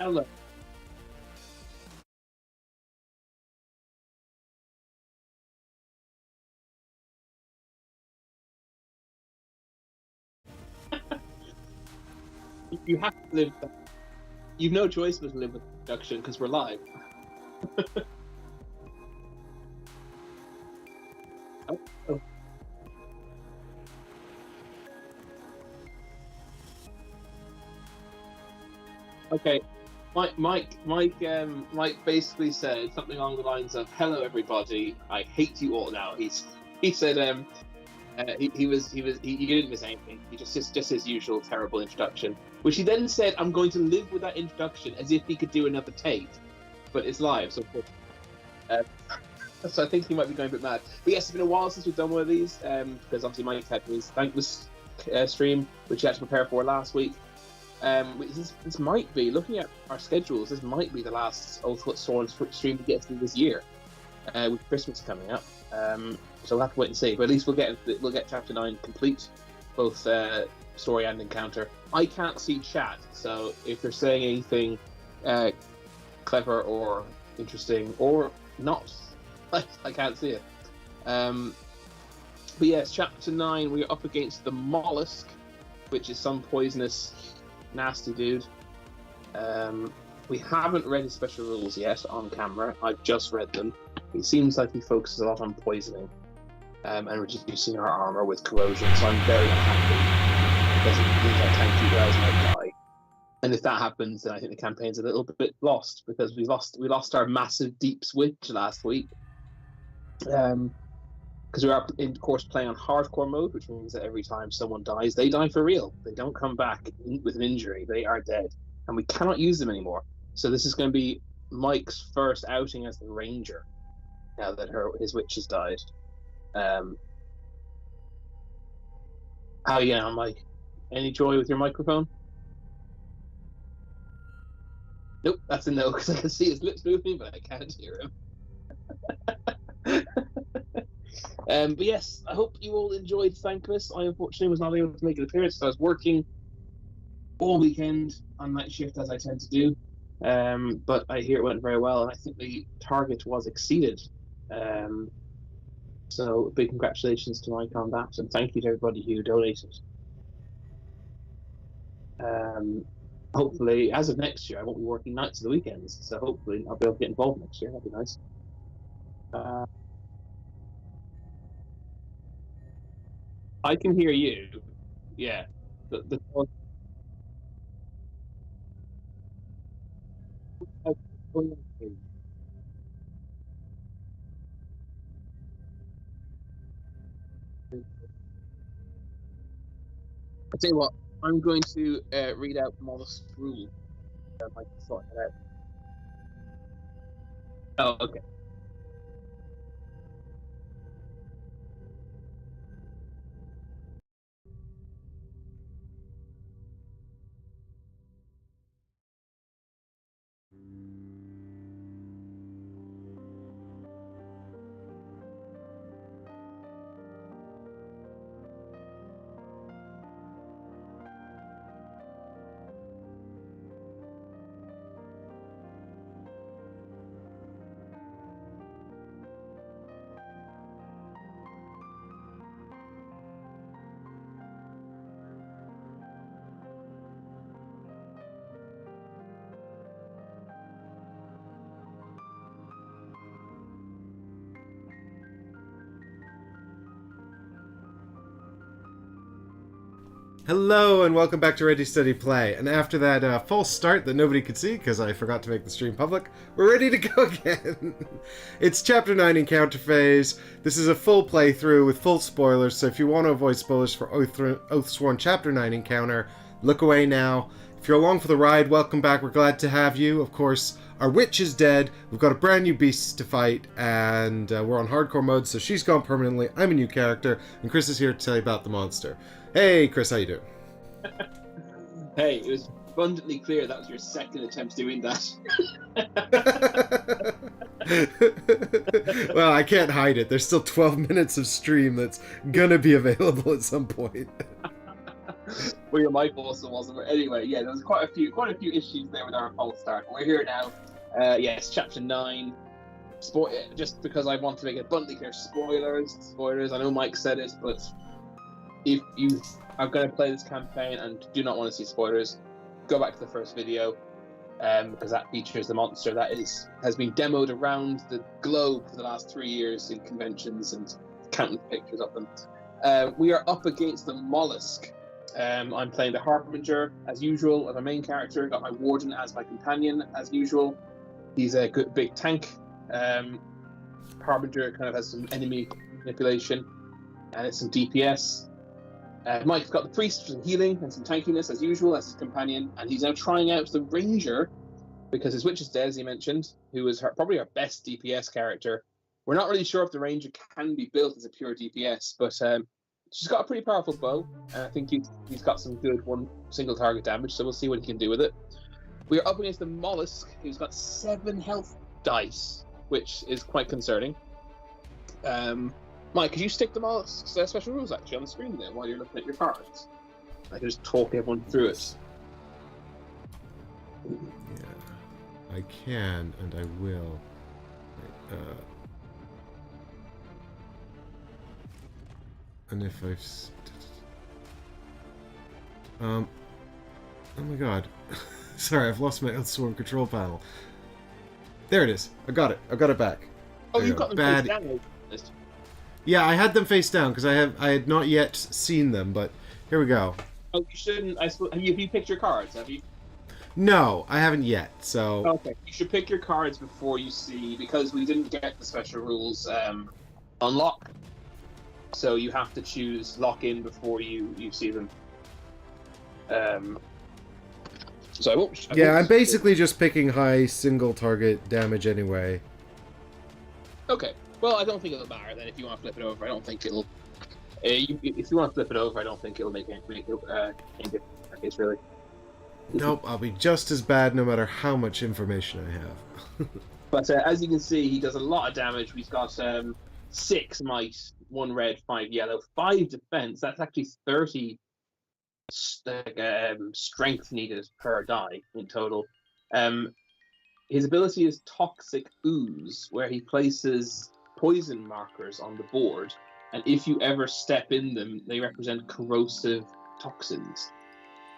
Hello. You have to live. You've no choice but to live with production because we're live. Oh, oh, okay. Mike basically said something along the lines of "Hello, everybody. I hate you all now." He said he didn't miss anything. He just his usual terrible introduction, which he then said, "I'm going to live with that introduction as if he could do another take, but it's live, so uh, so I think he might be going a bit mad." But yes, it's been a while since we've done one of these because obviously Mike had his thankless stream, which he had to prepare for last week. This might be, looking at our schedules, this might be the last Oathsworn stream to get through this year, with Christmas coming up. So we'll have to wait and see. But at least we'll get chapter 9 complete, both story and encounter. I can't see chat, so if they're saying anything clever or interesting or not, I can't see it. But yes, chapter 9, we're up against the mollusk, which is some poisonous, nasty dude. We haven't read his special rules yet on camera. I've just read them. It seems like he focuses a lot on poisoning and reducing our armor with corrosion, so I'm very unhappy because it means our tanky guys might die. And if that happens, then I think the campaign's a little bit lost because we lost our massive deep switch last week. Because we are, in course, playing on hardcore mode, which means that every time someone dies, they die for real. They don't come back with an injury. They are dead. And we cannot use them anymore. So this is going to be Mike's first outing as the ranger, now that his witch has died. How are you getting on, Mike? Any joy with your microphone? Nope, that's a no, because I can see his lips moving, but I can't hear him. But yes, I hope you all enjoyed Thankless. I unfortunately was not able to make an appearance, so I was working all weekend on night shift as I tend to do. But I hear it went very well, and I think the target was exceeded. So big congratulations to Mike on that, and thank you to everybody who donated. Hopefully, as of next year, I won't be working nights and the weekends, so hopefully I'll be able to get involved next year. That'd be nice. Uh, I can hear you. Yeah. The I tell you what, I'm going to read out Mollusk's rule. Mike sort that out. Oh, okay. Hello and welcome back to Ready Steady Play. And after that false start that nobody could see because I forgot to make the stream public, we're ready to go again. It's Chapter 9 Encounter Phase. This is a full playthrough with full spoilers, so if you want to avoid spoilers for Oathsworn Chapter 9 Encounter, look away now. If you're along for the ride, welcome back. We're glad to have you. Of course, our witch is dead. We've got a brand new beast to fight, and we're on hardcore mode, so she's gone permanently. I'm a new character, and Chris is here to tell you about the monster. Hey, Chris, how you doing? Hey, it was abundantly clear that was your second attempt doing that. Well, I can't hide it. There's still 12 minutes of stream that's gonna be available at some point. Where your mic also wasn't. But anyway, yeah, there was quite a few issues there with our false start. We're here now. Yes, chapter 9. Just because I want to make it abundantly clear, spoilers. I know Mike said it, but if you are going to play this campaign and do not want to see spoilers, go back to the first video, because that features the monster that has been demoed around the globe for the last 3 years in conventions and countless pictures of them. We are up against the Mollusk. I'm playing the Harbinger as usual as my main character. Got my Warden as my companion as usual. He's a good big tank. Harbinger kind of has some enemy manipulation and it's some DPS. Mike's got the Priest for some healing and some tankiness as usual as his companion, and he's now trying out the Ranger because his witch is dead, as he mentioned, who is probably our best DPS character. We're not really sure if the Ranger can be built as a pure DPS, but she's got a pretty powerful bow, and I think he's got some good one single target damage, so we'll see what he can do with it. We are up against the Mollusk, who's got 7 health dice, which is quite concerning. Mike, could you stick the Mollusk's special rules actually on the screen there while you're looking at your cards? I can just talk everyone through it. Yeah, I can, and I will. And if I've... oh my god. Sorry, I've lost my Oathsworn control panel. There it is. I got it back. Oh, you've got them face down. Yeah, I had them face down because I had not yet seen them, but here we go. Oh, you shouldn't. I suppose. Have you picked your cards? Have you? No, I haven't yet. So okay, you should pick your cards before you see, because we didn't get the special rules unlock. So you have to choose lock in before you see them. So I won't. I'm basically just picking high single target damage anyway. Okay. Well, I don't think it'll matter then if you want to flip it over. I don't think it'll. If you want to flip it over, I don't think it'll make any difference, really. Nope, I'll be just as bad no matter how much information I have. But as you can see, he does a lot of damage. We've got 6 might, 1 red, 5 yellow, 5 defense. That's actually 30 strength needed per die in total. His ability is Toxic Ooze, where he places poison markers on the board, and if you ever step in them, they represent corrosive toxins.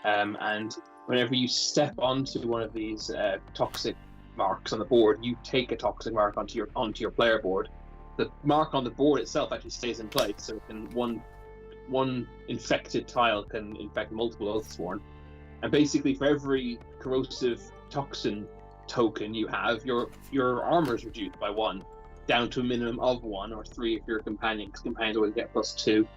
And whenever you step onto one of these toxic marks on the board, you take a toxic mark onto your player board. The mark on the board itself actually stays in place, so one infected tile can infect multiple Oathsworn. And basically, for every corrosive toxin token you have, your armor is reduced by 1, down to a minimum of 1 or 3 if you're a companion, because companions always get +2 to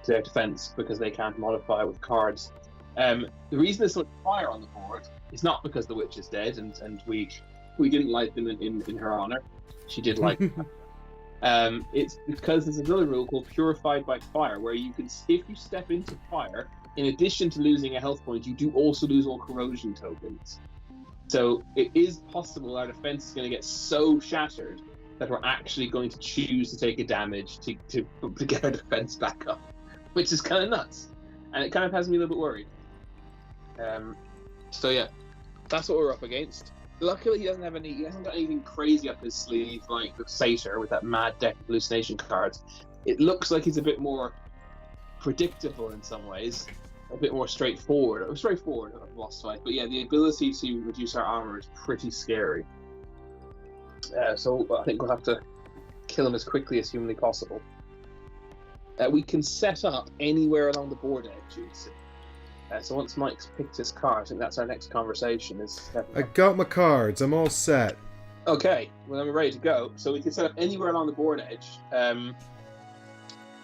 their defense because they can't modify it with cards. The reason there's so much fire on the board is not because the witch is dead, and we didn't light them in her honor. She did like it's because there's another rule called Purified by Fire, where you can, if you step into fire, in addition to losing a health point, you do also lose all corrosion tokens. So it is possible our defense is going to get so shattered that we're actually going to choose to take a damage to get our defense back up, which is kind of nuts, and it kind of has me a little bit worried. So yeah, that's what we're up against. Luckily, he hasn't got anything crazy up his sleeve like the Satyr with that mad deck of hallucination cards. It looks like he's a bit more predictable in some ways, a bit more straightforward. Of boss fight, but yeah, the ability to reduce our armor is pretty scary. So I think we'll have to kill him as quickly as humanly possible. We can set up anywhere along the board edges. So once Mike's picked his card, I think that's our next conversation. I got my cards. I'm all set. Okay, well, I'm ready to go. So we can set up anywhere along the board edge.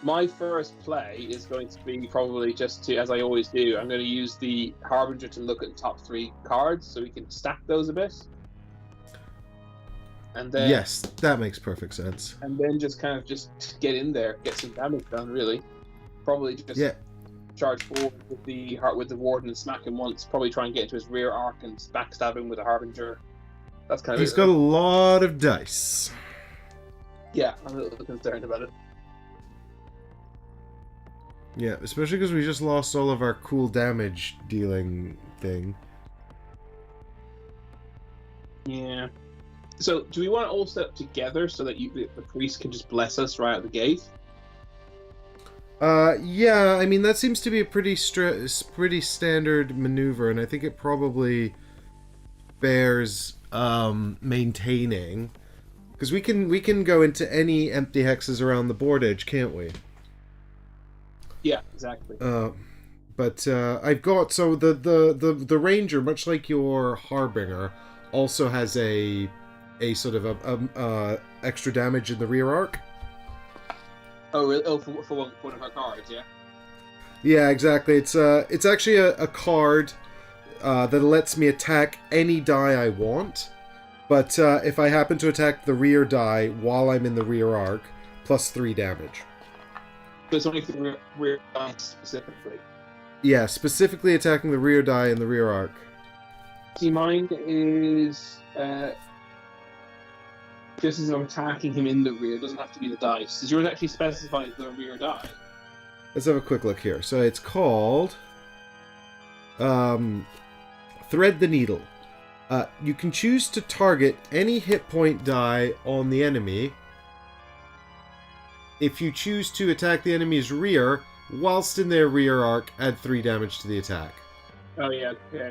My first play is going to be probably just to, as I always do, I'm going to use the Harbinger to look at the top 3 cards so we can stack those a bit. And then, yes, that makes perfect sense. And then just kind of just get in there, get some damage done, really. Probably just charge forward with the Warden and smack him once. Probably try and get into his rear arc and backstab him with a Harbinger. That's kind of He's got a lot of dice. Yeah, I'm a little concerned about it. Yeah, especially because we just lost all of our cool damage dealing thing. Yeah. So, do we want to all set up together so that the priest can just bless us right out the gate? Yeah, I mean, that seems to be a pretty standard maneuver, and I think it probably bears maintaining. Because we can go into any empty hexes around the board edge, can't we? Yeah, exactly. But I've got so the ranger, much like your harbinger, also has a sort of a extra damage in the rear arc. Oh, really? Oh, for one of our cards, yeah. Yeah, exactly. It's actually a card that lets me attack any die I want. But if I happen to attack the rear die while I'm in the rear arc, +3 damage. So it's only for the rear dice specifically. Yeah, specifically attacking the rear die in the rear arc. See, mine is just as I'm attacking him in the rear. It doesn't have to be the dice. Does yours actually specify the rear die? Let's have a quick look here. So it's called Thread the Needle. You can choose to target any hit point die on the enemy. If you choose to attack the enemy's rear, whilst in their rear arc, add 3 damage to the attack. Oh, yeah. So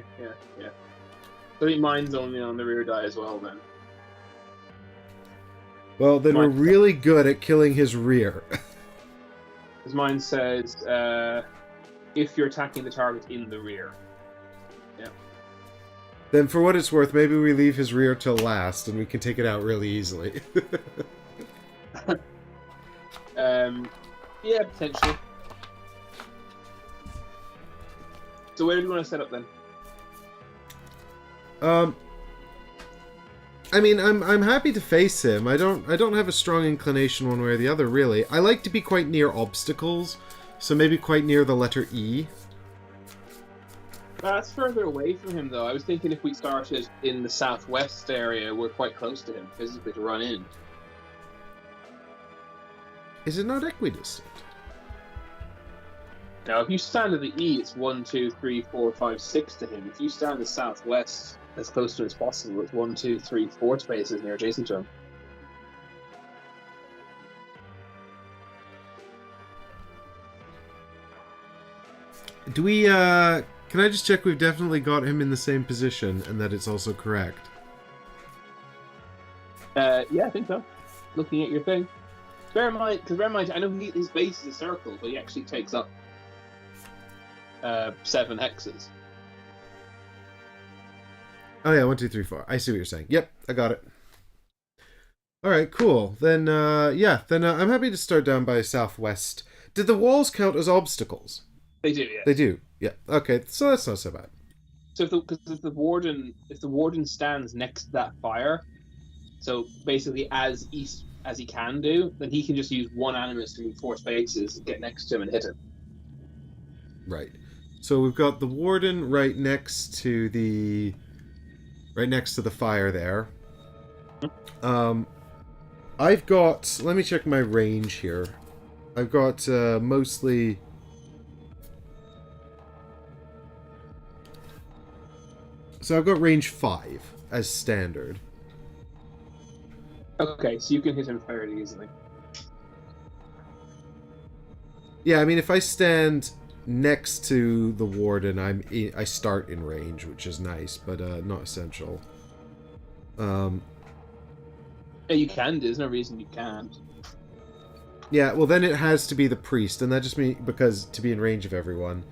I think mine's only on the rear die as well, then. Well, then we're really good at killing his rear. Because mine says, if you're attacking the target in the rear. Yeah. Then for what it's worth, maybe we leave his rear till last, and we can take it out really easily. Yeah, potentially. So where do you want to set up then? I mean, I'm happy to face him. I don't have a strong inclination one way or the other, really. I like to be quite near obstacles, so maybe quite near the letter E. That's further away from him, though. I was thinking if we started in the southwest area, we're quite close to him physically to run in. Is it not equidistant? Now, if you stand at the E, it's 1, 2, 3, 4, 5, 6 to him. If you stand the southwest, as close to him as possible, it's 1, 2, 3, 4 spaces near adjacent to him. Do we, can I just check we've definitely got him in the same position and that it's also correct? Yeah, I think so. Looking at your thing. Bear in mind, I know his base is a circle, but he actually takes up 7 hexes. Oh yeah, 1, 2, 3, 4. I see what you're saying. Yep, I got it. Alright, cool. Then, I'm happy to start down by southwest. Did the walls count as obstacles? They do, yeah. They do, yeah. Okay, so that's not so bad. So if the warden stands next to that fire, so basically as east as he can do, then he can just use one animus to move 4 spaces, get next to him and hit him. Right. So we've got the warden right next to the fire there. I've got, let me check my range here. I've got mostly, so I've got range 5 as standard. Okay, so you can hit him fairly easily. Yeah, I mean, if I stand next to the warden, I start in range, which is nice, but not essential. Yeah, you can. There's no reason you can't. Yeah, well then it has to be the priest, and that just means because to be in range of everyone,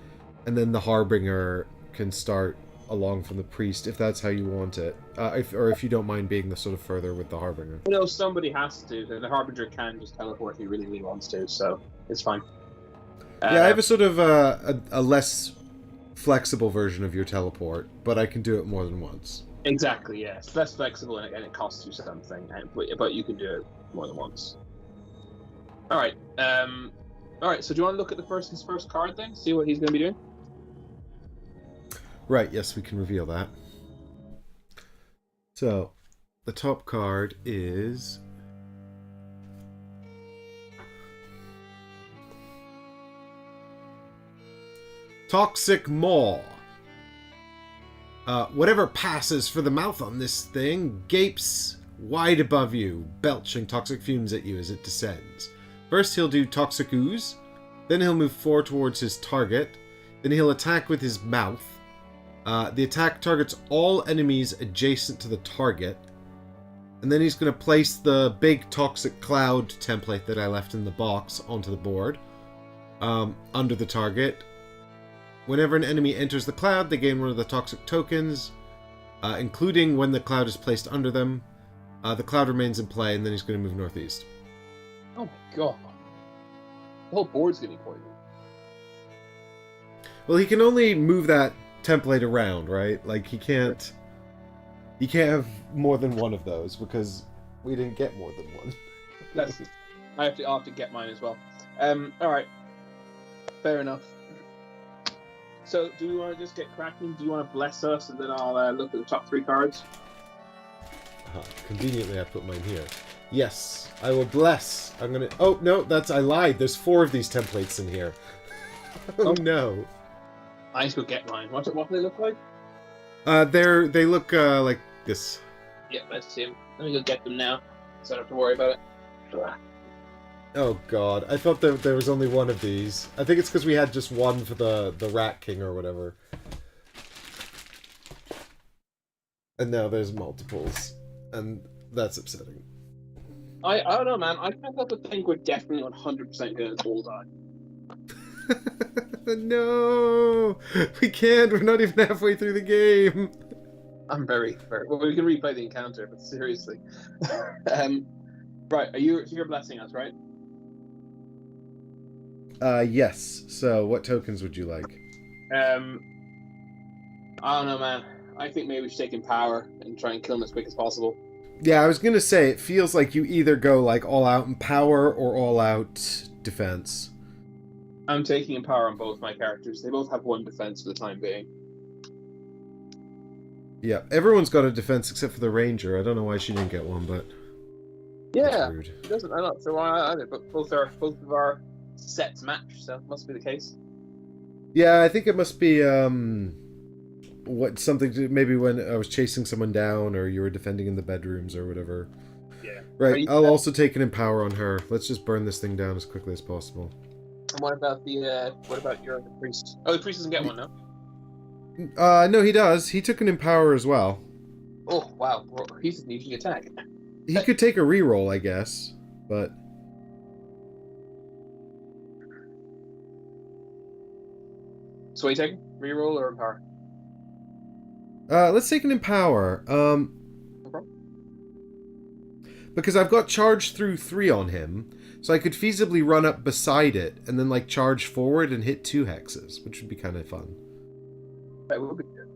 and then the harbinger can start along from the priest if that's how you want it, if you don't mind being the sort of further with the harbinger. You know, somebody has to. The harbinger can just teleport if he really, really wants to, so it's fine. Yeah, I have a sort of a less flexible version of your teleport, but I can do it more than once. Exactly, yeah. It's less flexible and it costs you something, but you can do it more than once. Alright, so do you want to look at the person's first card then? See what he's going to be doing? Right, yes, we can reveal that. So, the top card is... Toxic Maw. Whatever passes for the mouth on this thing gapes wide above you, belching toxic fumes at you as it descends. First he'll do Toxic Ooze, then he'll move forward towards his target, then he'll attack with his mouth. The attack targets all enemies adjacent to the target, and then he's going to place the big toxic cloud template that I left in the box onto the board, under the target. Whenever an enemy enters the cloud, they gain one of the toxic tokens, including when the cloud is placed under them. The cloud remains in play, and then he's going to move northeast. Oh my god. The whole board's going to be poisoned. Well, he can only move that template around, right? Like, he can't have more than one of those, because we didn't get more than one. I'll have to get mine as well. Alright. Fair enough. So, do we want to just get cracking? Do you want to bless us, and then I'll look at the top 3 cards? Conveniently, I put mine here. Yes, I will bless. I'm gonna... Oh, no, I lied. There's 4 of these templates in here. Oh, no. I need to go get mine. What do they look like? They look like this. Yeah, let's see them. Let me go get them now, so I don't have to worry about it. Oh god, I thought there was only one of these. I think it's because we had just one for the Rat King or whatever. And now there's multiples. And that's upsetting. I don't know, man. I can't help but think we're definitely 100% going to all die. No! We can't! We're not even halfway through the game! I'm very... Well, we can replay the encounter, but seriously. Right, you're blessing us, right? Yes. So, what tokens would you like? I don't know, man. I think maybe we should take in power and try and kill him as quick as possible. Yeah, I was gonna say, it feels like you either go, like, all out in power or all out defense. I'm taking in power on both my characters. They both have 1 defense for the time being. Yeah, everyone's got a defense except for the ranger. I don't know why she didn't get one, but... Yeah, it doesn't. I'm not sure why either, but both of our sets match, so it must be the case. Yeah, I think it must be, maybe when I was chasing someone down, or you were defending in the bedrooms, or whatever. Yeah. Right, I'll also take an empower on her. Let's just burn this thing down as quickly as possible. And what about your priest? Oh, the priest doesn't get one now? No, he does. He took an empower as well. Oh, wow. Well, he doesn't usually attack. He could take a reroll, I guess, but... So what are you taking? Reroll or empower? Let's take an empower. No problem. Because I've got charge through 3 on him, so I could feasibly run up beside it and then, like, charge forward and hit 2 hexes, which would be kind of fun. That would be good.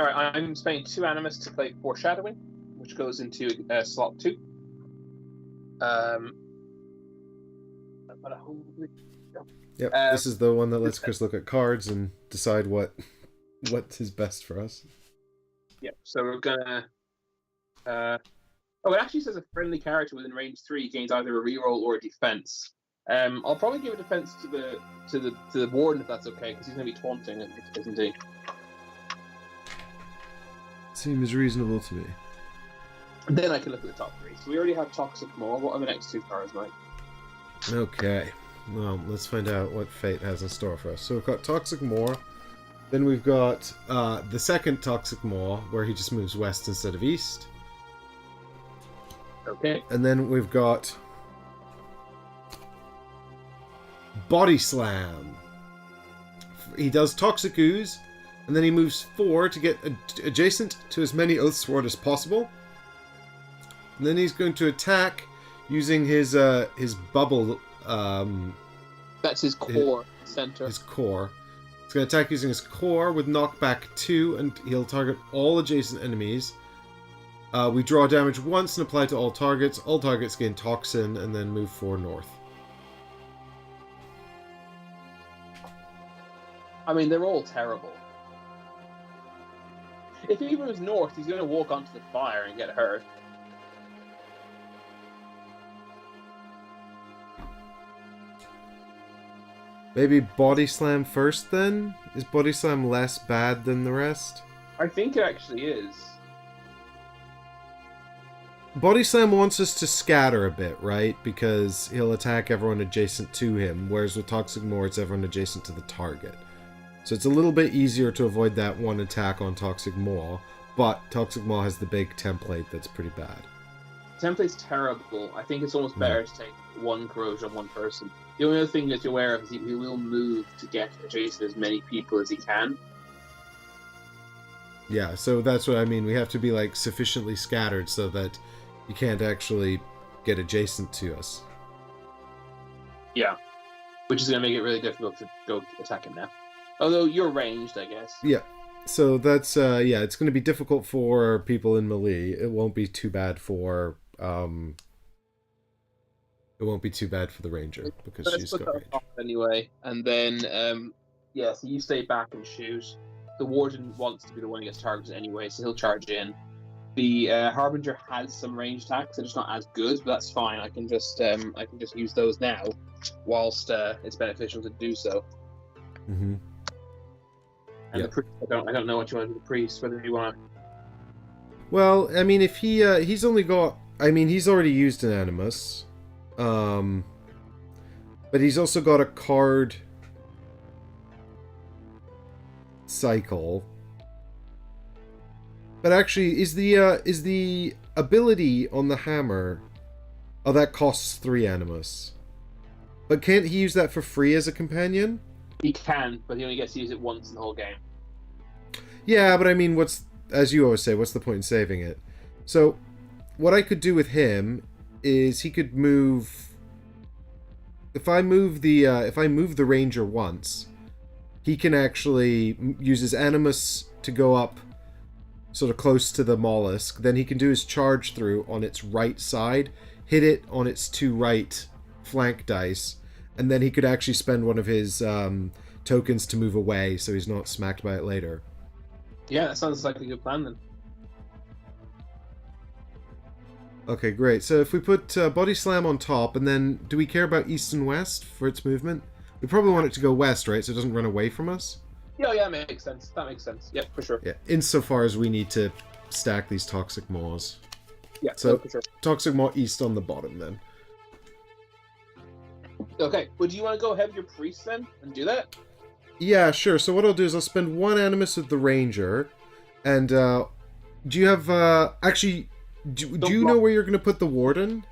Alright, I'm spending 2 animus to play Foreshadowing, which goes into slot 2. Yep, this is the one that lets Chris look at cards and decide what is best for us. Yep, so we're gonna... it actually says a friendly character within range 3 gains either a reroll or a defense. I'll probably give a defense to the warden if that's okay, because he's gonna be taunting it, isn't he? Seems reasonable to me. Then I can look at the top 3. So we already have Toxic Maw. What are the next 2 cards, Mike? Okay. Well, let's find out what fate has in store for us. So we've got Toxic Maw. Then we've got the second Toxic Maw, where he just moves west instead of east. Okay. And then we've got Body Slam. He does Toxic Ooze, and then he moves 4 to get adjacent to as many Oathsworn as possible. And then he's going to attack using his bubble. That's his core center. His core. He's going to attack using his core with knockback 2, and he'll target all adjacent enemies. We draw damage once and apply to all targets. All targets gain Toxin, and then move 4 north. I mean, they're all terrible. If he moves north, he's going to walk onto the fire and get hurt. Maybe Body Slam first then? Is Body Slam less bad than the rest? I think it actually is. Body Slam wants us to scatter a bit, right? Because he'll attack everyone adjacent to him, whereas with Toxic Maw, it's everyone adjacent to the target. So it's a little bit easier to avoid that one attack on Toxic Maw, but Toxic Maw has the big template that's pretty bad. Template's terrible. I think it's almost better to take one corrosion on one person. The only other thing that you're aware of is he will move to get adjacent as many people as he can. Yeah, so that's what I mean. We have to be like sufficiently scattered so that you can't actually get adjacent to us. Yeah. Which is going to make it really difficult to go attack him now. Although you're ranged, I guess. Yeah. So that's, yeah, it's going to be difficult for people in melee. It won't be too bad for, it won't be too bad for the ranger, because she's got range. Anyway, and then, yeah, so you stay back and shoot. The warden wants to be the one who gets targeted anyway, so he'll charge in. The harbinger has some range attacks. They're just not as good, but that's fine. I can just use those now, whilst it's beneficial to do so. Mm-hmm. And the priest, I don't know what you want to do with the priest. Whether you want. Well, I mean, if he's only got, I mean, he's already used an animus, but he's also got a card cycle. But actually, is the ability on the hammer? Oh, that costs 3 animus. But can't he use that for free as a companion? He can, but he only gets to use it once in the whole game. Yeah, but I mean, as you always say, what's the point in saving it? So, what I could do with him is he could move. If I move the ranger once, he can actually use his animus to go up sort of close to the mollusk. Then he can do his charge through on its right side, hit it on its 2 right flank dice, and then he could actually spend one of his tokens to move away so he's not smacked by it later. Yeah, that sounds like a good plan then. Okay, great. So if we put Body Slam on top, and then do we care about east and west for its movement? We probably want it to go west, right? So it doesn't run away from us? Yeah, makes sense. That makes sense. Yeah, for sure. Yeah, insofar as we need to stack these Toxic Maws. Yeah, so for sure. Toxic Maw east on the bottom then. Okay, well, do you want to go ahead with your priest then and do that? Yeah, sure. So what I'll do is I'll spend 1 animus with the ranger, and do you have actually? Do you know where you're going to put the warden?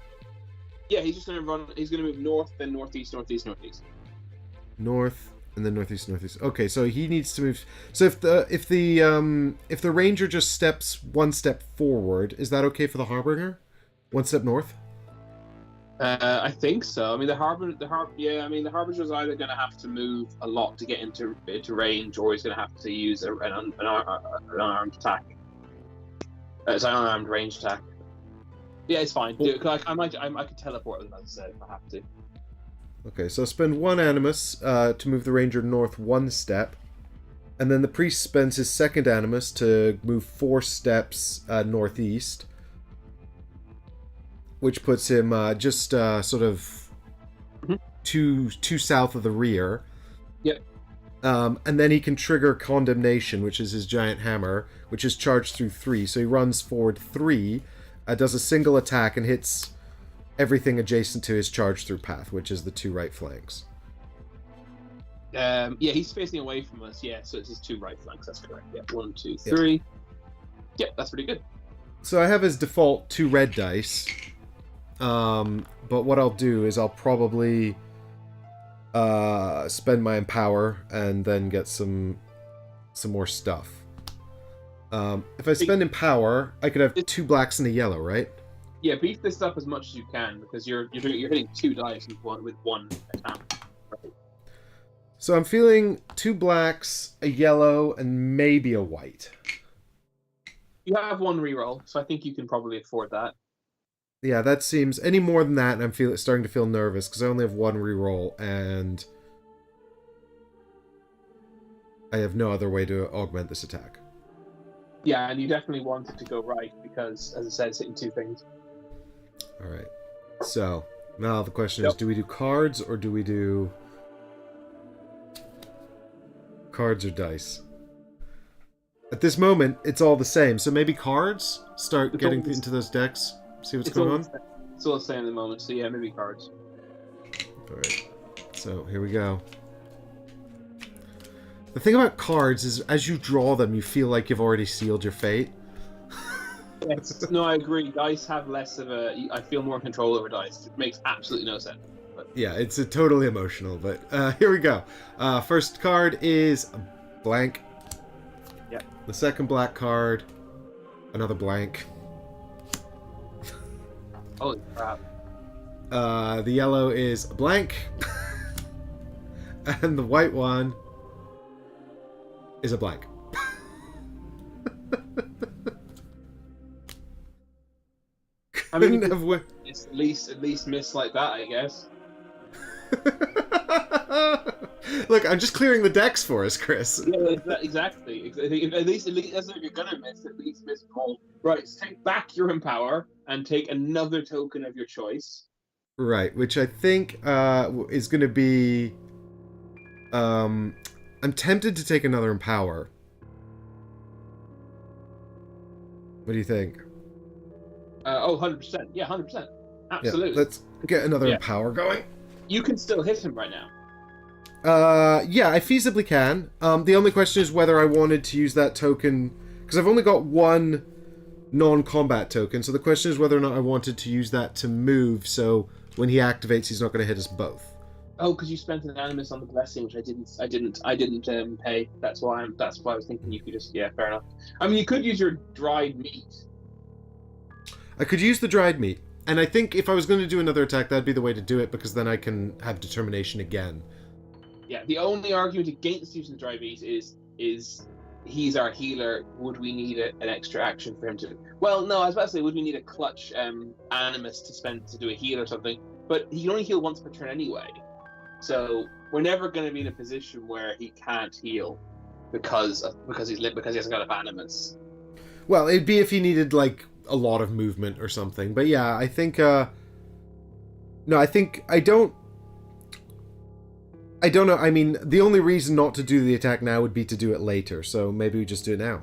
Yeah, he's just going to run. He's going to move north, then northeast, northeast, northeast. North and then northeast, northeast. Okay, so he needs to move. So if the ranger just steps 1 step forward, is that okay for the harbinger? 1 step north. I think so. I mean, the harbinger's either going to have to move a lot to get into range, or he's going to have to use an unarmed attack. It's an unarmed range attack. Yeah, it's fine. Do it. I could teleport them, as I said, if I have to. Okay, so spend 1 animus to move the ranger north 1 step, and then the priest spends his 2nd animus to move 4 steps northeast, which puts him just sort of too south of the rear. Yep. And then he can trigger Condemnation, which is his giant hammer, which is charged through 3. So he runs forward 3, does a single attack, and hits everything adjacent to his charge through path, which is the 2 right flanks. Yeah, he's facing away from us. Yeah, so it's his 2 right flanks. That's correct. Yeah, 1, 2, 3. Yeah, that's pretty good. So I have his default 2 red dice. But what I'll do is I'll probably spend my Empower and then get some more stuff. If I spend Empower, I could have 2 blacks and a yellow, right? Yeah, beef this up as much as you can, because you're hitting 2 dice with one attack. Right? So I'm feeling 2 blacks, a yellow, and maybe a white. You have 1 reroll, so I think you can probably afford that. Yeah, that seems any more than that, and I'm starting to feel nervous because I only have 1 reroll, and I have no other way to augment this attack. Yeah, and you definitely want it to go right because, as I said, it's hitting 2 things. All right. So now the question is: do we do cards or do we do Cards or dice? At this moment, it's all the same. So maybe cards? Start getting into those decks. See what's going on? It's all the same at the moment, so yeah, maybe cards. Alright. So, here we go. The thing about cards is, as you draw them, you feel like you've already sealed your fate. Yes. No, I agree. Dice have less of a... I feel more control over dice. It makes absolutely no sense. But... Yeah, it's totally emotional, but here we go. First card is a blank. Yeah. The second black card, another blank. Holy crap. The yellow is a blank. And the white one is a blank. I mean, it's at least miss like that, I guess. Look, I'm just clearing the decks for us, Chris. Yeah, exactly. At least that's what you're gonna miss. At least miss roll. Right, so take back your empower and take another token of your choice. Right, which I think is going to be. I'm tempted to take another empower. What do you think? 100%. Yeah, 100%. Absolutely. Yeah, let's get another empower going. You can still hit him right now. Yeah, I feasibly can. The only question is whether I wanted to use that token, because I've only got one non-combat token, so the question is whether or not I wanted to use that to move, so when he activates, he's not going to hit us both. Oh, because you spent an animus on the blessing, which I didn't pay. That's why I was thinking you could just... Yeah, fair enough. I mean, you could use your dried meat. I could use the dried meat, and I think if I was going to do another attack, that'd be the way to do it, because then I can have determination again. Yeah, the only argument against using the dried meat is he's our healer. Would we need an extra action for him to... Well, no, I was about to say, would we need a clutch animus to spend to do a heal or something? But he can only heal once per turn anyway. So we're never going to be in a position where he can't heal because he hasn't got a animus. Well, it'd be if he needed like a lot of movement or something. But yeah, I think no, I don't know. I mean, the only reason not to do the attack now would be to do it later. So maybe we just do it now.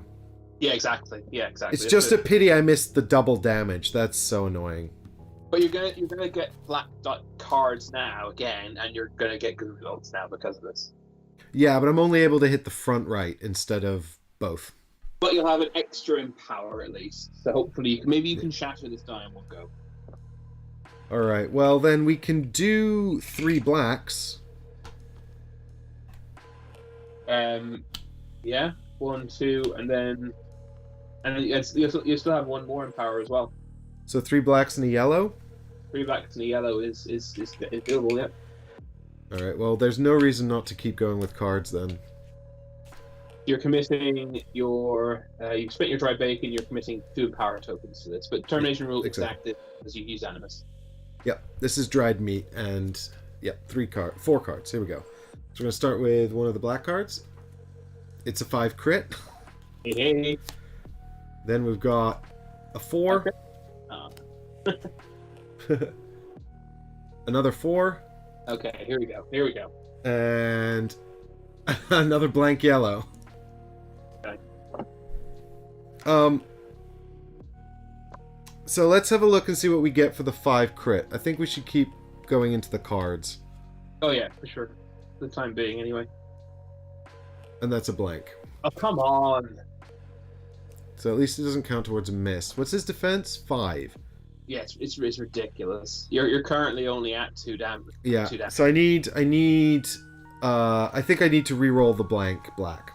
Yeah, exactly. It's just a pity I missed the double damage. That's so annoying. But you're gonna get black dot cards now again, and you're gonna get good results now because of this. Yeah, but I'm only able to hit the front right instead of both. But you'll have an extra empower at least, so hopefully maybe you can shatter this die in one go. All right. Well, then we can do 3 blacks. Yeah, 1, 2, and you still have one more empower as well. So 3 blacks and a yellow? 3 blacks and a yellow is doable, yeah. Alright, well, there's no reason not to keep going with cards then. You're committing your... you've spent your dry bacon, you're committing 2 empower tokens to this, but termination rule is active because you use animus. Yep, this is dried meat, and... Yep, 4 cards. Here we go. So we're going to start with one of the black cards. It's a 5 crit. Hey. Then we've got a 4. Okay. Another 4. Okay, here we go. And another blank yellow. Okay. So let's have a look and see what we get for the 5 crit. I think we should keep going into the cards. Oh yeah, for sure. For the time being, anyway. And that's a blank. Oh, come on! So at least it doesn't count towards a miss. What's his defense? 5. Yeah, it's ridiculous. You're currently only at 2 damage. Yeah. 2 damage. So I think I need to re-roll the blank black.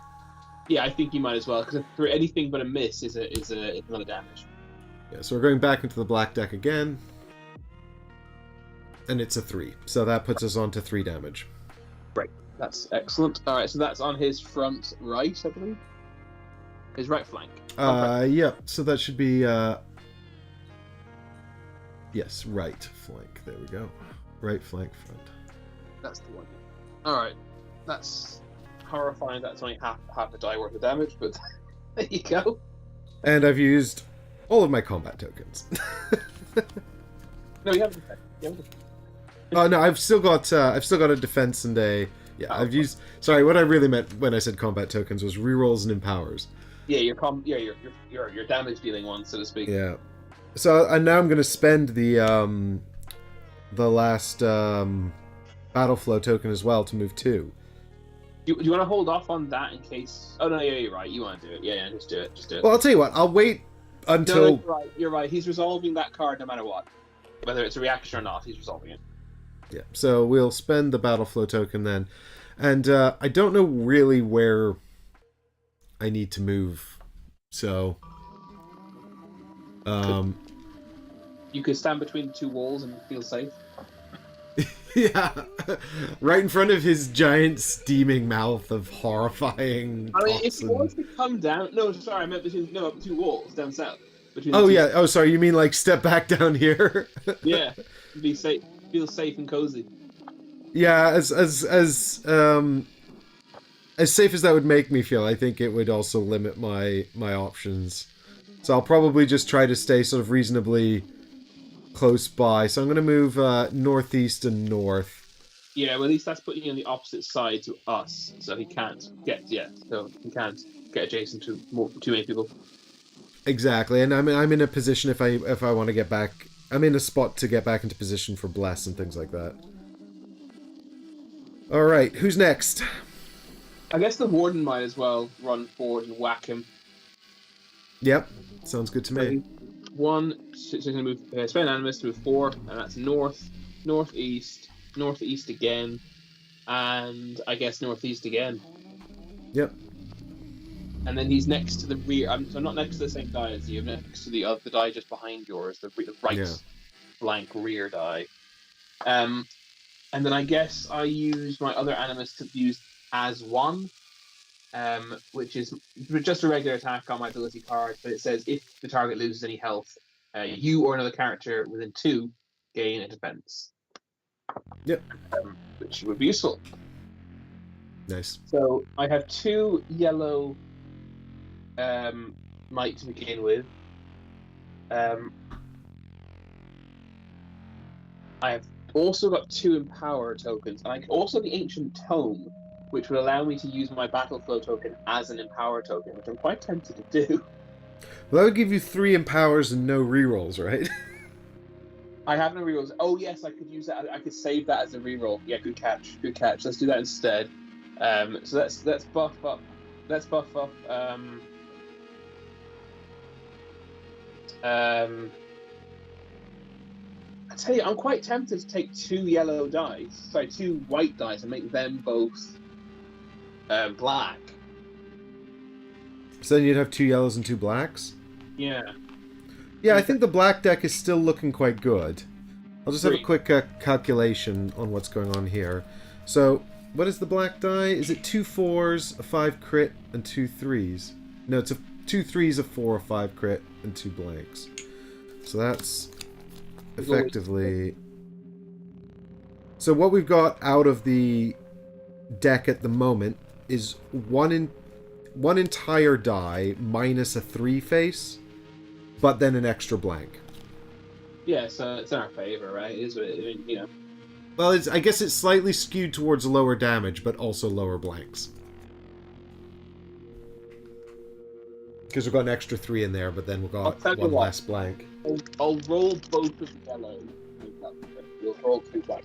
Yeah, I think you might as well, because for anything but a miss is another damage. Yeah, so we're going back into the black deck again. And it's a 3. So that puts us on to 3 damage. Right. That's excellent. Alright, so that's on his front right, I believe. His right flank. Yeah, so that should be, yes, right flank. There we go. Right flank front. That's the one. Alright. That's horrifying. That's only half a die worth of damage, but there you go. And I've used all of my combat tokens. No, you haven't. Oh no, I've still got a defense and a Yeah, Power I've play. used. Sorry, what I really meant when I said combat tokens was rerolls and empowers. Yeah, your damage dealing one, so to speak. Yeah. So and now I'm going to spend the last battle flow token as well to move 2. Do you want to hold off on that in case? Oh no, yeah, you're right. You want to do it? Yeah, just do it. Just do it. Well, I'll tell you what. I'll wait No, until. you're right. You're right. He's resolving that card no matter what, whether it's a reaction or not. He's resolving it. Yeah. So we'll spend the battle flow token then, and I don't know really where I need to move. So. You could stand between the two walls and feel safe. Yeah, right in front of his giant steaming mouth of horrifying. I mean, if he toxin. wants to come down, no, sorry, I meant between the two walls down south. Between Oh the two, yeah. Oh, sorry. You mean like step back down here? yeah, be safe, feel safe and cozy. Yeah. As safe as that would make me feel, I think it would also limit my options. So I'll probably just try to stay sort of reasonably close by. So I'm going to move northeast and north. Yeah, well, at least that's putting you on the opposite side to us, so he can't get adjacent to too many people. Exactly, and I'm in a position if I want to get back. I'm in a spot to get back into position for bless and things like that. All right, who's next? I guess the warden might as well run forward and whack him. Yep, sounds good to me. So he's going to move. Spend animus to move 4, and that's north, northeast, northeast again, and I guess northeast again. Yep. And then he's next to the rear. So I'm not next to the same die as you. I'm next to the die just behind yours, the right flank rear die. And then I guess I use my other animus to use as 1. Which is just a regular attack on my ability card, but it says if the target loses any health, you or another character within 2 gain a defense. Yep. Which would be useful. Nice. So I have 2 yellow might to begin with. I have also got 2 empower tokens, and I also have the ancient tome, which would allow me to use my battle flow token as an empower token, which I'm quite tempted to do. Well, that would give you 3 empowers and no rerolls, right? I have no rerolls. Oh yes, I could use that. I could save that as a reroll. Yeah, good catch. Good catch. Let's do that instead. So let's buff up. Let's buff up. I tell you, I'm quite tempted to take 2 yellow dice. Sorry, 2 white dice and make them both black. So then you'd have 2 yellows and 2 blacks? Yeah. Yeah, I think the black deck is still looking quite good. I'll just have a quick calculation on what's going on here. So, what is the black die? Is it 2 4s, a 5 crit, and 2 3s? No, it's 2 3s, a 4, a 5 crit, and 2 blanks. So that's effectively... So what we've got out of the deck at the moment is one entire die minus a 3 face, but then an extra blank. Yeah, so it's in our favor, right? It is what you know. Well, I guess it's slightly skewed towards lower damage, but also lower blanks. Because we've got an extra 3 in there, but then we've got 1 less blank. I'll roll both of the yellow. We'll roll 2 black.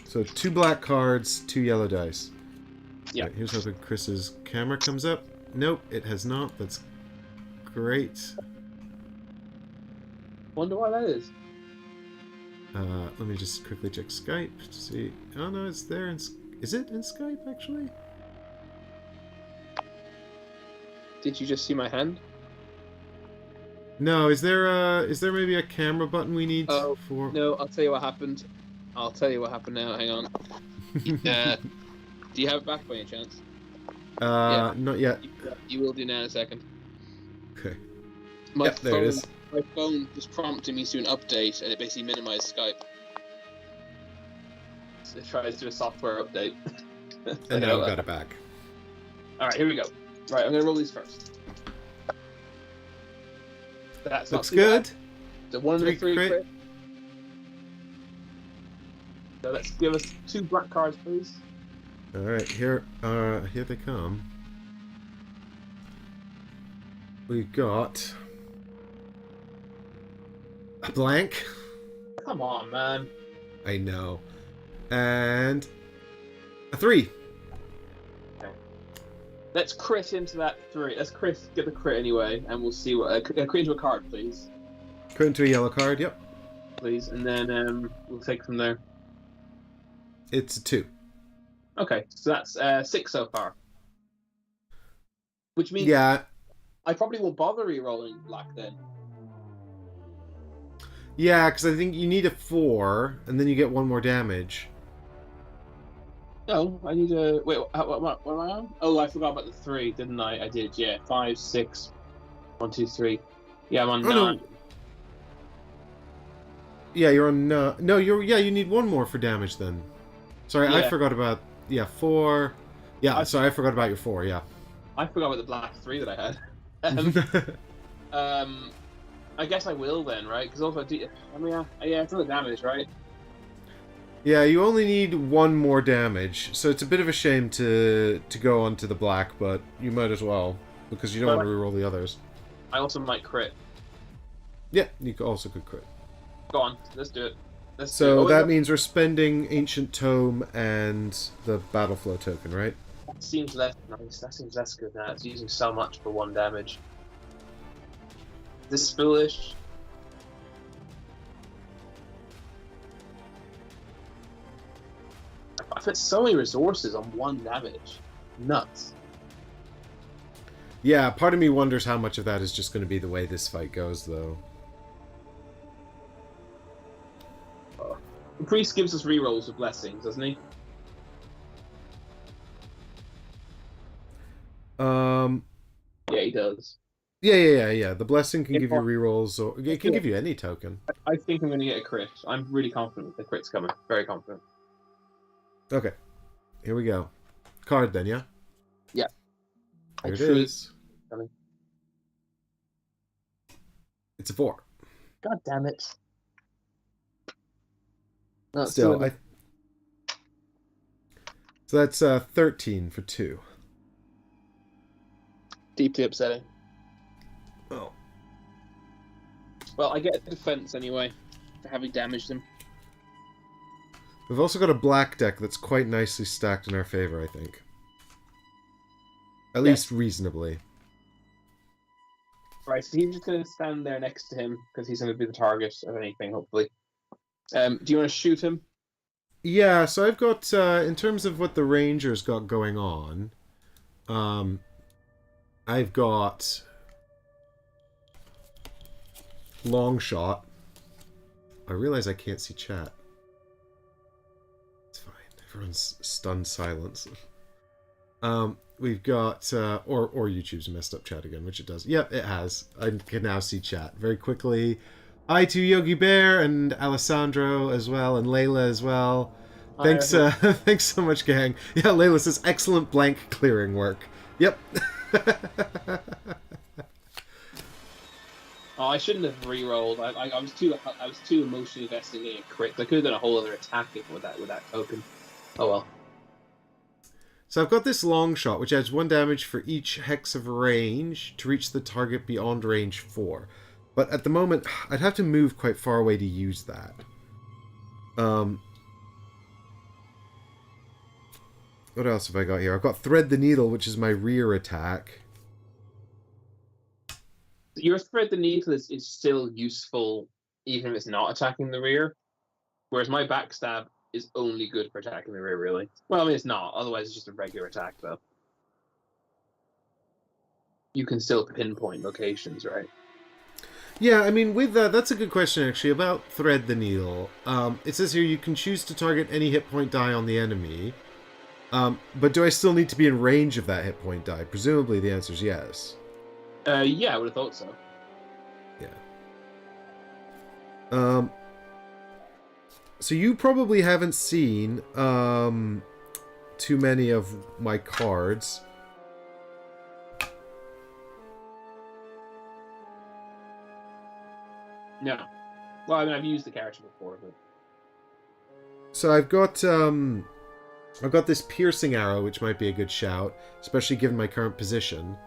So 2 black cards, 2 yellow dice. Yeah. Right, here's hoping Chris's camera comes up. Nope, it has not. That's great. Wonder why that is. Let me just quickly check Skype to see. Oh no, it's there. Is it in Skype actually? Did you just see my hand? No. Is there maybe a camera button we need for? No, I'll tell you what happened. I'll tell you what happened now. Hang on. Do you have it back by any chance? Yeah. Not yet. You will do now in a second. Okay. There it is. My phone was prompting me to do an update, and it basically minimized Skype. So it tries to do a software update. And now I've got it back. Alright, here we go. Right, I'm going to roll these first. That's looks good. So 1 and a 3 crit. crit. So let's give us 2 black cards, please. Alright, here they come. We've got a blank. Come on, man. I know. And a 3. Okay. Let's crit into that 3. Let's get the crit anyway, and we'll see what. Crit into a card, please. Crit into a yellow card, yep. Please, and then we'll take from there. It's a 2. Okay, so that's 6 so far. Which means Yeah. I probably won't bother re-rolling black then. Yeah, because I think you need a 4, and then you get 1 more damage. No, I need a... Wait, what am I on? Oh, I forgot about the 3, didn't I? I did, yeah. 5, 6, 1, 2, 3. Yeah, I'm on 9. No. Yeah, you're on... no, you need 1 more for damage then. Sorry, Yeah. I forgot about... Yeah, 4... Yeah, sorry, I forgot about your 4, yeah. I forgot about the black 3 that I had. I guess I will then, right? Because also, yeah, it's all the damage, right? Yeah, you only need 1 more damage, so it's a bit of a shame to go onto the black, but you might as well, because you don't want to reroll the others. I also might crit. Yeah, you also could crit. Go on, let's do it. That means we're spending Ancient Tome and the Battle Flow token, right? That seems less nice. That seems less good now. It's using so much for 1 damage. This is foolish. I put so many resources on 1 damage. Nuts. Yeah, part of me wonders how much of that is just going to be the way this fight goes, though. The priest gives us rerolls of blessings, doesn't he? Yeah, he does. Yeah. The blessing can give you rerolls, or it can give you any token. I think I'm going to get a crit. I'm really confident the crit's coming. Very confident. Okay. Here we go. Card then, yeah? Yeah. Here it is. Coming. It's a 4. God damn it. No, Still, so that's 13 for 2. Deeply upsetting. Oh. Well, I get a defense anyway for having damaged him. We've also got a black deck that's quite nicely stacked in our favor, I think. At least reasonably. Right, so he's just going to stand there next to him because he's going to be the target of anything, hopefully. Do you want to shoot him? Yeah, so I've got, in terms of what the Ranger's got going on, I've got long shot. I realize I can't see chat. It's fine. Everyone's stunned silence. We've got, or YouTube's messed up chat again, which it does. Yep, it has. I can now see chat very quickly. Hi to Yogi Bear and Alessandro as well, and Layla as well. Thanks, thanks so much, gang. Yeah, Layla says excellent blank clearing work. Yep. Oh, I shouldn't have re-rolled. I was too emotionally invested in a crit. I could have done a whole other attack with that token. Oh well. So I've got this long shot, which adds 1 damage for each hex of range to reach the target beyond range 4. But at the moment, I'd have to move quite far away to use that. What else have I got here? I've got Thread the Needle, which is my rear attack. Your Thread the Needle is still useful even if it's not attacking the rear. Whereas my backstab is only good for attacking the rear, really. Well, I mean, it's not. Otherwise, it's just a regular attack, though. You can still pinpoint locations, right? Yeah, I mean, with that, that's a good question, actually, about Thread the Needle. It says here you can choose to target any hit point die on the enemy. But do I still need to be in range of that hit point die? Presumably the answer is yes. Yeah, I would have thought so. Yeah. So you probably haven't seen too many of my cards. No. Well, I mean, I've used the character before, but... So I've got I've got this piercing arrow, which might be a good shout, especially given my current position.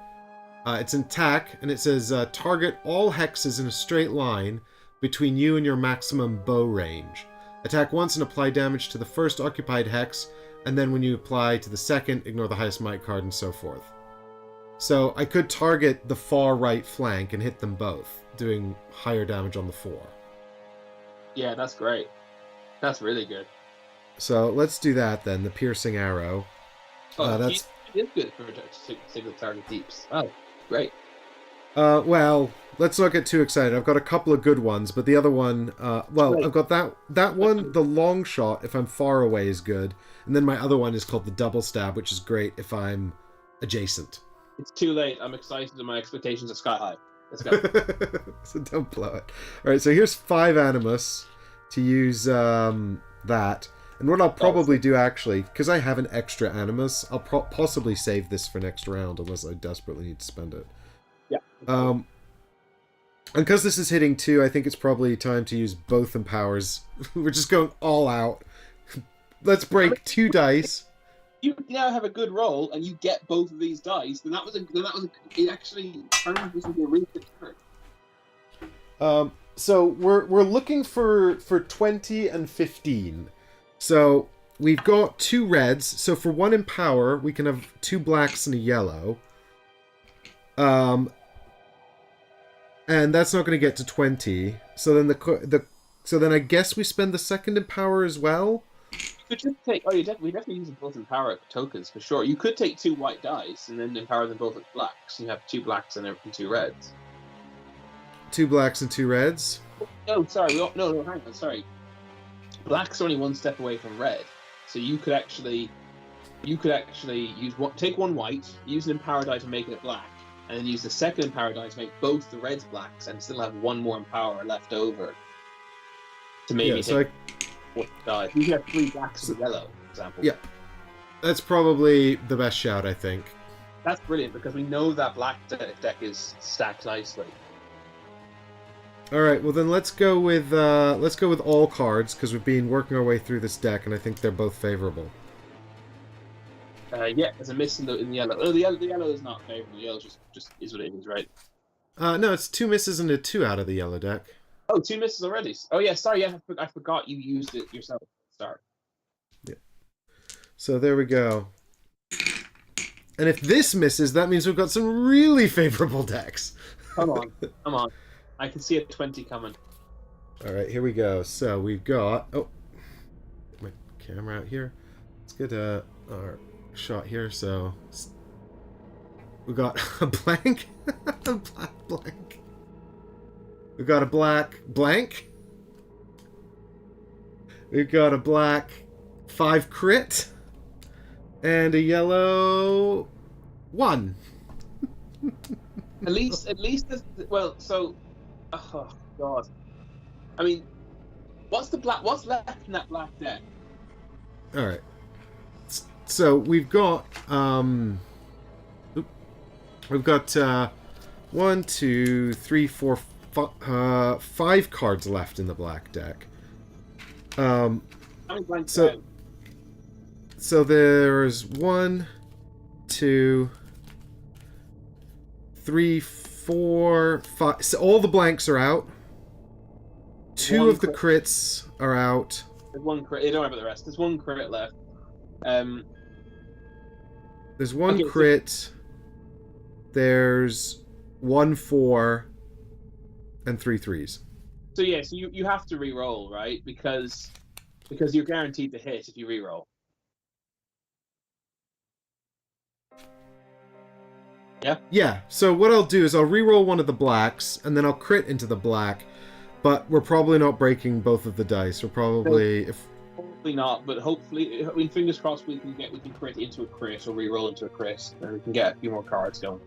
It's an attack, and it says, target all hexes in a straight line between you and your maximum bow range. Attack once and apply damage to the first occupied hex, and then when you apply to the second, ignore the highest might card, and so forth. So I could target the far right flank and hit them both, doing higher damage on the 4. Yeah, that's great. That's really good. So let's do that then, the piercing arrow. It is good for single target deeps. Oh, great. Well, let's not get too excited. I've got a couple of good ones, but the other one, I've got that one, the long shot, if I'm far away, is good. And then my other one is called the double stab, which is great if I'm adjacent. It's too late. I'm excited and my expectations are sky high. Let's go. So don't blow it. Alright, so here's 5 Animus to use that. And what I'll probably do, actually, because I have an extra Animus, I'll possibly save this for next round, unless I desperately need to spend it. Yeah. And because this is hitting 2, I think it's probably time to use both Empowers. We're just going all out. Let's break 2 dice. You now have a good roll, and you get both of these dice. Then it actually turns this into a really good turn. So we're looking for 20 and 15. So we've got 2 reds. So for 1 Empower, we can have 2 blacks and a yellow. And that's not going to get to 20. So then I guess we spend the second Empower as well. You could just take. We definitely use both Empower tokens for sure. You could take 2 white dice and then empower them both with blacks. You have 2 blacks and 2 reds. 2 blacks and 2 reds. No, sorry. No, hang on. Sorry. Black's only 1 step away from red, so you could actually take 1 white, use an Empower die to make it black, and then use the second Empower die to make both the reds blacks, and still have 1 more Empower left over to maybe take 4 dice. You could have 3 blacks and yellow, for example. Yeah, that's probably the best shout, I think. That's brilliant because we know that black deck is stacked nicely. All right, well then let's go with all cards because we've been working our way through this deck, and I think they're both favorable. Yeah, there's a miss in the yellow. Oh, the yellow is not favorable. The yellow just is what it is, right? No, it's 2 misses and a 2 out of the yellow deck. Oh, 2 misses already. Oh yeah, sorry. Yeah, I forgot you used it yourself. Sorry. Yeah. So there we go. And if this misses, that means we've got some really favorable decks. Come on. I can see a 20 coming. All right, here we go. So we've got... Oh, get my camera out here. Let's get our shot here. So we got a blank, a black blank. We got a black blank. We've got a black 5 crit and a yellow 1. At least, well, so. Oh God! I mean, what's left in that black deck? All right. So we've got 1, 2, 3, 4, 5 cards left in the black deck. How many blanks? So there's 1, 2, 3, 4, 5. So all the blanks are out. 2 of the crits are out. There's 1 crit. Don't worry about the rest. There's 1 crit left. There's 1 crit. So... There's 1 4 and 3 3s. So yeah, so you have to re-roll, right? Because you're guaranteed to hit if you re-roll. Yeah, so what I'll do is I'll re-roll 1 of the blacks, and then I'll crit into the black, but we're probably not breaking both of the dice. We're probably... Probably not, but hopefully, I mean, fingers crossed we can crit into a crit, or re-roll into a crit, and we can get a few more cards going.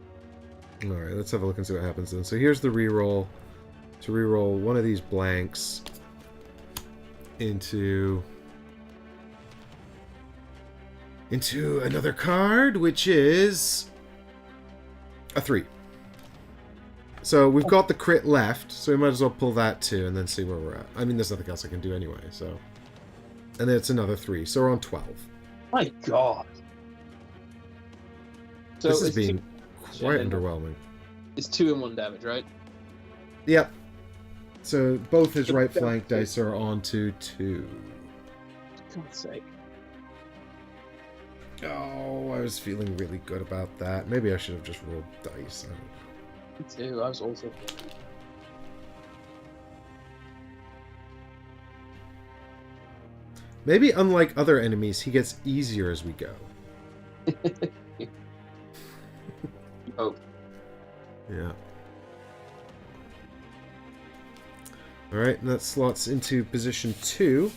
Alright, let's have a look and see what happens then. So here's the re-roll. To re-roll 1 of these blanks into another card, which is... a 3. So we've got the crit left, so we might as well pull that too and then see where we're at. I mean, there's nothing else I can do anyway, so... And then it's another 3, so we're on 12. My God. So This has it's been two, quite and then underwhelming. it's 2 and 1 damage, right? Yep. So both his right flank dice are on to 2. For God's sake. Oh, I was feeling really good about that. Maybe I should have just rolled dice. I don't know. Me too. I was also. Maybe unlike other enemies, he gets easier as we go. Oh. Yeah. Alright, and that slots into position 2.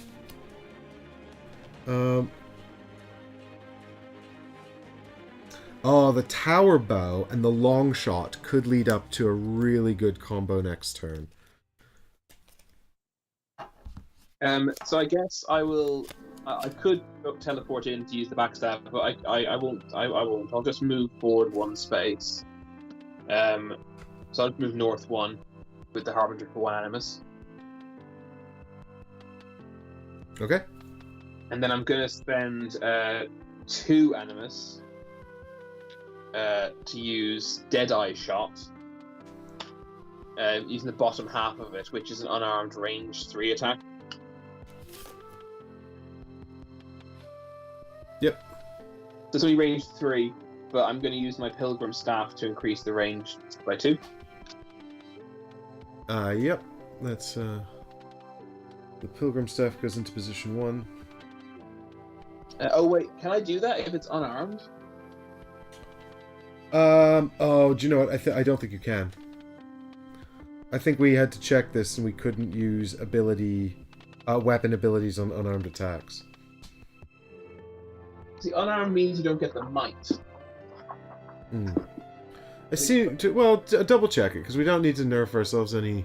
Oh, the tower bow and the long shot could lead up to a really good combo next turn. So I guess I will. I could teleport in to use the backstab, but I won't. I won't. I'll just move forward 1 space. So I'll move north 1 with the Harbinger for 1 Animus. Okay. And then I'm gonna spend 2 Animus to use Deadeye Shot, using the bottom half of it, which is an unarmed range 3 attack. Yep. So it's only range 3, but I'm going to use my Pilgrim Staff to increase the range by 2. Yep. That's, the Pilgrim Staff goes into position 1. Oh wait, can I do that if it's unarmed? Oh, do you know what? I don't think you can. I think we had to check this and we couldn't use weapon abilities on unarmed attacks. See, unarmed means you don't get the might. I see. Double check it, because we don't need to nerf ourselves any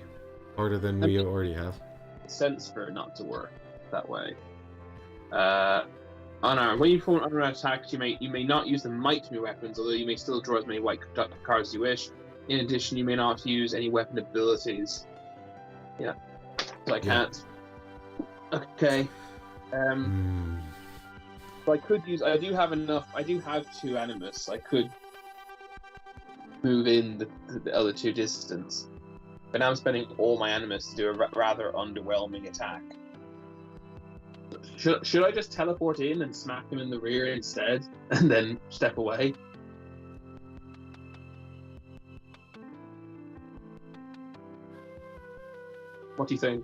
harder than we already have. Sense for it not to work that way. Unarmed. When you perform unarmed attacks, you may not use the might from your weapons, although you may still draw as many white cards as you wish. In addition, you may not use any weapon abilities. Yeah, so I can't. Okay. So I could use. I do have enough. I do have 2 Animus. I could move in the other 2 distance. But now I'm spending all my Animus to do a rather underwhelming attack. Should I just teleport in and smack him in the rear instead, and then step away? What do you think?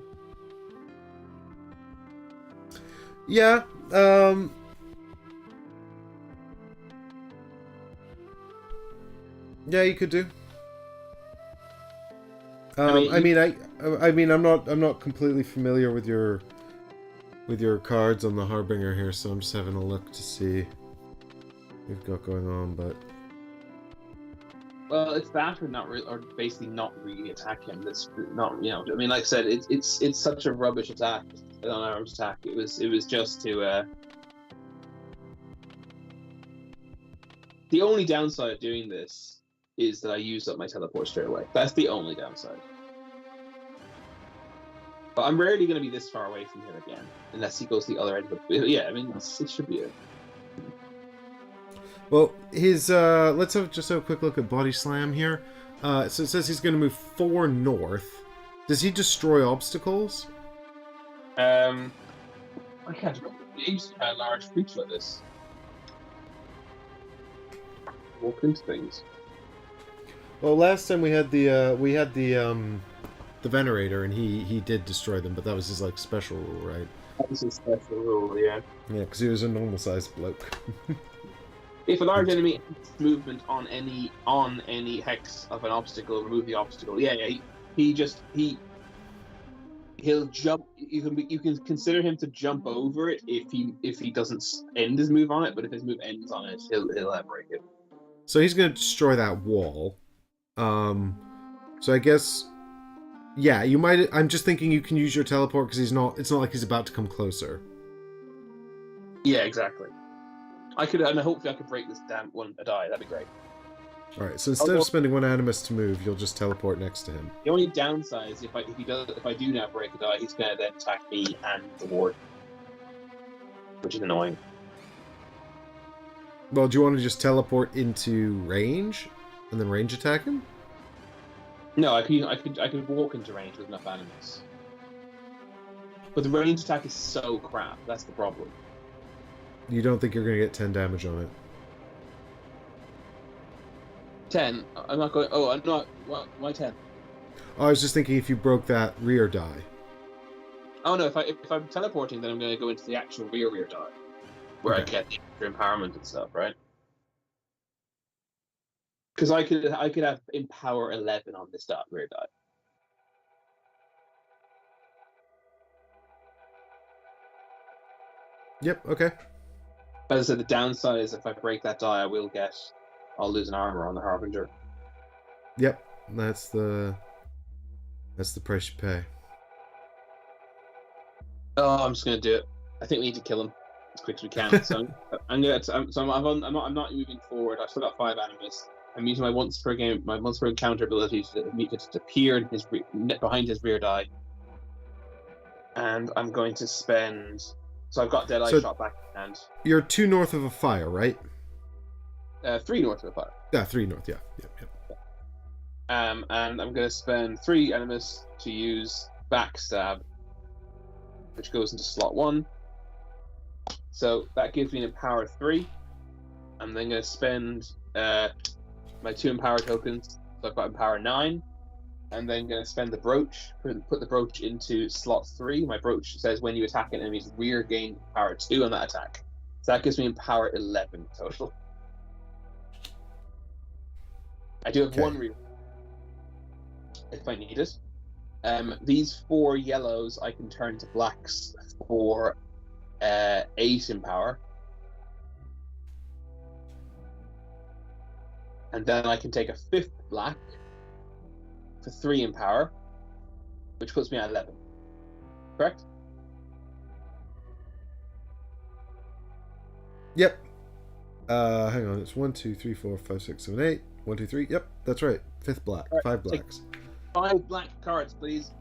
Yeah. Yeah, you could do. I mean, I'm not completely familiar with your cards on the Harbinger here, so I'm just having a look to see what we've got going on. But well, it's that or basically not really attack him. That's not, I mean, like I said, it's such a rubbish attack, an unarmed attack. It was just to. The only downside of doing this is that I used up my teleport straight away. That's the only downside. But I'm rarely going to be this far away from him again, unless he goes the other end of the... Yeah, I mean, it should be it. Well, his... let's just have a quick look at Body Slam here. So it says he's going to move 4 north. Does he destroy obstacles? I can't... He's a large creature like this. Walk into things. Well, last time we had the Venerator, and he did destroy them, but that was his like special rule, right? That was his special rule, yeah. Yeah, because he was a normal-sized bloke. If a large enemy has movement on any hex of an obstacle, remove the obstacle. Yeah, he'll jump. You can consider him to jump over it if he doesn't end his move on it, but if his move ends on it, he'll break it. So he's going to destroy that wall. So I guess, yeah, you might. I'm just thinking you can use your teleport because it's not like he's about to come closer. Yeah, exactly. And hopefully I could break this damn one a die. That'd be great. All right. So instead of spending 1 Animus to move, you'll just teleport next to him. The only downside is if I do now break a die, he's gonna then attack me and the ward, which is annoying. Well, do you want to just teleport into range and then range attack him? No, I could walk into range with enough animals. But the range attack is so crap. That's the problem. You don't think you're going to get 10 damage on it? 10. I'm not going. Oh, I'm not. What? Why 10? Oh, I was just thinking if you broke that rear die. Oh no! If I'm teleporting, then I'm going to go into the actual rear die, where I get the extra empowerment and stuff, right? Because I could have empower 11 on this rear die. Yep. Okay. But as I said, the downside is if I break that die, I'll lose an armor on the Harbinger. Yep. That's the price you pay. Oh, I'm just gonna do it. I think we need to kill him as quick as we can. So I'm not moving forward. I've still got 5 animus. I'm using my once per encounter ability to appear in behind his rear die, and I'm going to spend. So I've got Deadeye shot back in hand. You're 2 north of a fire, right? 3 north of a fire. Yeah, 3 north. Yeah. And I'm going to spend 3 animus to use backstab, which goes into slot 1. So that gives me an empower 3. I'm then going to spend my 2 empower tokens. So I've got empower 9. I'm then going to spend the brooch, put the brooch into slot 3. My brooch says when you attack an enemy's rear, gain empower 2 on that attack. So that gives me empower 11 total. I do have 1 rear if I need it. These 4 yellows I can turn to blacks for 8 empower. And then I can take a 5th black for 3 empower, which puts me at 11. Correct? Yep. Hang on. It's 1, 2, 3, 4, 5, 6, 7, 8. 1, 2, 3. Yep, that's right. 5th black. Right, 5 blacks. 5 black cards, please.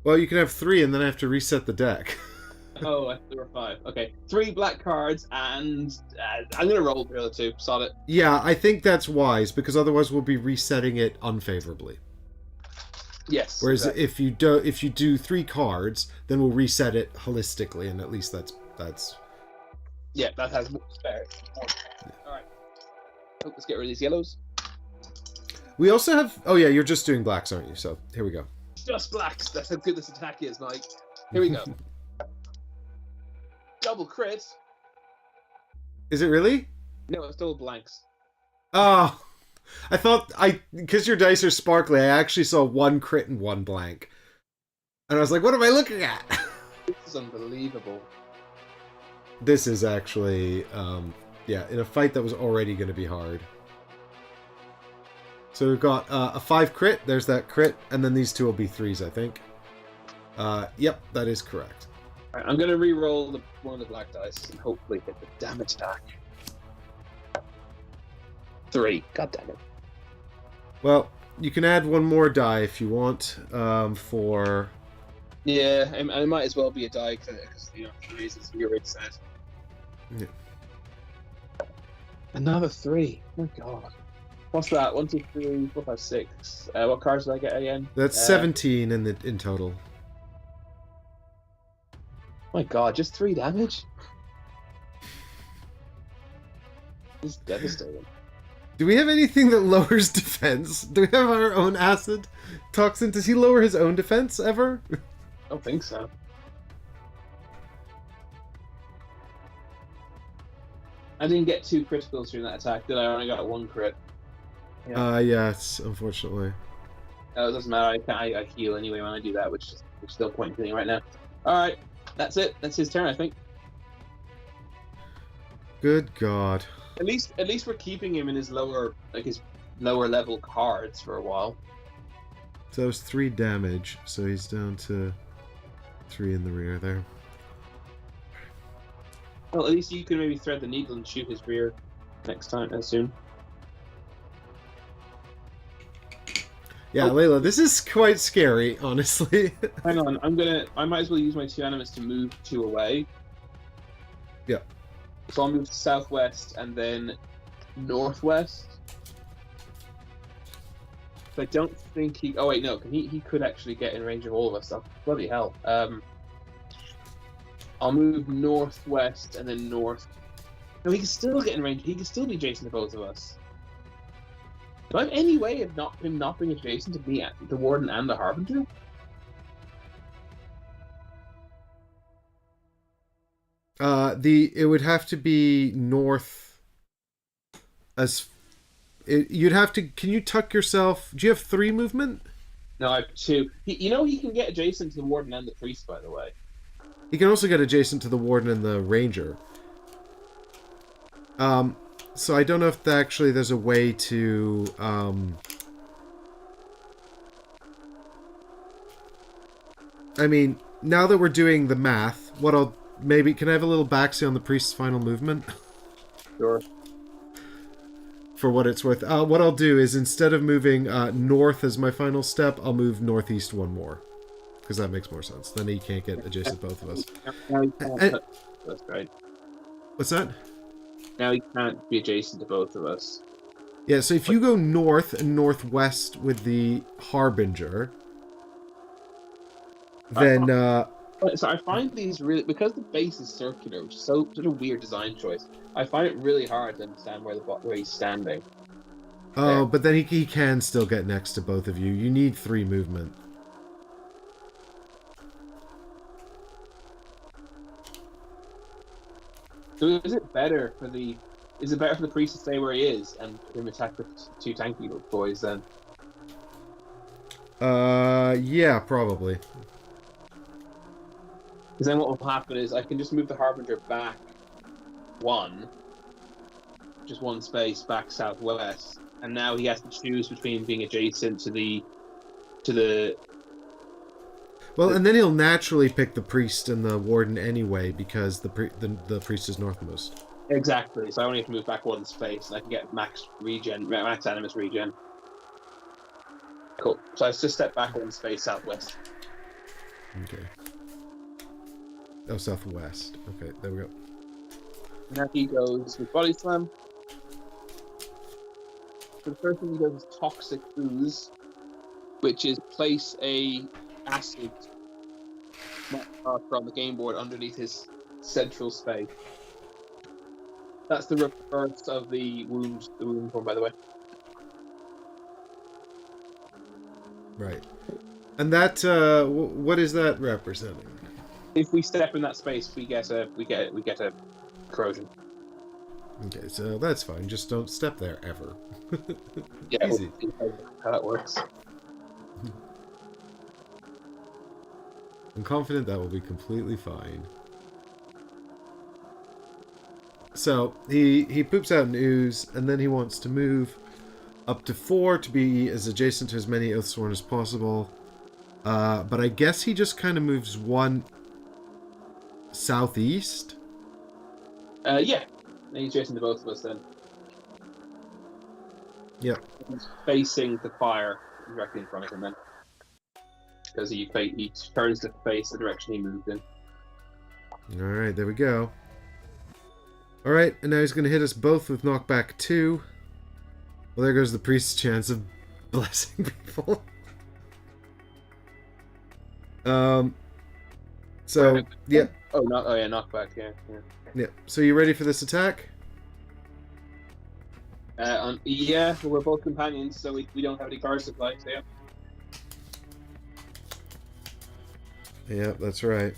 Well, you can have 3 and then I have to reset the deck. Oh, there were 5. Okay, 3 black cards, and I'm gonna roll the other 2. Sod it. Yeah, I think that's wise because otherwise we'll be resetting it unfavorably. Yes. Whereas exactly. if you do 3 cards, then we'll reset it holistically, and at least that's. Yeah, that has more spare. Yeah. All right. Oh, let's get rid of these yellows. We also have. Oh yeah, you're just doing blacks, aren't you? So here we go. Just blacks. That's how good this attack is, Mike. Here we go. Double crit. Is it really? No, it's double blanks. Oh, I thought because your dice are sparkly, I actually saw 1 crit and 1 blank, and I was like, "What am I looking at?" This is unbelievable. This is actually, yeah, in a fight that was already going to be hard. So we've got a 5 crit. There's that crit, and then these 2 will be 3s, I think. Yep, that is correct. Right, I'm going to re-roll one of the black dice and hopefully hit the damage attack. 3. God damn it. Well, you can add 1 more die if you want for... Yeah, I might as well be a die because the reasons we already said. Yeah. Another 3. Oh my god. What's that? 1, 2, 3, 4, 5, 6. What cards did I get again? That's 17 in total. My god, just 3 damage? This is devastating. Do we have anything that lowers defense? Do we have our own acid toxin? Does he lower his own defense ever? I don't think so. I didn't get 2 criticals during that attack, did I? I only got 1 crit. Yes, unfortunately. No, it doesn't matter. I heal anyway when I do that, which is still pointing to me right now. Alright, that's it. That's his turn, I think. Good god. At least we're keeping him in his lower level cards for a while. So that was 3 damage, so he's down to 3 in the rear there. Well, at least you can maybe thread the needle and shoot his rear next time, soon. Yeah, Layla, this is quite scary, honestly. Hang on, I might as well use my 2 animus to move 2 away. Yeah. So I'll move to southwest and then northwest. I don't think he. Oh wait, no, he could actually get in range of all of us. Oh, bloody hell. I'll move northwest and then north. No, he can still get in range. He can still be adjacent to both of us. Do I have any way of him not being adjacent to me, the Warden and the Harbinger? It would have to be north. You'd have to. Can you tuck yourself? Do you have 3 movement? No, I have 2. He can get adjacent to the Warden and the Priest, by the way. He can also get adjacent to the Warden and the Ranger. So I don't know if there's a way to, I mean, now that we're doing the math, can I have a little backseat on the Priest's final movement? Sure. For what it's worth. What I'll do is, instead of moving north as my final step, I'll move northeast 1 more. Because that makes more sense. Then he can't get adjacent to both of us. That's right. What's that? Now he can't be adjacent to both of us. Yeah, so if you go north and northwest with the Harbinger, then... So I find these really... Because the base is circular, which is such a weird design choice, I find it really hard to understand where he's standing. Oh, but then he can still get next to both of you. You need 3 movement. So is it better for the priest to stay where he is and him attack the 2 tanky boys then? Yeah, probably. Because then what will happen is I can just move the Harbinger back 1, just 1 space back southwest, and now he has to choose between being adjacent to the. Well, and then he'll naturally pick the Priest and the Warden anyway, because the Priest is northmost. Exactly. So I only have to move back 1 space, and I can get max animus regen. Cool. So I just step back 1 space southwest. Okay. Oh, southwest. Okay, there we go. Now he goes with Body Slam. So the first thing he does is Toxic Ooze, which is place a acid marker on the game board underneath his central space. That's the reverse of the wound form, by the way. Right. And that, what is that representing? If we step in that space, we get a corrosion. Okay, so that's fine. Just don't step there ever. Yeah, easy. We'll see how that works. I'm confident that will be completely fine. So he poops out an ooze, and then he wants to move up to 4 to be as adjacent to as many Oathsworn as possible. But I guess he just kind of moves 1 southeast. Yeah. He's adjacent to both of us then. Yeah. He's facing the fire directly in front of him then. Because he turns to face the direction he moved in. Alright, there we go. Alright, and now he's going to hit us both with knockback 2. Well, there goes the priest's chance of blessing people. So, yeah. Knockback, yeah. Yeah. So you ready for this attack? Yeah, we're both companions, so we don't have any power supply, so yeah. Yeah, that's right.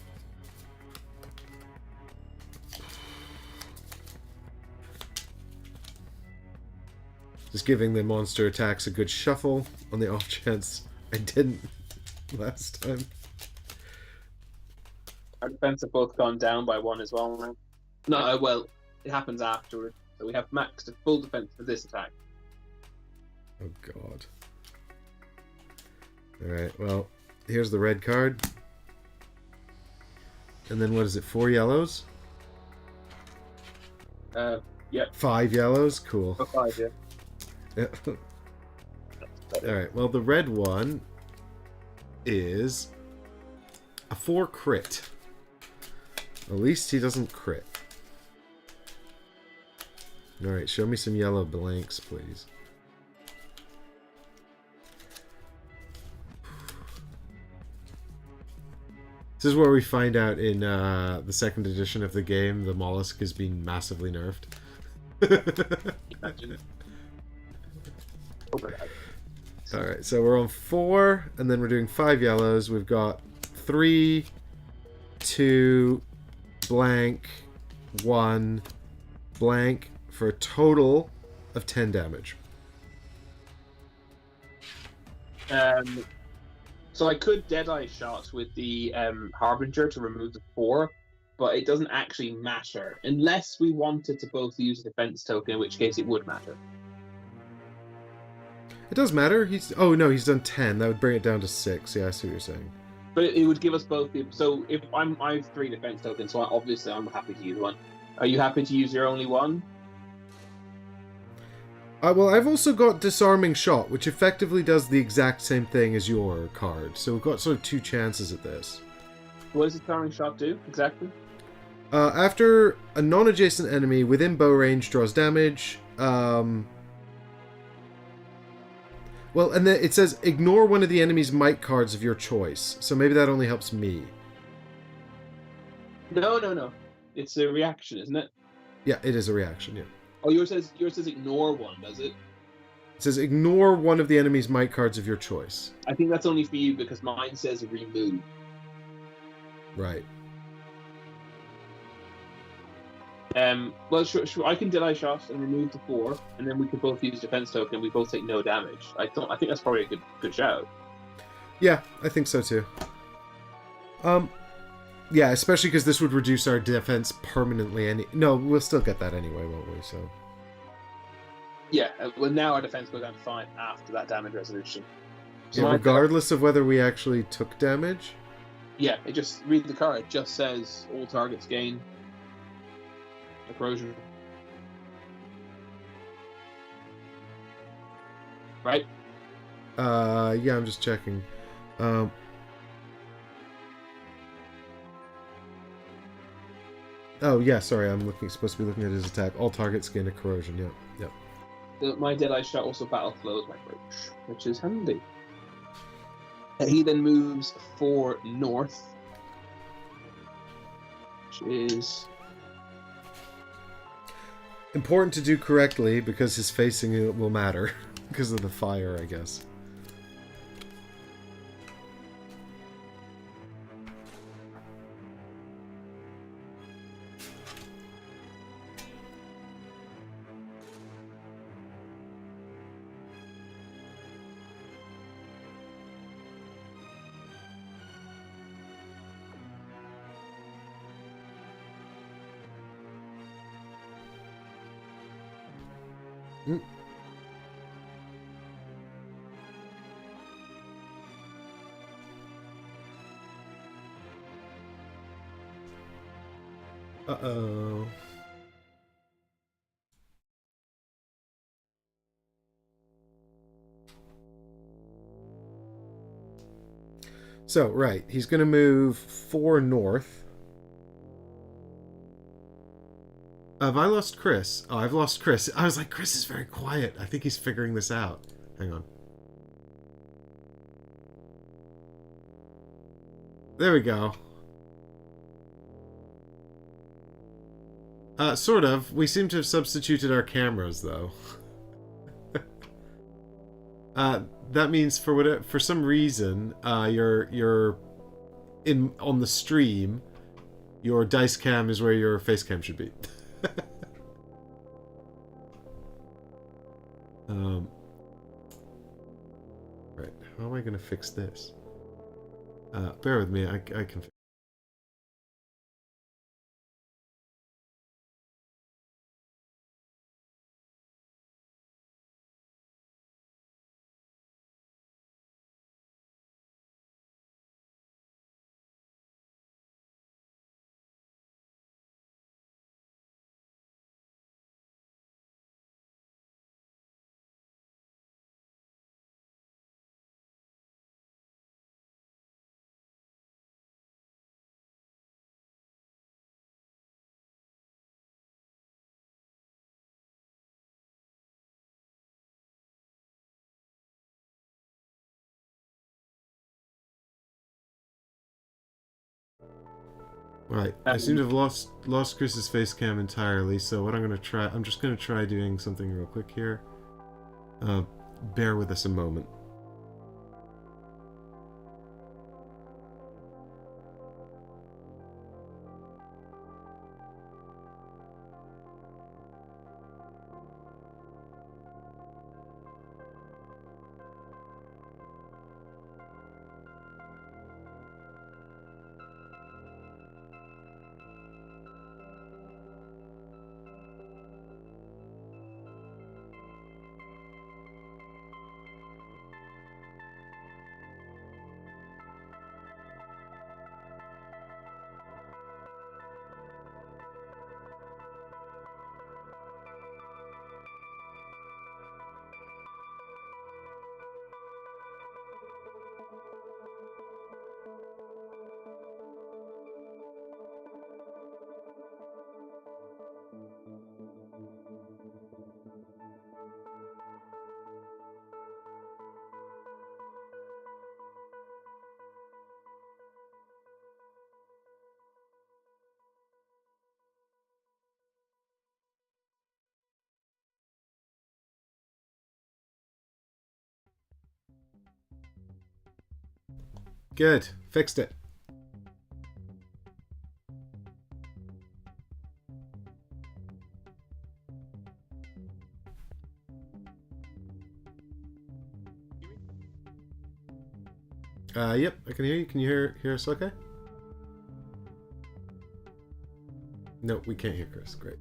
Just giving the monster attacks a good shuffle on the off chance I didn't last time. Our defense have both gone down by 1 as well now. No, well, it happens afterward. So we have maxed to full defense for this attack. Oh god. Alright, well, here's the red card. And then what is it, 4 yellows? Yeah. 5 yellows? Cool. 5, yeah. Yeah. Alright, well, the red one is a 4 crit. At least he doesn't crit. Alright, show me some yellow blanks, please. This is where we find out in the second edition of the game the mollusk is being massively nerfed. Alright, so we're on 4, and then we're doing 5 yellows. We've got 3, 2, blank, 1, blank, for a total of 10 damage. So I could Deadeye shot with the Harbinger to remove the 4, but it doesn't actually matter. Unless we wanted to both use a defense token, in which case it would matter. It does matter. Oh no, he's done 10. That would bring it down to 6. Yeah, I see what you're saying. But it would give us both the... So if I have 3 defense tokens, so obviously I'm happy to use one. Are you happy to use your only one? Well, I've also got Disarming Shot, which effectively does the exact same thing as your card. So we've got sort of 2 chances at this. What does Disarming Shot do, exactly? After a non-adjacent enemy within bow range draws damage... Well, and then it says, ignore one of the enemy's might cards of your choice. So maybe that only helps me. No. It's a reaction, isn't it? Yeah, it is a reaction, yeah. Oh, yours says ignore one, does it? It says, ignore one of the enemy's might cards of your choice. I think that's only for you, because mine says remove. Right. Well, sure, I can Deadeye Shot and remove the 4, and then we could both use defense token and we both take no damage. I think that's probably a good shout. Yeah, I think so too. Yeah, especially because this would reduce our defense permanently. No, we'll still get that anyway, won't we? So. Yeah, well now our defense goes down to 5 after that damage resolution. So yeah, regardless of whether we actually took damage? Yeah, it just, read the card, it just says all targets gain corrosion. Right? Yeah, I'm just checking. Oh, yeah, sorry, I'm supposed to be looking at his attack. All targets gain a corrosion, yep. So my Deadeye Shot also battle flows my approach, which is handy. He then moves 4 north, which is... important to do correctly, because his facing will matter. Because of the fire, I guess. Uh-oh. So, right, he's going to move 4 north. Have I lost Chris? Oh, I've lost Chris. I was like, Chris is very quiet. I think he's figuring this out. Hang on. There we go. Sort of. We seem to have substituted our cameras, though. That means for some reason, you're on the stream, your dice cam is where your face cam should be. Right. How am I going to fix this? Bear with me. I can. Right. I seem to have lost Chris's face cam entirely, so what I'm just gonna try doing something real quick here. Bear with us a moment. Good. Fixed it. Yep, I can hear you. Can you hear us okay? No, we can't hear Chris. Great.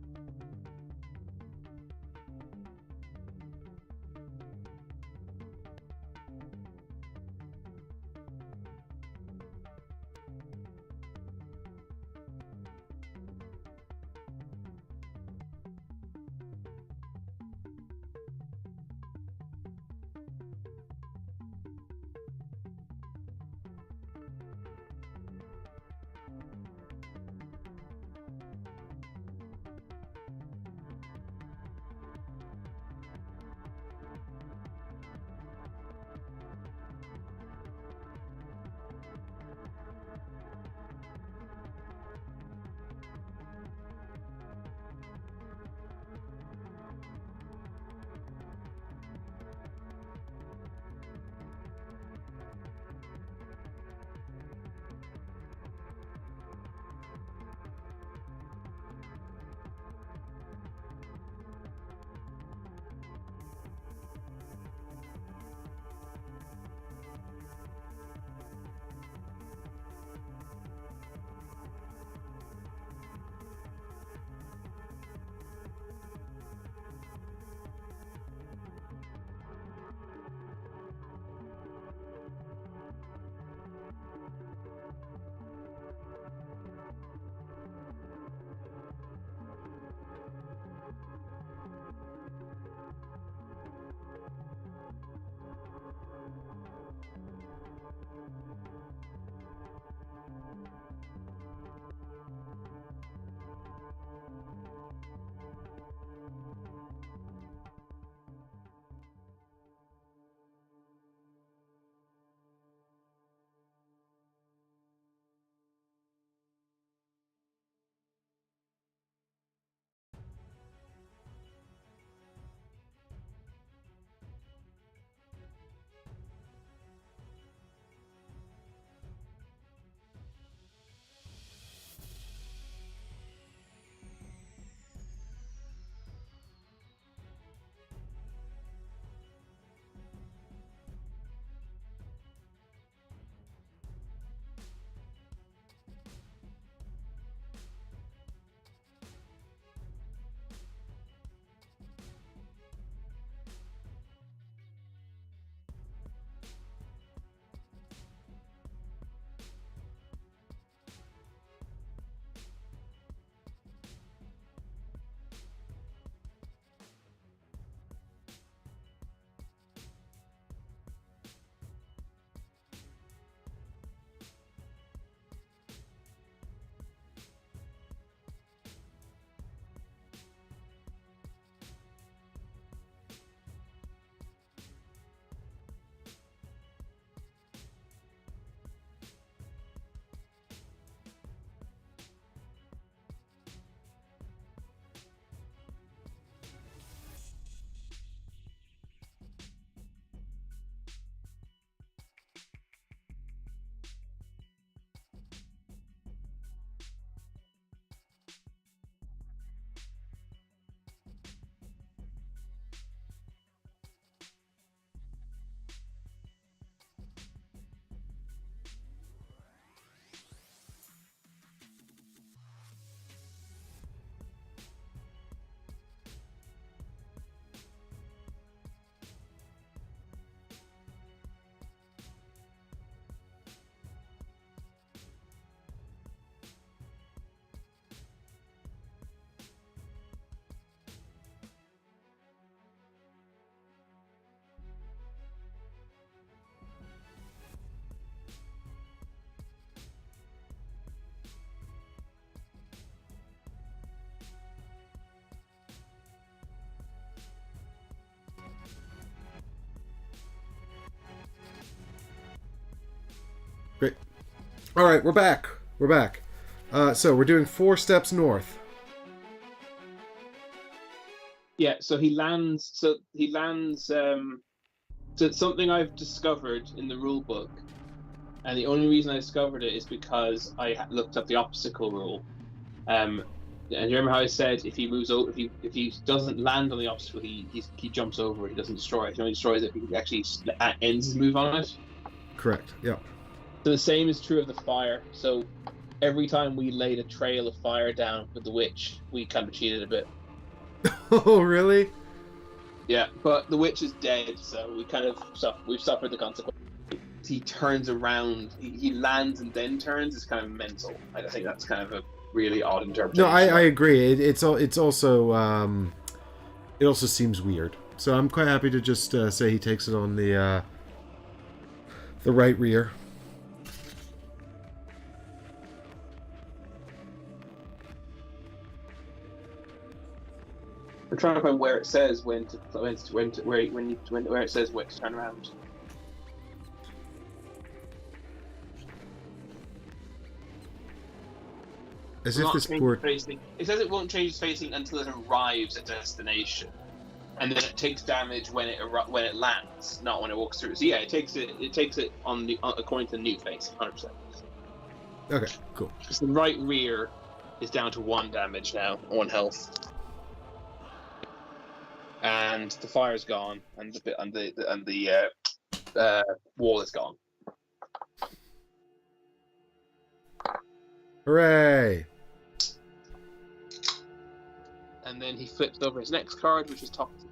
Great. All right, we're back. We're back. So we're doing 4 steps north. Yeah, so he lands. So it's something I've discovered in the rule book, and the only reason I discovered it is because I looked up the obstacle rule. And you remember how I said if he moves over, if he doesn't land on the obstacle, he jumps over it. He doesn't destroy it. He only destroys it if he actually ends his move on it. Correct. Yeah. So the same is true of the fire. So every time we laid a trail of fire down with the witch, we kind of cheated a bit. Oh, really? Yeah, but the witch is dead, so we've suffered the consequence. He turns around, he lands and then turns. Is kind of mental. I think that's kind of a really odd interpretation. No, I agree. It's also it also seems weird. So I'm quite happy to just say he takes it on the right rear. I'm trying to find where it says where it says when to turn around. As if this poor... It says it won't change its facing until it arrives at destination, and then it takes damage when it lands, not when it walks through. So yeah, it takes it according to the new face, 100%. Okay, cool. So the right rear is down to 1 damage now, 1 health. And the fire's gone, and the wall is gone. Hooray! And then he flips over his next card, which is Toxic.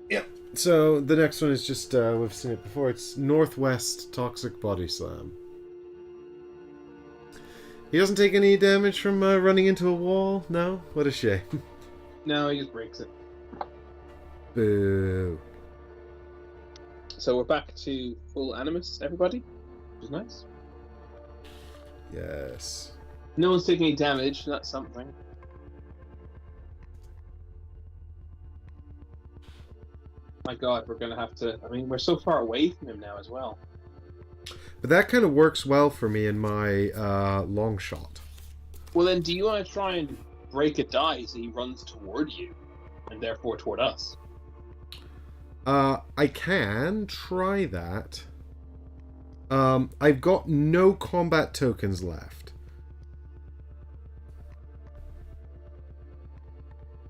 Yep. So the next one is just we've seen it before. It's Northwest Toxic Body Slam. He doesn't take any damage from running into a wall. No, what a shame. No, he just breaks it. Boo. So we're back to full Animus, everybody, which is nice. Yes. No one's taking any damage, that's something. My god, we're going to have to... I mean, we're so far away from him now as well. But that kind of works well for me in my long shot. Well then, do you want to try and break a die so he runs toward you, and therefore toward us? I can try that. I've got no combat tokens left.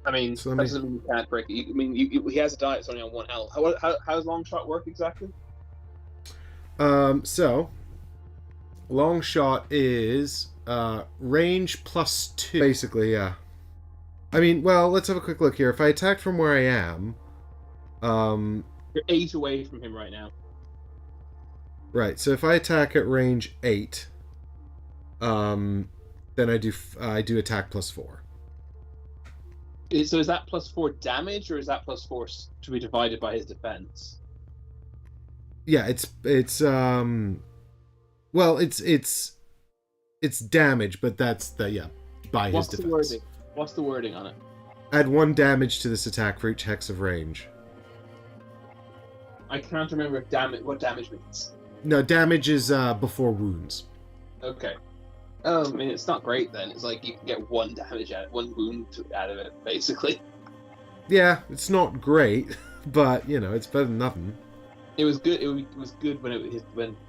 I mean, So that doesn't mean you can't break it. I mean, he has a die that's only on 1 health. How does long shot work exactly? So long shot is range +2. Basically, yeah. I mean, well, let's have a quick look here. If I attack from where I am, you're 8 away from him right now. Right. So if I attack at range 8, then I do attack +4. So is that +4 damage, or is that +4 to be divided by his defense? Yeah, it's damage, but that's by his defense. What's the wording on it? Add 1 damage to this attack for each hex of range. I can't remember what damage means. No, damage is before wounds. Okay. Oh, I mean, it's not great then. It's like you can get 1 damage out, 1 wound out of it, basically. Yeah, it's not great, but it's better than nothing. It was good. It was good when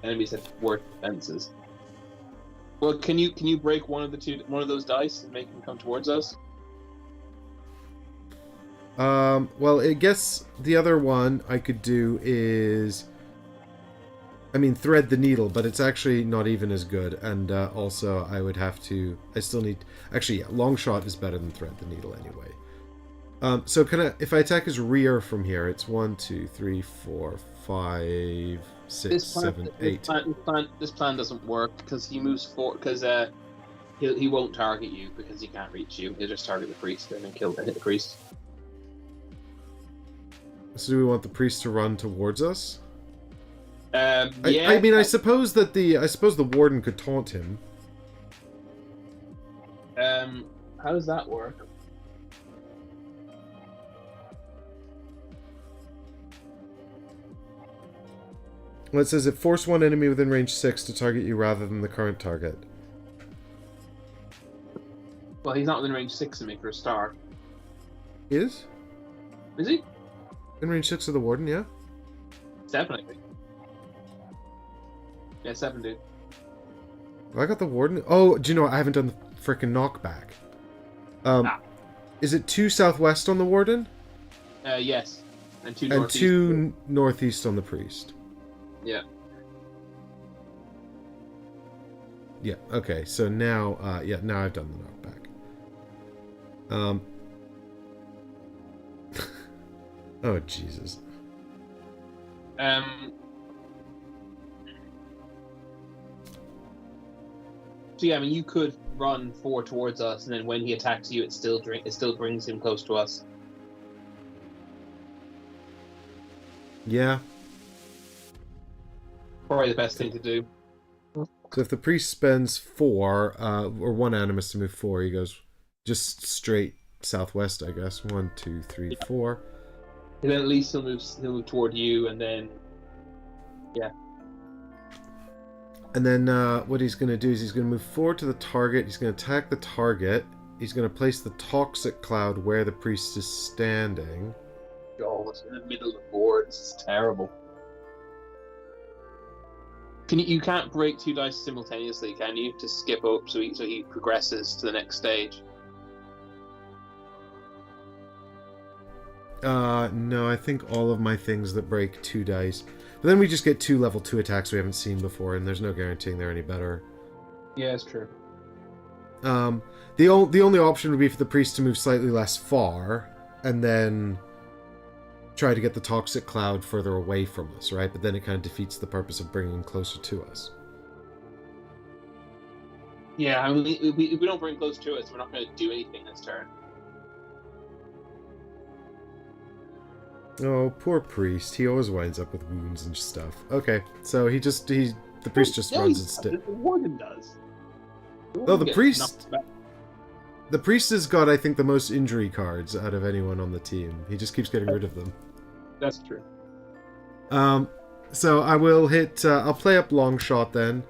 enemies had worse defenses. Well, can you break one of those dice and make them come towards us? Well, I guess the other one I could do is, thread the needle, but it's actually not even as good, and also I would have to, long shot is better than thread the needle anyway. So if I attack his rear from here, it's 1, 2, 3, 4, 5, 6, 7, 8. This plan doesn't work because he moves forward, because he won't target you because he can't reach you. He'll just target the priest and then hit the priest. So do we want the priest to run towards us? Yeah. I suppose the warden could taunt him. How does that work? Well, it says it force one enemy within range 6 to target you rather than the current target. Well, he's not within range 6 of me for a start. He is? Is he? In range 6 of the Warden, yeah? 7, I think. Yeah, 7, dude. Well, I got the Warden. Oh, do you know what? I haven't done the frickin' knockback. Is it 2 southwest on the Warden? Yes. And 2 and northeast. 2 northeast on the Priest. Yeah. Yeah, okay. So now, now I've done the knockback. Oh, Jesus. So yeah, I mean, you could run 4 towards us, and then when he attacks you, it still brings him close to us. Yeah. Probably the best thing to do. So if the priest spends 4, or 1 animus to move 4, he goes just straight southwest, I guess. 1, 2, 3, 4. And then at least he'll move toward you, and then yeah. And then what he's going to do is he's going to move forward to the target. He's going to attack the target. He's going to place the toxic cloud where the priest is standing. God, it's in the middle of the board. This is terrible. You can't break 2 dice simultaneously, can you? To skip up so he progresses to the next stage. No, I think all of my things that break 2 dice. But then we just get 2 level 2 attacks we haven't seen before, and there's no guaranteeing they're any better. Yeah, it's true. The only option would be for the priest to move slightly less far, and then try to get the toxic cloud further away from us, right? But then it kind of defeats the purpose of bringing him closer to us. Yeah, I mean, if we don't bring close to us, we're not going to do anything this turn. Oh, poor priest. He always winds up with wounds and stuff. Okay, so the priest just runs instead. The warden does. Oh, the priest has got, I think, the most injury cards out of anyone on the team. He just keeps getting rid of them. That's true. So I will hit, I'll play up long shot then.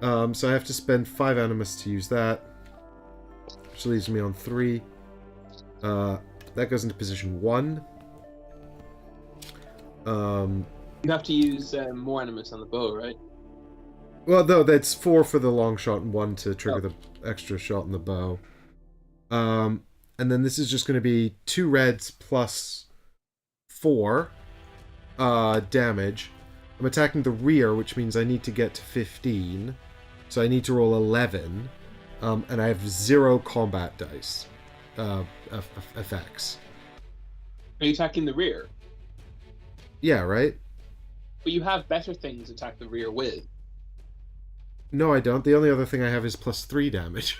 So I have to spend 5 animus to use that. Which leaves me on 3. That goes into position 1. You have to use more animus on the bow, right? Well, no, that's 4 for the long shot and 1 to trigger the extra shot in the bow. And then this is just going to be 2 reds plus 4 damage. I'm attacking the rear, which means I need to get to 15. So I need to roll 11. And I have 0 combat dice effects. Are you attacking the rear? Yeah, right? But you have better things to attack the rear with. No, I don't. The only other thing I have is plus 3 damage.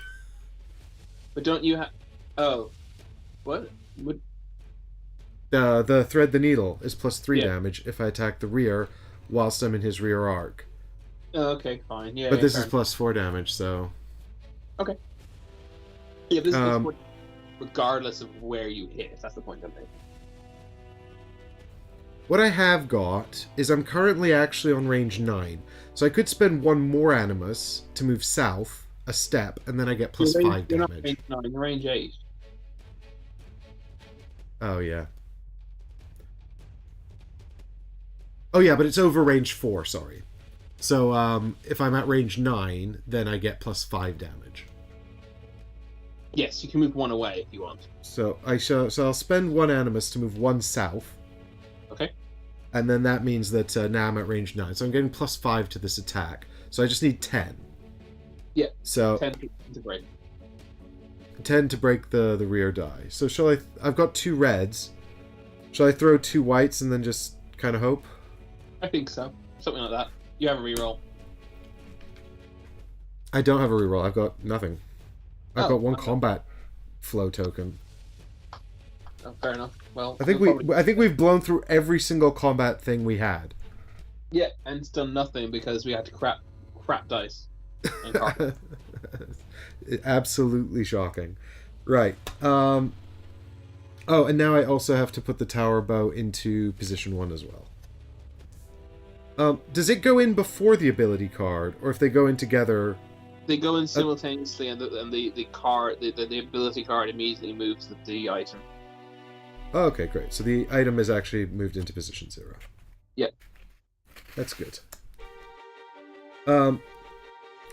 But don't you have... Oh. What? The thread the needle is plus 3 damage if I attack the rear whilst I'm in his rear arc. Oh, okay, fine. Yeah. But this is plus 4 damage, so... Okay. Yeah, this is regardless of where you hit, if that's the point I'm making. What I have got is I'm currently actually on range 9. So I could spend 1 more animus to move south a step, and then I get plus 5 damage. You're not range 9, you're range 8. Oh, yeah. Oh, yeah, but it's over range 4, sorry. So if I'm at range 9, then I get plus 5 damage. Yes, you can move 1 away if you want. So I'll spend 1 animus to move 1 south. Okay. And then that means that now I'm at range 9. So I'm getting plus 5 to this attack. So I just need 10. Yeah. So 10 to break. 10 to break the rear die. So shall I... I've got 2 reds. Shall I throw 2 whites and then just kind of hope? I think so. Something like that. You have a reroll. I don't have a reroll. I've got nothing. I've got 1 okay. combat flow token. Oh, fair enough. Well, I think we've blown through every single combat thing we had. Yeah, and it's done nothing because we had to crap dice. And Absolutely shocking. Right. Oh, and now I also have to put the tower bow into position 1 as well. Does it go in before the ability card, or if they go in together? They go in simultaneously, and the card, the ability card immediately moves the item. Oh, okay, great. So the item is actually moved into position 0. Yep. That's good.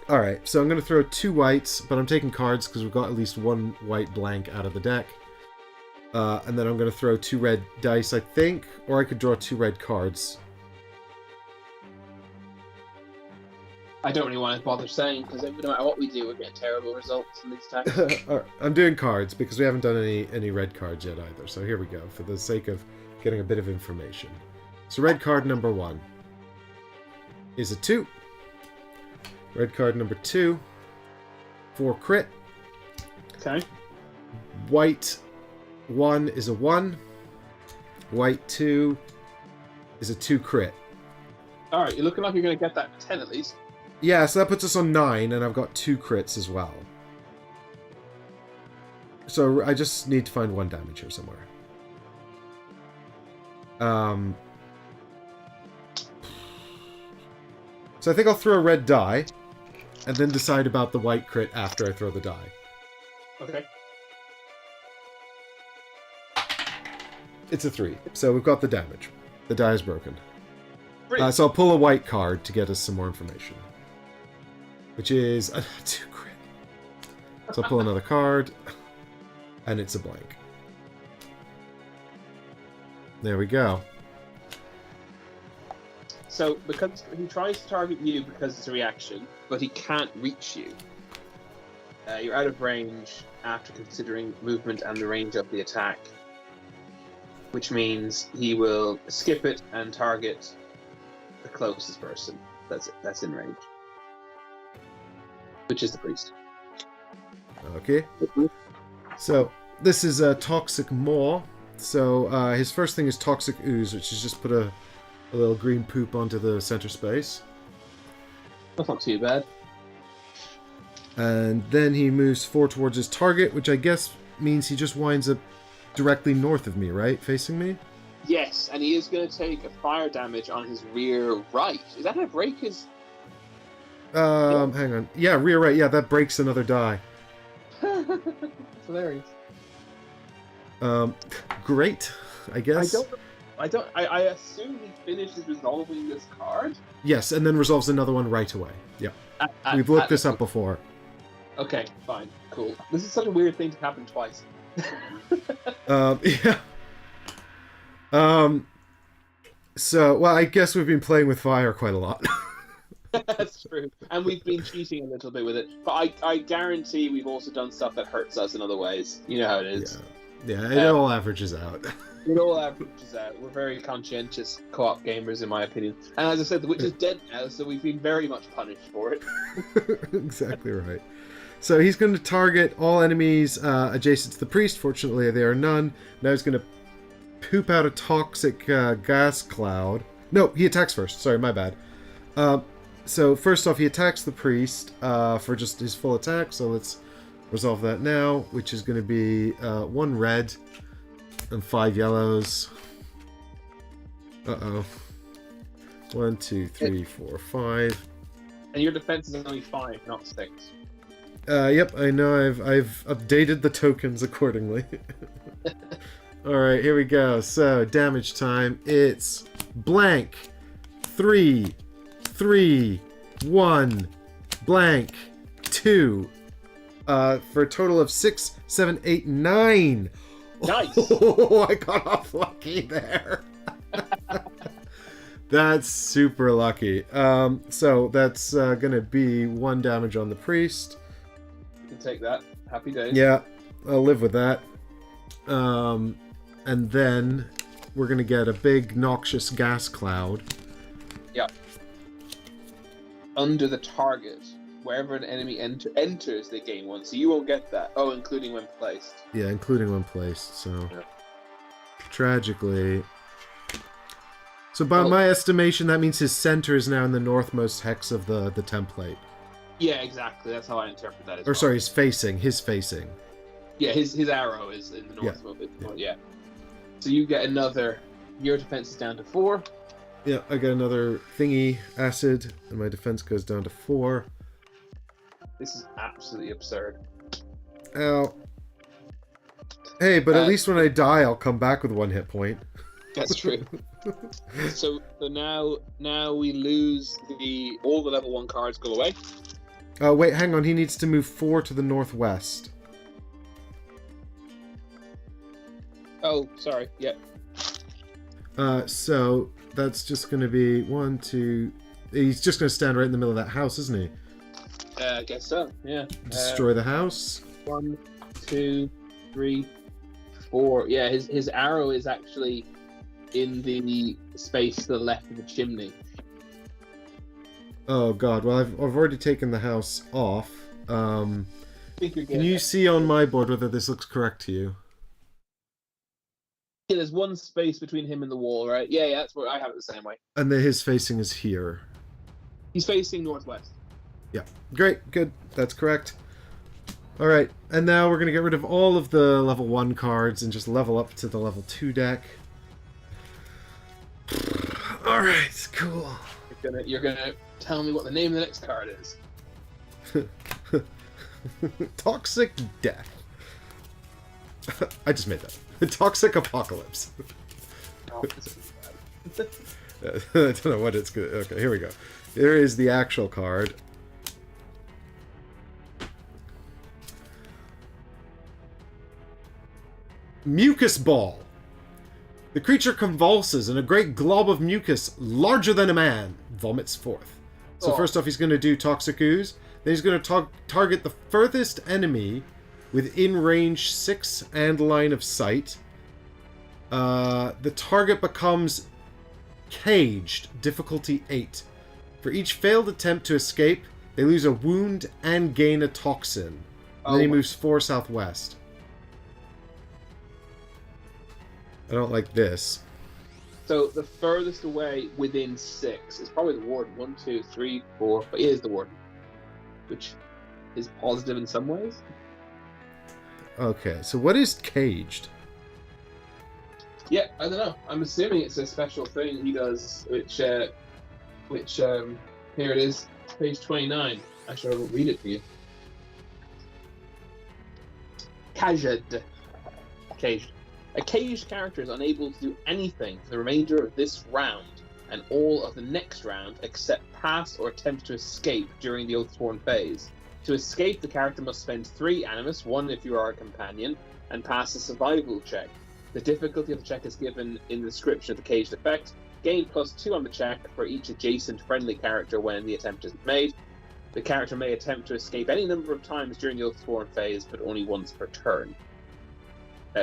Alright, so I'm going to throw 2 whites, but I'm taking cards because we've got at least 1 white blank out of the deck. And then I'm going to throw 2 red dice, I think, or I could draw 2 red cards. I don't really want to bother saying, because no matter what we do, we're getting terrible results in these attacks. Alright, I'm doing cards because we haven't done any red cards yet either. So here we go, for the sake of getting a bit of information. So red card number 1 is a 2. Red card number 2, 4 crit. Okay. White 1 is a 1. White 2 is a 2 crit. Alright, you're looking like you're going to get that 10 at least. Yeah, so that puts us on 9, and I've got 2 crits as well. So I just need to find 1 damage here somewhere. So I think I'll throw a red die, and then decide about the white crit after I throw the die. Okay. It's a 3, so we've got the damage. The die is broken. Brilliant. So I'll pull a white card to get us some more information. Which is a 2 crit. So I'll pull another card, and it's a blank. There we go. So, because he tries to target you because it's a reaction, but he can't reach you. You're out of range after considering movement and the range of the attack. Which means he will skip it and target the closest person that's in range. Which is the priest. Okay. So, this is a Toxic Maw. So, his first thing is Toxic Ooze, which is just put a little green poop onto the center space. That's not too bad. And then he moves 4 towards his target, which I guess means he just winds up directly north of me, right? Facing me? Yes, and he is going to take a fire damage on his rear right. Is that going to break his... Hang on. Yeah, rear right. Yeah, that breaks another die. That's hilarious. Great, I guess. I assume he finishes resolving this card? Yes, and then resolves another one right away. Yeah. We've looked this up before. Okay, fine. Cool. This is such a weird thing to happen twice. Yeah. So, well, I guess we've been playing with fire quite a lot. That's true. And we've been cheating a little bit with it. But I guarantee we've also done stuff that hurts us in other ways. You know how it is. Yeah, it all averages out. It all averages out. We're very conscientious co-op gamers, in my opinion. And as I said, the witch is dead now, so we've been very much punished for it. Exactly right. So he's going to target all enemies adjacent to the priest. Fortunately, there are none. Now he's going to poop out a toxic gas cloud. No, he attacks first. Sorry, my bad. So first off, he attacks the priest for just his full attack. So let's resolve that now, which is going to be 1 red and 5 yellows. Uh-oh. 1, 2, 3, 4, 5. And your defense is only 5, not 6. Yep, I know. I've updated the tokens accordingly. Alright, here we go. So, damage time. It's blank. 3, 3, 1, blank, 2. For a total of 6, 7, 8, 9. Nice. Oh, I got off lucky there. That's super lucky. So that's gonna be 1 damage on the priest. You can take that. Happy days. Yeah, I'll live with that. And then we're gonna get a big noxious gas cloud. Yeah. Under the target. Wherever an enemy enters, they gain 1, so you won't get that. Oh, including when placed. Yeah, including when placed, so... Yeah. Tragically... So by my estimation, that means his center is now in the northmost hex of the template. Yeah, exactly. That's how I interpret that as Or well. sorry, his facing. Yeah, his arrow is in the northmost. Yeah. So you get another... Your defense is down to 4. Yeah, I got another thingy, acid, and my defense goes down to 4. This is absolutely absurd. Ow. Hey, but at least when I die, I'll come back with 1 hit point. That's true. So now we lose all the level 1 cards go away. Oh, wait, hang on. He needs to move 4 to the northwest. Oh, sorry. Yeah. So that's just going to be 1, 2... He's just going to stand right in the middle of that house, isn't he? I guess so, yeah. Destroy the house. 1, 2, 3, 4. Yeah, his arrow is actually in the space to the left of the chimney. Oh god, well I've already taken the house off. I think you're Can you see on my board whether this looks correct to you? Yeah, there's 1 space between him and the wall, right? Yeah, that's where I have it the same way. And his facing is here. He's facing northwest. Yeah, great, good, that's correct. Alright, and now we're going to get rid of all of the level 1 cards and just level up to the level 2 deck. Alright, cool. You're gonna tell me what the name of the next card is. Toxic Death. I just made that. Toxic Apocalypse. Oh, I don't know what it's good. Okay, here we go. Here is the actual card. Mucus Ball. The creature convulses and a great glob of mucus, larger than a man, vomits forth. So first off, he's going to do Toxic Ooze. Then he's going to target the furthest enemy within range 6 and line of sight. The target becomes caged, difficulty 8. For each failed attempt to escape, they lose a wound and gain a toxin. And then he moves 4 southwest. I don't like this. So the furthest away within 6 is probably the warden. 1, 2, 3, 4. But it is the warden, which is positive in some ways. Okay, so what is caged? Yeah, I don't know. I'm assuming it's a special thing he does, which here it is, page 29. Actually, I will read it to you. Caged. Caged. A caged character is unable to do anything for the remainder of this round and all of the next round except pass or attempt to escape during the Oathsworn phase. To escape, the character must spend 3 animus, 1 if you are a companion, and pass a survival check. The difficulty of the check is given in the description of the caged effect. Gain +2 on the check for each adjacent friendly character when the attempt is made. The character may attempt to escape any number of times during the Oathsworn phase, but only once per turn.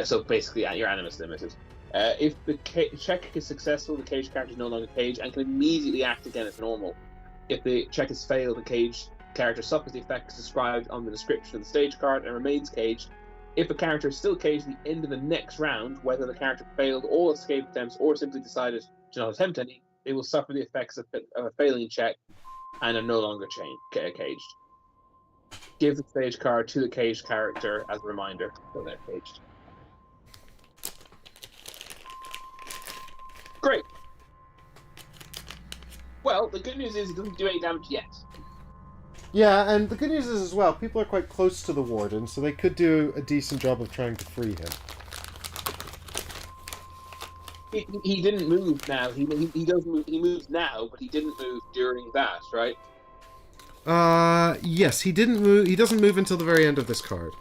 So basically, your animus limited. If the check is successful, the caged character is no longer caged and can immediately act again as normal. If the check is failed, the caged character suffers the effects described on the description of the stage card and remains caged. If a character is still caged at the end of the next round, whether the character failed all escape attempts or simply decided to not attempt any, they will suffer the effects of a failing check and are no longer caged. Give the stage card to the caged character as a reminder that they're caged. Great. Well, the good news is it doesn't do any damage yet. Yeah, and the good news is as well, people are quite close to the warden, so they could do a decent job of trying to free him. He didn't move now. He does move. He moves now, but he didn't move during that, right? Yes, he didn't move. He doesn't move until the very end of this card.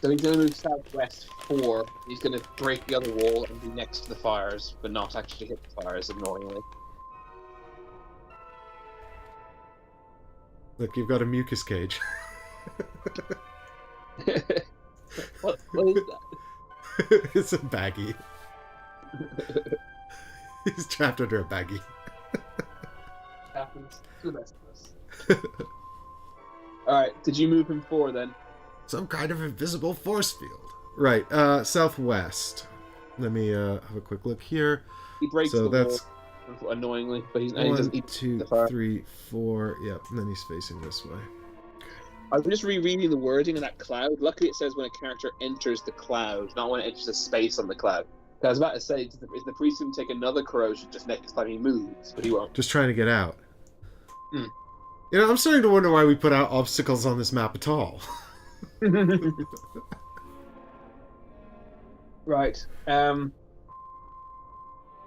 So he's going to move southwest 4. He's going to break the other wall and be next to the fires, but not actually hit the fires, annoyingly. Look, you've got a mucus cage. What is that? It's a baggie. He's trapped under a baggie. Happens to the best of us. Alright, did you move him 4 then? Some kind of invisible force field. Right, southwest. Let me have a quick look here. He breaks so the that's wall, annoyingly, but he's 1, 2, 3, 4. Yep, and then he's facing this way. I was just rereading the wording of that cloud. Luckily, it says when a character enters the cloud, not when it enters the space on the cloud. I was about to say, is the priest going to take another corrosion just next time he moves? But he won't. Just trying to get out. Hmm. You know, I'm starting to wonder why we put out obstacles on this map at all. Right.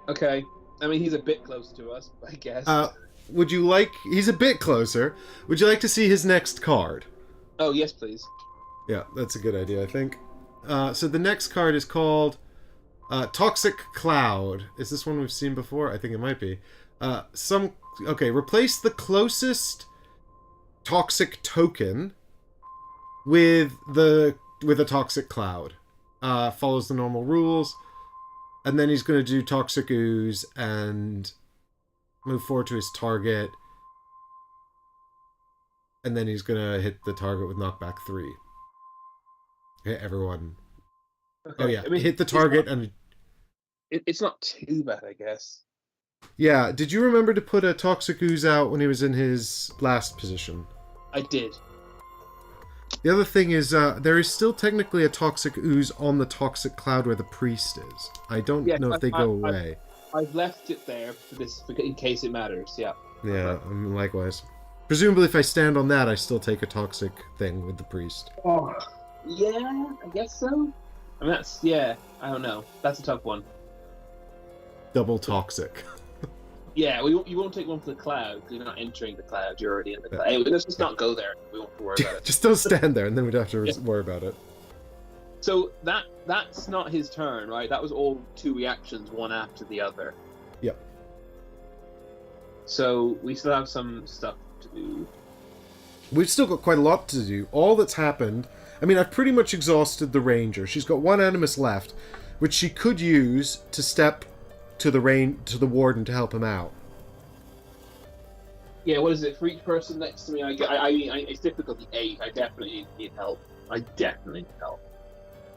Okay. I mean, he's a bit closer to us, I guess. Would you like... He's a bit closer. Would you like to see his next card? Oh, yes, please. Yeah, that's a good idea, I think. So the next card is called Toxic Cloud. Is this one we've seen before? I think it might be. Okay, replace the closest toxic token with a toxic cloud. Follows the normal rules. And then he's going to do Toxic Ooze and move forward to his target. And then he's going to hit the target with knockback 3. Hit everyone. Okay. Oh, yeah. I mean, hit the target and... It's not too bad, I guess. Yeah. Did you remember to put a Toxic Ooze out when he was in his last position? I did. The other thing is, there is still technically a Toxic Ooze on the Toxic Cloud where the priest is. I don't know if they go away. I've left it there for this in case it matters, yeah. Yeah, likewise. Presumably if I stand on that, I still take a Toxic thing with the priest. Oh, yeah, I guess so. I mean, I don't know. That's a tough one. Double Toxic. Yeah, you won't take one for the cloud, because you're not entering the cloud, you're already in the cloud. Anyway, let's just not go there. We won't have to worry about it. Just don't stand there, and then we'd have to worry about it. So that's not his turn, right? That was all 2 reactions, one after the other. Yep. So we still have some stuff to do. We've still got quite a lot to do. All that's happened... I mean, I've pretty much exhausted the ranger. She's got 1 animus left, which she could use to step to the warden to help him out. Yeah, what is it? For each person next to me, it's difficulty 8. I definitely need help.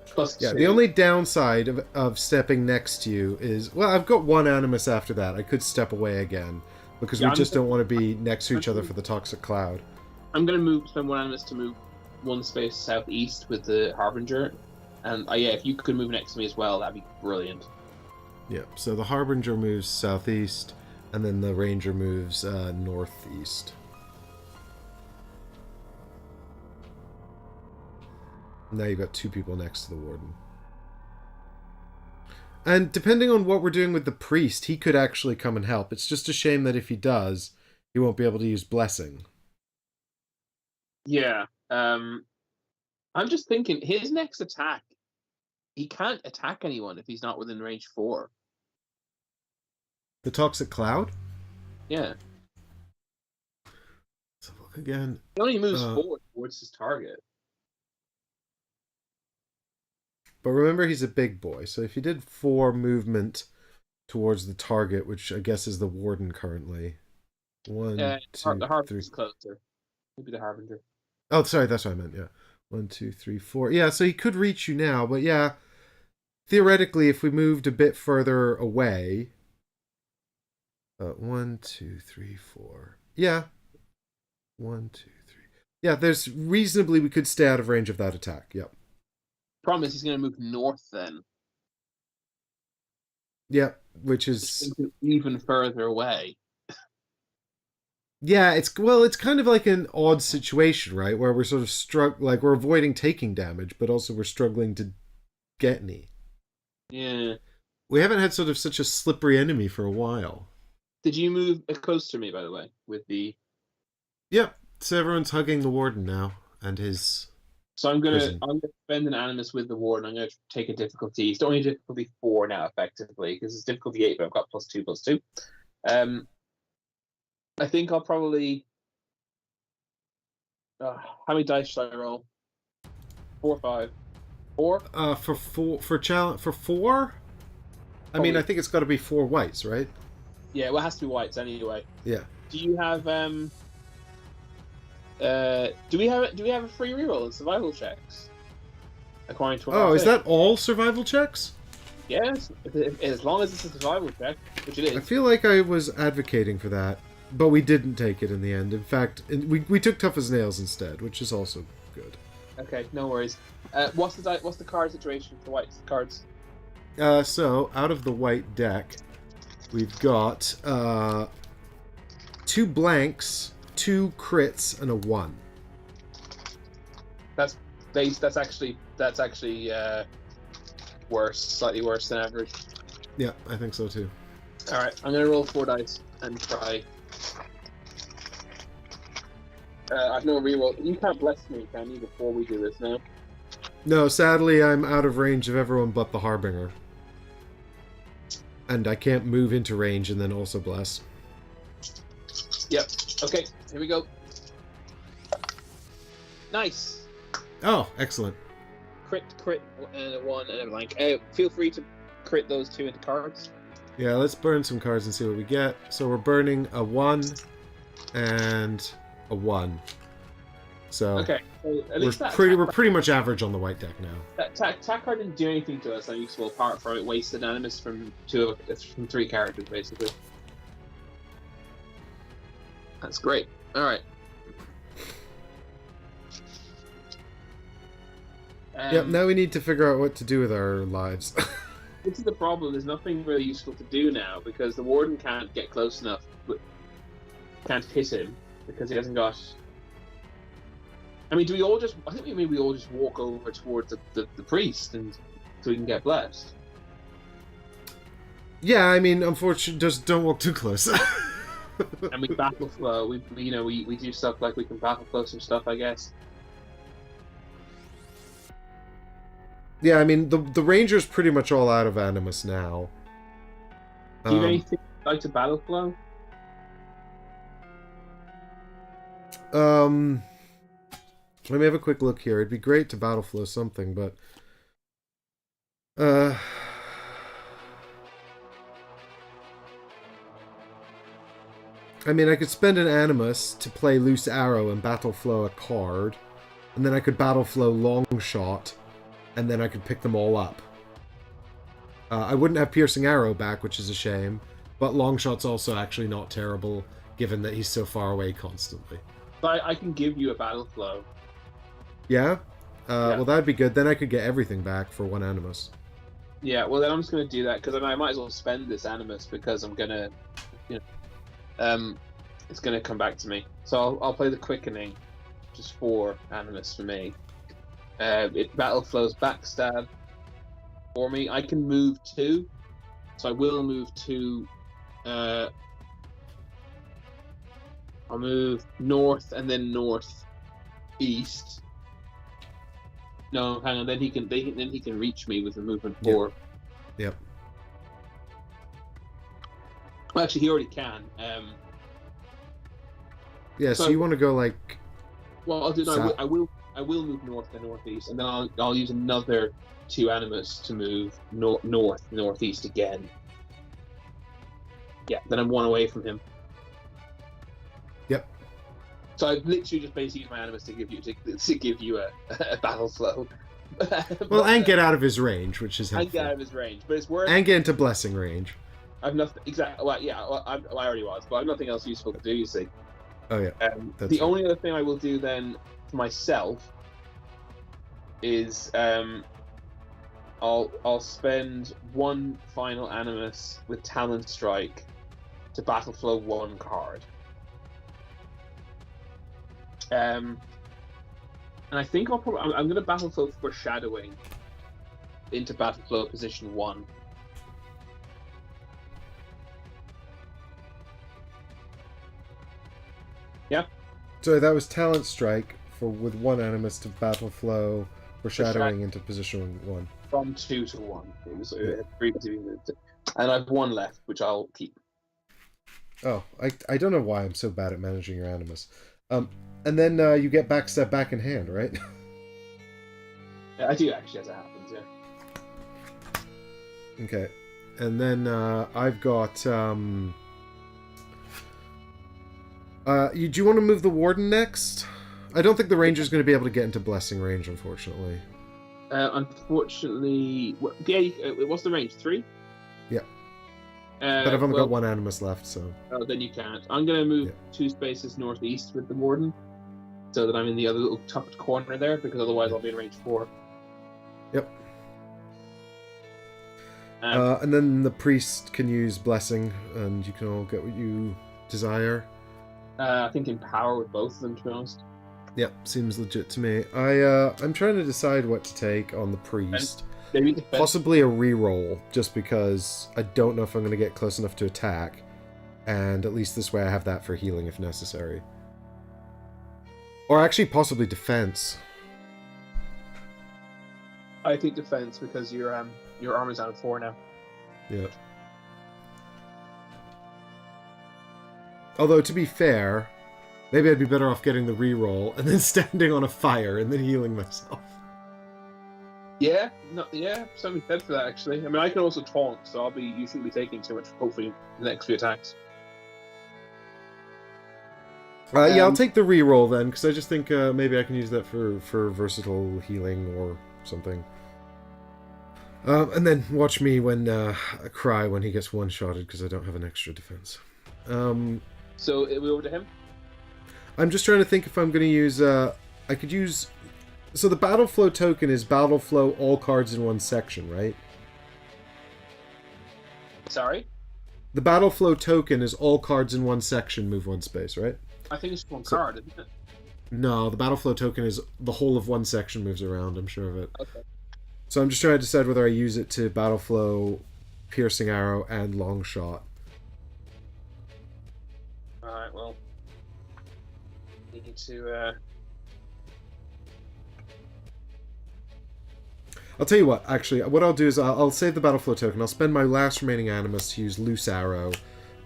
Plus yeah, 2. the only downside of stepping next to you is... Well, I've got 1 animus after that. I could step away again, because we just don't want to be next to each other for the Toxic Cloud. I'm going to spend 1 animus to move 1 space southeast with the Harbinger. And yeah, if you could move next to me as well, that'd be brilliant. Yeah, so the Harbinger moves southeast, and then the Ranger moves northeast. Now you've got 2 people next to the warden. And depending on what we're doing with the priest, he could actually come and help. It's just a shame that if he does, he won't be able to use Blessing. Yeah. I'm just thinking, his next attack, he can't attack anyone if he's not within range 4. The Toxic Cloud? Yeah. Let's look again. He only moves forward towards his target. But remember, he's a big boy, so if he did 4 movement towards the target, which I guess is the warden currently. 1, 2, the Harbinger's closer. Maybe the Harbinger. Oh, sorry, that's what I meant, yeah. 1, 2, 3, 4. Yeah, so he could reach you now, but yeah, theoretically, if we moved a bit further away... 1, 2, 3, 4. Yeah. 1, 2, 3. Yeah, there's reasonably we could stay out of range of that attack, yep. Problem is he's going to move north then. Yeah, which is... even further away. Yeah, it's kind of like an odd situation, right? Where we're sort of we're avoiding taking damage, but also we're struggling to get any. Yeah. We haven't had sort of such a slippery enemy for a while. Did you move close to me, by the way, with the... Yep, so everyone's hugging the warden now, and his... So I'm gonna prison. spend an animus with the warden. I'm gonna take a difficulty. It's only difficulty 4 now, effectively, because it's difficulty 8, but I've got +2/+2. I think I'll probably... how many dice should I roll? 4 or 5? 4? For 4? I mean, I think it's got to be 4 whites, right? Yeah, well, it has to be whites anyway. Yeah. Do you have do we have a free reroll in survival checks? According to is that all survival checks? Yes, as long as it's a survival check, which it is. I feel like I was advocating for that, but we didn't take it in the end. In fact, we took Tough as Nails instead, which is also good. Okay, no worries. What's the card situation for whites cards? So, out of the white deck, we've got 2 blanks, 2 crits, and a 1. That's actually worse, slightly worse than average. Yeah, I think so too. All right, I'm gonna roll 4 dice and try. I've no reroll. You can't bless me, can you? Before we do this now. No, sadly, I'm out of range of everyone but the Harbinger. And I can't move into range and then also bless. Yep. Okay, here we go. Nice. Oh, excellent. Crit, and a 1 and a blank. Feel free to crit those 2 into cards. Yeah, let's burn some cards and see what we get. So we're burning a 1 and a 1. So okay, so at least we're pretty much average on the white deck now. That attack card didn't do anything to us useful apart from it wasted animus from 3 characters basically. That's great. All right. Yep. Now we need to figure out what to do with our lives. This is the problem. There's nothing really useful to do now because the warden can't get close enough, but can't hit him because he hasn't got. I mean, do we all just? I think maybe we all just walk over towards the priest and so we can get blessed. Yeah, I mean, unfortunately, just don't walk too close. And we battle flow. We do stuff like we can battle flow some stuff, I guess. Yeah, I mean, the ranger's pretty much all out of animus now. Do you have anything like to battle flow? Let me have a quick look here. It'd be great to battle flow something, but I mean, I could spend an animus to play loose arrow and battle flow a card, and then I could battle flow long shot, and then I could pick them all up. I wouldn't have piercing arrow back, which is a shame, but long shot's also actually not terrible, given that he's so far away constantly. But I can give you a battle flow. Yeah? Yeah. Well, that'd be good. Then I could get everything back for 1 animus. Yeah, well then I'm just going to do that, because I might as well spend this animus, because I'm going to, it's going to come back to me. So I'll play the quickening, which is 4 animus for me. It battle flows backstab for me. I can move 2, so I will move 2. I'll move north and then northeast. No, hang on. Then he can reach me with a movement 4. Yep. Well, actually, he already can. Yeah. So you want to go like? Well, I'll do. No, I will move north and northeast, and then I'll use another 2 animus to move northeast again. Yeah. Then I'm 1 away from him. Yep. So I literally just basically use my animus to give you a battle flow. Well, and get out of his range, which is helpful. And get out of his range, but it's worth. And get into blessing range. I've nothing exactly. Well, yeah, I already was, but I've nothing else useful to do. You see. Oh yeah. The only other thing I will do then for myself is I'll spend 1 final animus with Talon Strike to battle flow 1 card. And I think I'm going to battle flow Foreshadowing into battle flow position 1. Yeah. So that was Talent Strike with 1 animus to battle flow Foreshadowing into position 1. From 2 to 1. It was previously moved, and I've 1 left, which I'll keep. Oh, I don't know why I'm so bad at managing your animus. And then you get backstab back in hand, right? Yeah, I do actually, as it happens. Yeah. Okay, and then I've got. Do you want to move the warden next? I don't think the ranger's going to be able to get into blessing range, unfortunately. Unfortunately, what's the range? 3? Yeah. But I've only got 1 animus left, so. Oh, then you can't. I'm going to move 2 spaces northeast with the warden, so that I'm in the other little tucked corner there, because otherwise I'll be in range 4. Yep. And then the priest can use blessing, and you can all get what you desire. I think empower with both of them, to be honest. Yep, seems legit to me. I'm trying to decide what to take on the priest. Maybe Possibly a reroll, just because I don't know if I'm going to get close enough to attack, and at least this way I have that for healing if necessary. Or actually, possibly defense. I think defense, because your armor's down 4 now. Yeah. Although, to be fair, maybe I'd be better off getting the reroll and then standing on a fire and then healing myself. Yeah, something said for that, actually. I mean, I can also taunt, so you shouldn't be taking too much, hopefully, the next few attacks. Yeah, I'll take the reroll then, because I just think maybe I can use that for versatile healing or something. And then watch me cry when he gets one-shotted, because I don't have an extra defense. So, are we over to him? I'm just trying to think if I'm going to use... I could use... So the Battle Flow token is Battle Flow all cards in one section, right? Sorry? The Battle Flow token is all cards in one section, move one space, right? I think it's one card, isn't it? No, the Battle Flow token is the whole of one section moves around, I'm sure of it. Okay. So I'm just trying to decide whether I use it to Battle Flow, Piercing Arrow, and Long Shot. Alright, well... We need to, I'll tell you what, actually, what I'll do is I'll save the Battle Flow token, I'll spend my last remaining Animus to use Loose Arrow,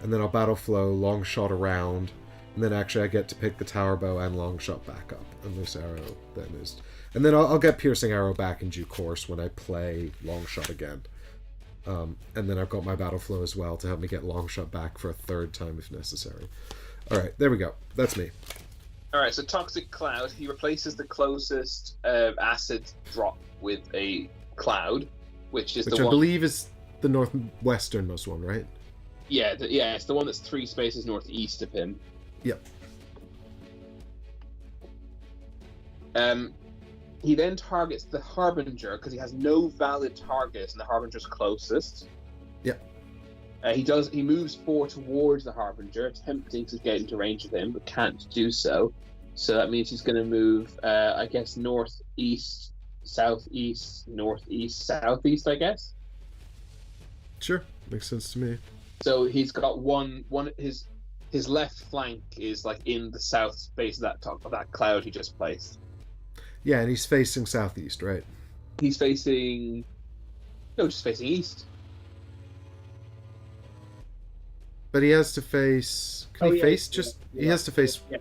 and then I'll Battle Flow, Long Shot around, and then actually I get to pick the Tower Bow and Long Shot back up, and Loose Arrow then is... And then I'll get Piercing Arrow back in due course when I play Long Shot again. And then I've got my Battle Flow as well to help me get Long Shot back for a third time if necessary. Alright, there we go. That's me. Alright, so Toxic Cloud, he replaces the closest acid drop with a cloud, which I believe is the northwesternmost one, right? Yeah, it's the one that's 3 spaces northeast of him. Yep. He then targets the Harbinger, because he has no valid targets, and the Harbinger's closest. Yep. He moves 4 towards the Harbinger, attempting to get into range of him, but can't do so. So that means he's going to move, I guess, northeast, southeast, northeast, southeast, I guess. Sure, makes sense to me. So he's got his left flank is like in the south space of that cloud he just placed. Yeah, and he's facing southeast, right? He's facing... No, just facing east. But he has to face... He has to face... Yeah.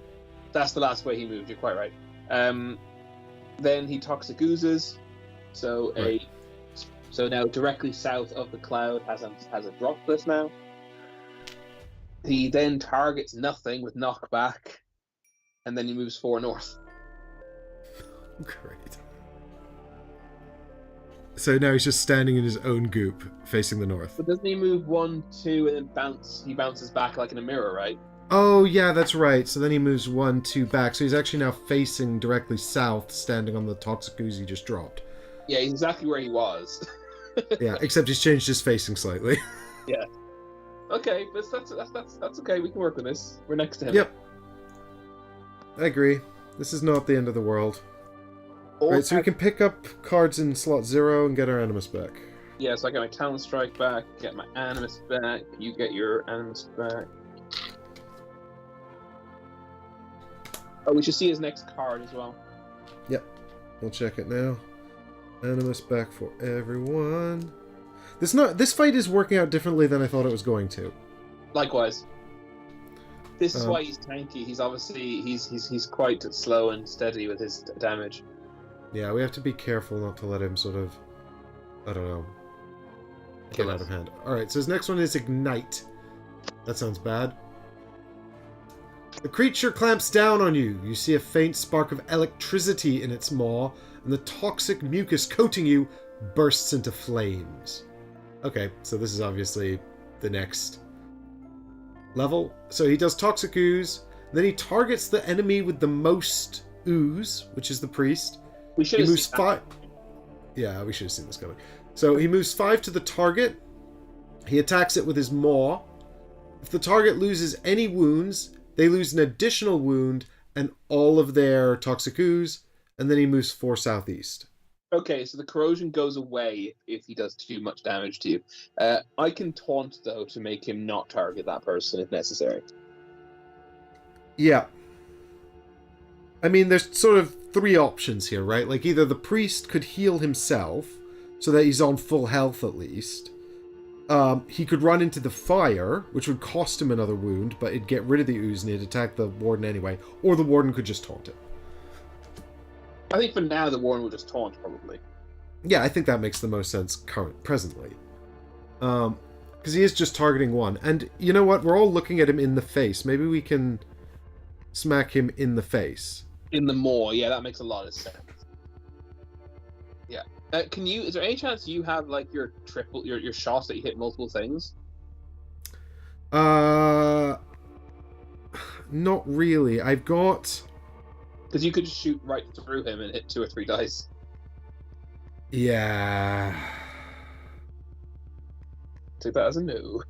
That's the last way he moved, you're quite right. Then he Toxic Oozes. So right. So now directly south of the cloud has a droplet now. He then targets nothing with knockback. And then he moves 4 north. Great. So now he's just standing in his own goop, facing the north. But doesn't he move 1, 2, and then he bounces back like in a mirror, right? Oh, yeah, that's right. So then he moves 1, 2 back. So he's actually now facing directly south, standing on the Toxic Ooze he just dropped. Yeah, he's exactly where he was. Yeah, except he's changed his facing slightly. Yeah. Okay, but that's okay. We can work with this. We're next to him. Yep. I agree. This is not the end of the world. Right, so we can pick up cards in slot 0 and get our Animus back. Yeah, so I get my Talon Strike back, get my Animus back, you get your Animus back. Oh, we should see his next card as well. Yep. We'll check it now. Animus back for everyone. This fight is working out differently than I thought it was going to. Likewise. This is why he's tanky. He's obviously he's quite slow and steady with his damage. Yeah, we have to be careful not to let him sort of, I don't know, get out of hand. Alright, so his next one is Ignite. That sounds bad. The creature clamps down on you. You see a faint spark of electricity in its maw, and the toxic mucus coating you bursts into flames. Okay, so this is obviously the next level. So he does Toxic Ooze, then he targets the enemy with the most ooze, which is the priest. We should have seen 5. Yeah, we should have seen this coming. So he moves 5 to the target, He attacks it with his maw. If the target loses any wounds, they lose an additional wound and all of their toxic ooze, and then he moves 4 southeast. Okay, so the corrosion goes away if he does too much damage to you. I can taunt, though, to make him not target that person if necessary. Yeah. I mean, there's sort of 3 options here, right? Like, either the priest could heal himself, so that he's on full health at least. He could run into the fire, which would cost him another wound, but it'd get rid of the ooze and it'd attack the warden anyway. Or the warden could just taunt it. I think for now the warden will just taunt, probably. Yeah, I think that makes the most sense presently. Because he is just targeting one. And you know what? We're all looking at him in the face. Maybe we can smack him in the face. In the maw, yeah, that makes a lot of sense. Yeah. Is there any chance you have, like, your shots that you hit multiple things? Not really. I've got... Because you could just shoot right through him and hit 2 or 3 dice. Yeah. Take that as a no.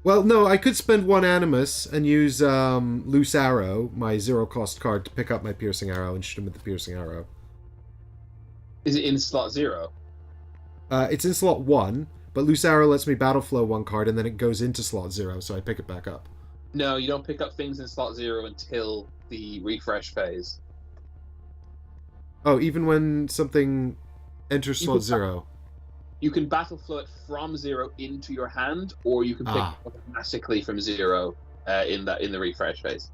Well, no, I could spend 1 animus and use Loose Arrow, my 0-cost card, to pick up my piercing arrow and shoot him with the piercing arrow. Is it in slot 0? It's in slot 1, but Loose Arrow lets me battle flow 1 card and then it goes into slot 0, so I pick it back up. No, you don't pick up things in slot 0 until the refresh phase. Oh, even when something enters slot 0? You can battle flow it from 0 into your hand, or you can pick it up automatically from 0 in the refresh phase.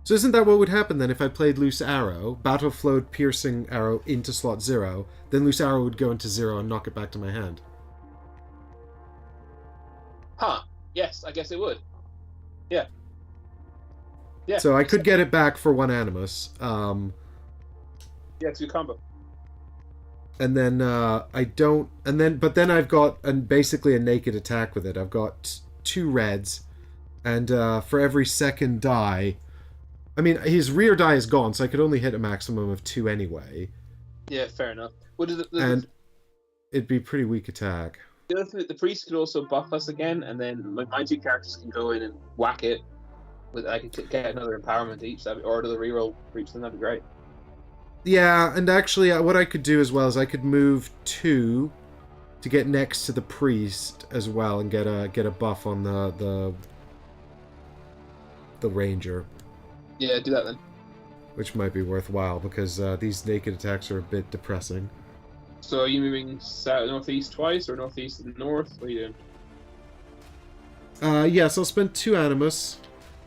So isn't that what would happen then if I played Loose Arrow, battle flowed piercing arrow into slot 0, then Loose Arrow would go into 0 and knock it back to my hand? Huh. Yes, I guess it would. Yeah. Yeah. So I could get it back for 1 animus. Yeah, it's a good combo. And then but then I've got basically a naked attack with it. I've got 2 reds, and for every second die, I mean, his rear die is gone, so I could only hit a maximum of 2 anyway. Yeah, fair enough. And it'd be a pretty weak attack. The priest could also buff us again, and then my 2 characters can go in and whack it. I could get another empowerment each, or the reroll for each of them. That'd be great. Yeah, and actually, what I could do as well is I could move 2 to get next to the priest as well, and get a buff on the ranger. Yeah, do that then. Which might be worthwhile because these naked attacks are a bit depressing. So are you moving south, northeast twice, or northeast and north? What are you doing? Yes, I'll spend 2 animus,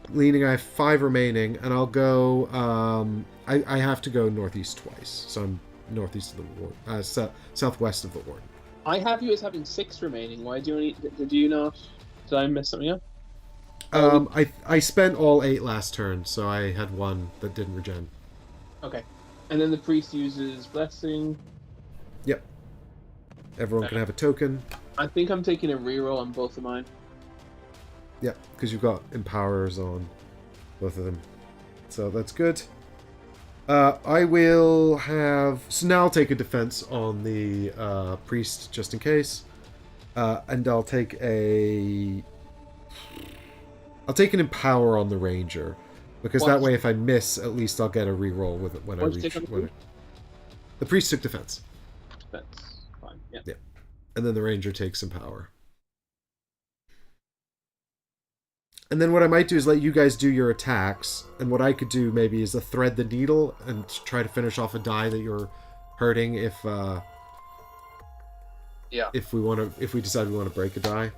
leaning. I have 5 remaining, and I'll go. I have to go northeast twice, so I'm northeast of the warden, southwest of the warden. I have you as having 6 remaining. Why do you only? Did you not? Did I mess something up? I spent all 8 last turn, so I had 1 that didn't regen. Okay, and then the priest uses blessing. Yep. Everyone can have a token. I think I'm taking a reroll on both of mine. Yep, because you've got empowerers on both of them, so that's good. I will have... So now I'll take a defense on the priest, just in case. And I'll take an empower on the ranger. Because that way, if I miss, at least I'll get a reroll with it when I reach... The priest took defense. That's fine, yeah. Yeah. And then the ranger takes some power. And then what I might do is let you guys do your attacks, and what I could do maybe is thread the needle and try to finish off a die that you're hurting if we decide we want to break a die.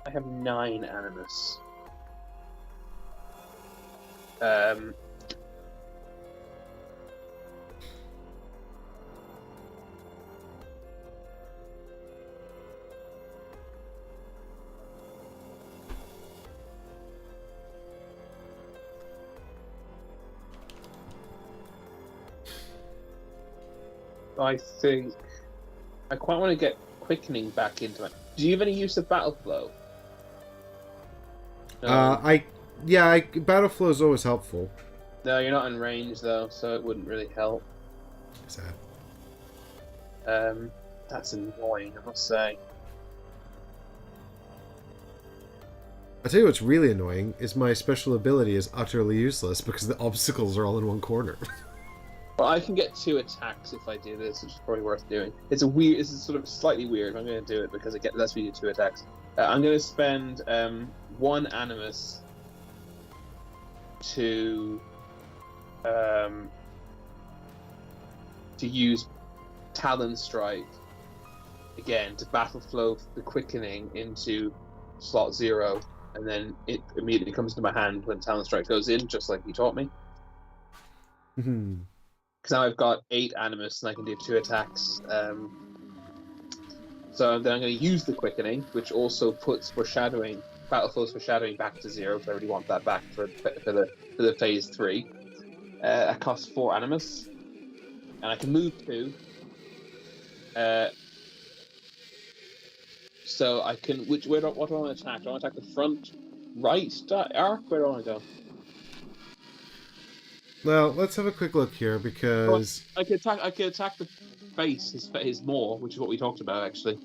I have 9 animus. I think I quite want to get quickening back into it. Do you have any use of battle flow? No. Battle flow is always helpful. No, you're not in range though, so it wouldn't really help. Sad. That's annoying, I must say. I tell you what's really annoying is my special ability is utterly useless because the obstacles are all in one corner. Well, I can get 2 attacks if I do this, which is probably worth doing. It's a weird. This is sort of slightly weird. I'm going to do it because it lets me do 2 attacks. I'm going to spend 1 animus to use Talon Strike again to battle flow the quickening into slot 0, and then it immediately comes to my hand when Talon Strike goes in, just like you taught me. Because now I've got 8 animus and I can do 2 attacks. So then I'm going to use the quickening, which also puts foreshadowing, battle flow's foreshadowing back to 0. So I really want that back for the phase 3. That costs 4 animus, and I can move 2. So I can what do I want to attack? Do I want to attack the front right arc? Where do I want to go? Well, let's have a quick look here because I could attack the face, his maw, which is what we talked about actually.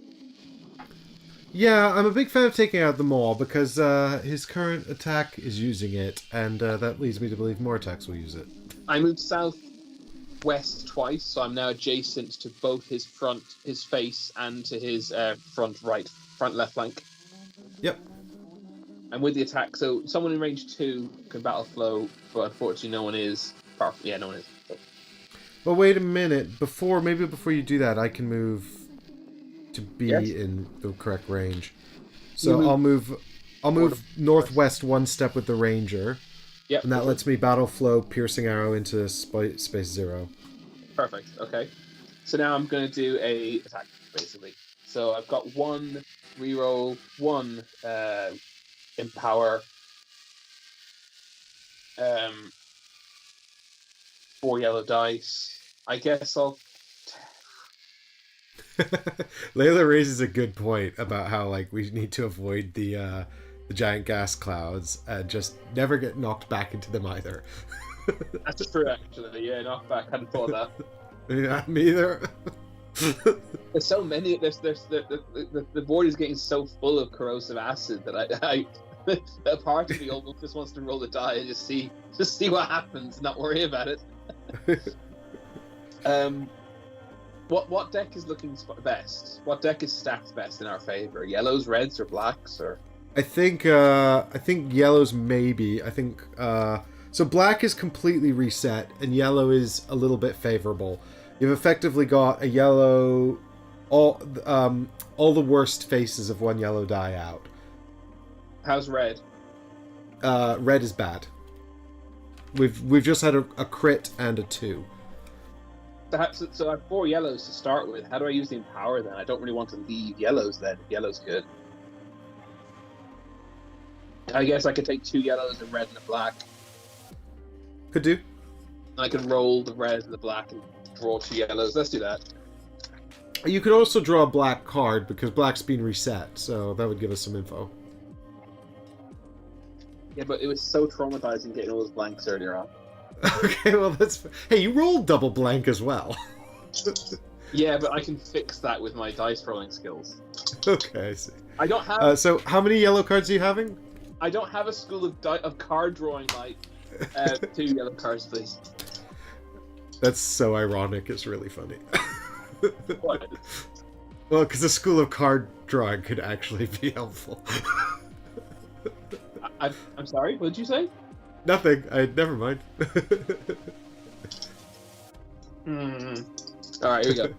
yeah, I'm a big fan of taking out the maul because his current attack is using it, and that leads me to believe more attacks will use it. I moved southwest twice, so I'm now adjacent to both his face, and to his front left flank. Yep. And with the attack, so someone in range 2 can battle flow, but unfortunately no one is. Yeah, no one is. So. Well, wait a minute. Before you do that, I can move to be in the correct range. So I'll move northwest 1 step with the ranger. Yep. And that lets me battle flow piercing arrow into space 0. Perfect. Okay. So now I'm going to do a attack basically. So I've got 1 reroll, 1 empower, 4 yellow dice. I guess I'll. Layla raises a good point about how we need to avoid the giant gas clouds and just never get knocked back into them either. That's true, actually. Yeah, knocked back. Hadn't thought of that. Yeah, me either. There's so many. The board is getting so full of corrosive acid that I a part of me almost just wants to roll the die and just see what happens, not worry about it. What deck is looking best? What deck is stacked best in our favor? Yellows, reds, or blacks? Or I think yellows maybe. I think so. Black is completely reset, and yellow is a little bit favorable. You've effectively got a yellow, all the worst faces of 1 yellow die out. How's red? Red is bad. We've just had a crit and a 2. So I have 4 yellows to start with. How do I use the empower then? I don't really want to leave yellows then. If yellow's good. I guess I could take 2 yellows, a red and a black. Could do. I can roll the red and the black and draw 2 yellows. Let's do that. You could also draw a black card because black's been reset, so that would give us some info. Yeah, but it was so traumatizing getting all those blanks earlier on. Okay, well that's... Hey, you rolled double blank as well. Yeah, but I can fix that with my dice rolling skills. Okay, I see. I don't have... so how many yellow cards are you having? I don't have a school of card drawing like 2 yellow cards, please. That's so ironic, it's really funny. What? Well, because a school of card drawing could actually be helpful. I'm sorry, what did you say? Nothing. Never mind. Alright, here we go.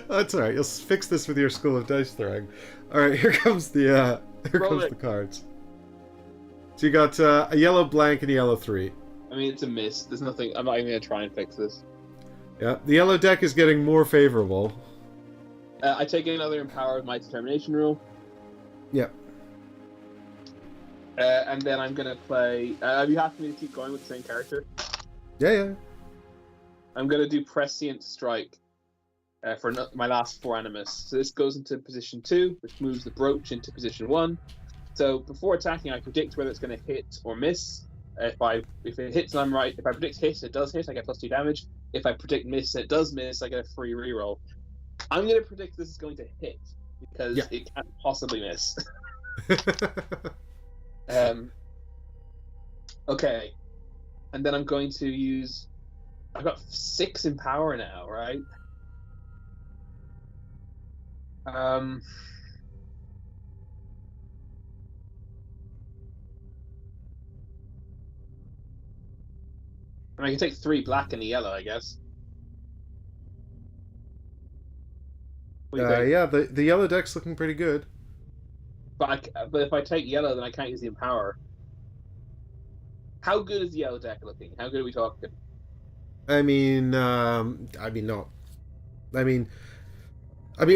That's alright, you'll fix this with your school of dice throwing. Alright, here comes the cards. So you got a yellow blank and a yellow 3. I mean, it's a miss. There's nothing... I'm not even going to try and fix this. Yeah, the yellow deck is getting more favorable. I take another empower with my determination rule. Yep. And then I'm going to play... are you happy me to keep going with the same character? Yeah. I'm going to do Prescient Strike for my last 4 animus. So this goes into position 2, which moves the brooch into position 1. So before attacking, I predict whether it's going to hit or miss. If it hits and I'm right, if I predict hit, it does hit, I get +2 damage. If I predict miss, it does miss, I get a free reroll. I'm going to predict this is going to hit because it can't possibly miss. Okay, and then I'm going to use. I've got 6 in power now, right? And I can take 3 black and a yellow, I guess. Yeah, the yellow deck's looking pretty good. But if I take yellow, then I can't use the Empower. How good is the yellow deck looking? How good are we talking? I mean,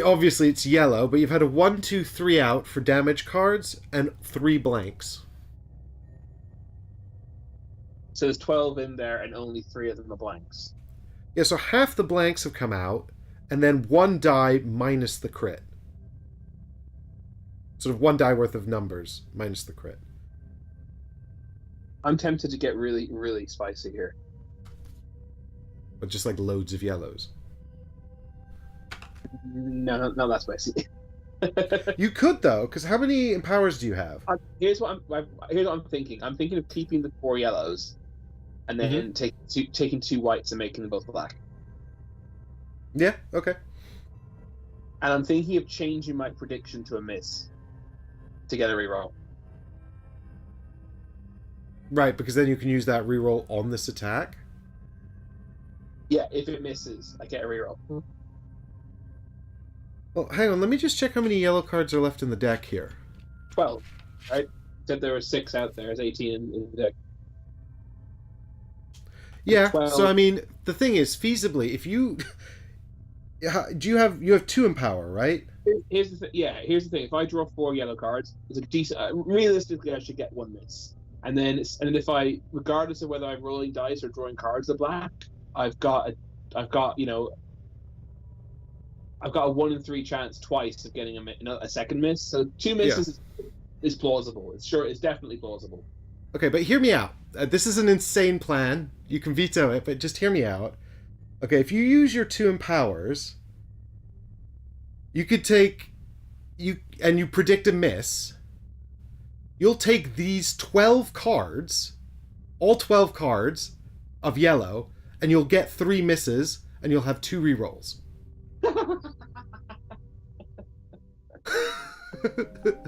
obviously it's yellow, but you've had a 1, 2, 3 out for damage cards and 3 blanks. So there's 12 in there, and only 3 of them are blanks. Yeah, so half the blanks have come out, and then 1 die minus the crit. Sort of 1 die worth of numbers minus the crit. I'm tempted to get really, really spicy here. But just like loads of yellows. No, not that spicy. You could though, because how many empowers do you have? Here's what I'm thinking. I'm thinking of keeping the 4 yellows, and then taking 2 whites and making them both black. Yeah. Okay. And I'm thinking of changing my prediction to a miss to get a reroll. Right, because then you can use that reroll on this attack. Yeah, if it misses, I get a reroll. Well, hang on. Let me just check how many yellow cards are left in the deck here. 12, right? Said there were 6 out there. There's 18 in the deck. Yeah. 12. So I mean, the thing is, feasibly, if you you have 2 in power, right? Here's the thing. Yeah, here's the thing. If I draw 4 yellow cards, it's a decent. Realistically, I should get 1 miss. And then if I, regardless of whether I'm rolling dice or drawing cards of black, I've got a 1 in 3 chance twice of getting a second miss. So 2 misses is plausible. It's definitely plausible. Okay, but hear me out. This is an insane plan. You can veto it, but just hear me out. Okay, if you use your 2 empowers, you could you predict a miss. You'll take these 12 cards, all 12 cards of yellow, and you'll get 3 misses, and you'll have 2 rerolls.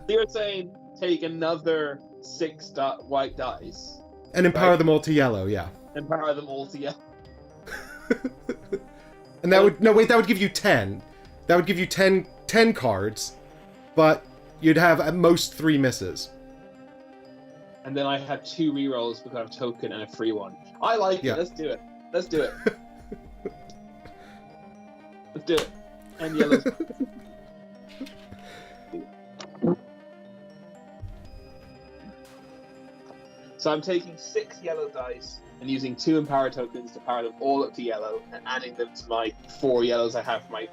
You're saying take another 6 white dice and empower them all to yellow, yeah. Empower them all to yellow. And that would give you 10. That would give you 10 cards, but you'd have at most 3 misses. And then I have 2 rerolls because I have a token and a free one. I like it. Let's do it. Let's do it. Let's do it. And yellows. So I'm taking 6 yellow dice and using 2 empower tokens to power them all up to yellow and adding them to my 4 yellows I have for my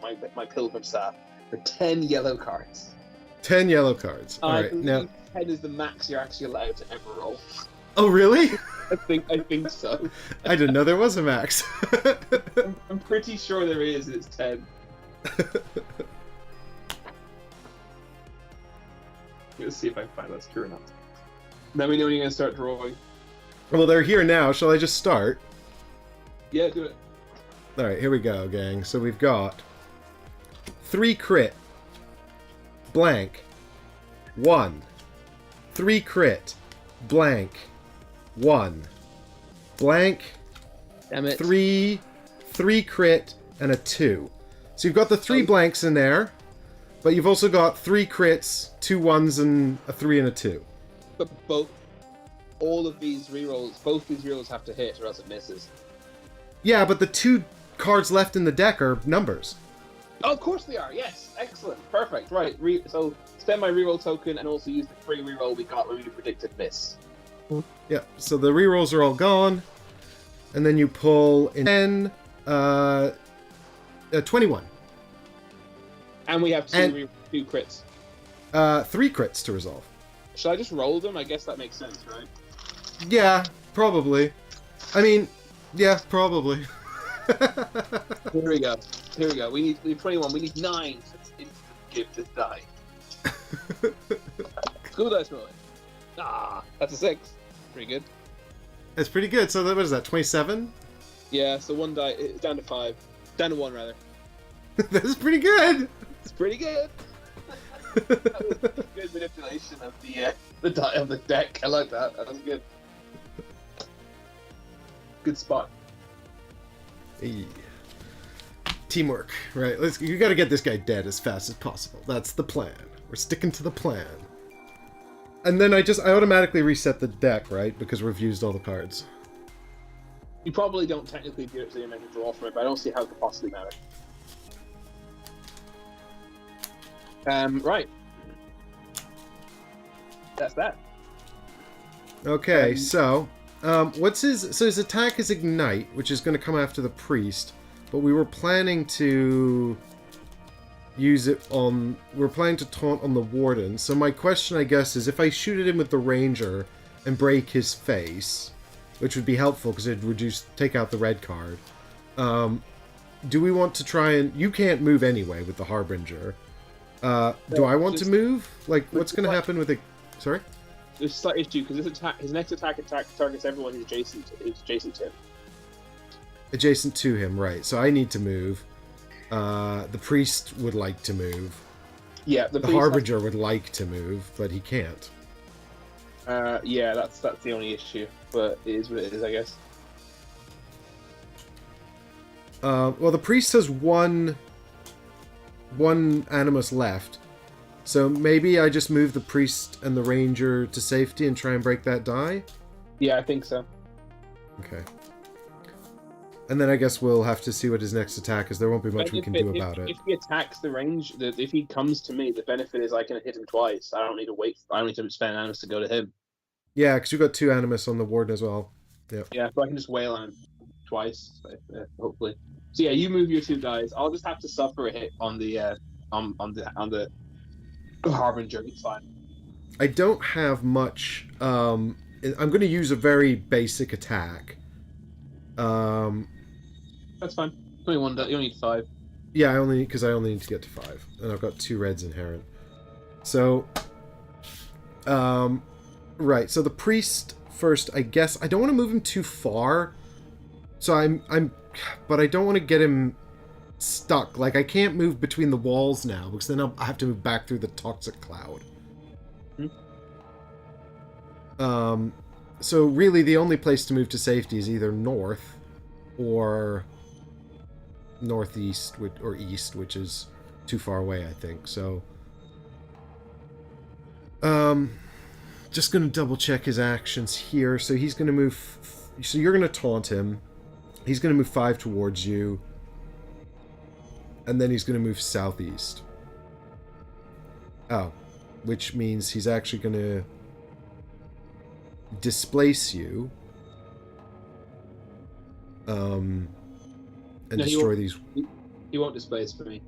pilgrim staff for 10 yellow cards. 10 yellow cards. All right, now 10 is the max you're actually allowed to ever roll. Oh, really? I think so. I didn't know there was a max. I'm pretty sure there is. It's 10. Let's see if I can find that's true or not. Let me know when you're gonna start drawing. Well, they're here now. Shall I just start? Yeah, do it. All right, here we go, gang. So we've got 3 crit, blank, 1, 3 crit, blank, 1, blank, damn it, 3 crit, and a 2. So you've got the 3 blanks in there, but you've also got 3 crits, 2 1s, and a 3 and a 2. But both these rerolls have to hit or else it misses. Yeah, but the 2 cards left in the deck are numbers. Oh, of course they are. Yes, excellent, perfect. Right. So spend my reroll token and also use the free reroll we got when we predicted miss. Yeah. So the rerolls are all gone, and then you pull in 21. And we have 2 crits. 3 crits to resolve. Should I just roll them? I guess that makes sense, right? Yeah, Probably. I mean, yeah, probably. Here we go. We need 21. We need 9 to give this die. Cool dice rolling. That's a 6. Pretty good. It's pretty good. So what is that? 27? Yeah. So 1 die. It's down to 5. Down to 1 rather. That's pretty good. It's pretty good. That was good manipulation of the die of the deck. I like that. That was good. Good spot. Hey. Teamwork, right? You got to get this guy dead as fast as possible. That's the plan. We're sticking to the plan. And then I automatically reset the deck, right? Because we've used all the cards. You probably don't technically do it so you make a draw from it, but I don't see how it could possibly matter. Right. That's that. Okay, so his attack is Ignite, which is going to come after the priest, but we were planning to use it on... We're planning to taunt on the warden. So my question, I guess, is if I shoot at him with the ranger and break his face, which would be helpful because it'd take out the red card. Do we want to try and... You can't move anyway with the harbinger. Do I want to move? Like, what's going to happen with it? Sorry? There's a slight issue because his next attack targets everyone who's adjacent to him. Adjacent to him, right. So I need to move. The priest would like to move. Yeah, the harbinger would like to move, but he can't. Yeah, that's the only issue. But it is what it is, I guess. Well, the priest has one animus left. So maybe I just move the priest and the ranger to safety and try and break that die? Yeah, I think so. Okay. And then I guess we'll have to see what his next attack is. There won't be much we can do about it. If he attacks the range, if he comes to me, the benefit is I can hit him twice. I don't need to wait. I don't need to spend animus to go to him. Yeah, because you've got 2 animus on the warden as well. Yeah. Yeah, so I can just wail on him twice, hopefully. So yeah, you move your 2 guys. I'll just have to suffer a hit on the harbinger. It's fine. I don't have much. I'm going to use a very basic attack. That's fine. 21. You only need 5. Yeah, I only need to get to 5, and I've got 2 reds inherent. So, right. So the priest first. I guess I don't want to move him too far. So but I don't want to get him stuck. Like, I can't move between the walls now because then I have to move back through the toxic cloud. So really the only place to move to safety is either north or northeast or east, which is too far away, I think. So just going to double check his actions here. So he's going to move, so you're going to taunt him. He's going to move 5 towards you. And then he's going to move southeast. Oh, which means he's actually going to displace you. And destroy these. He won't displace for me.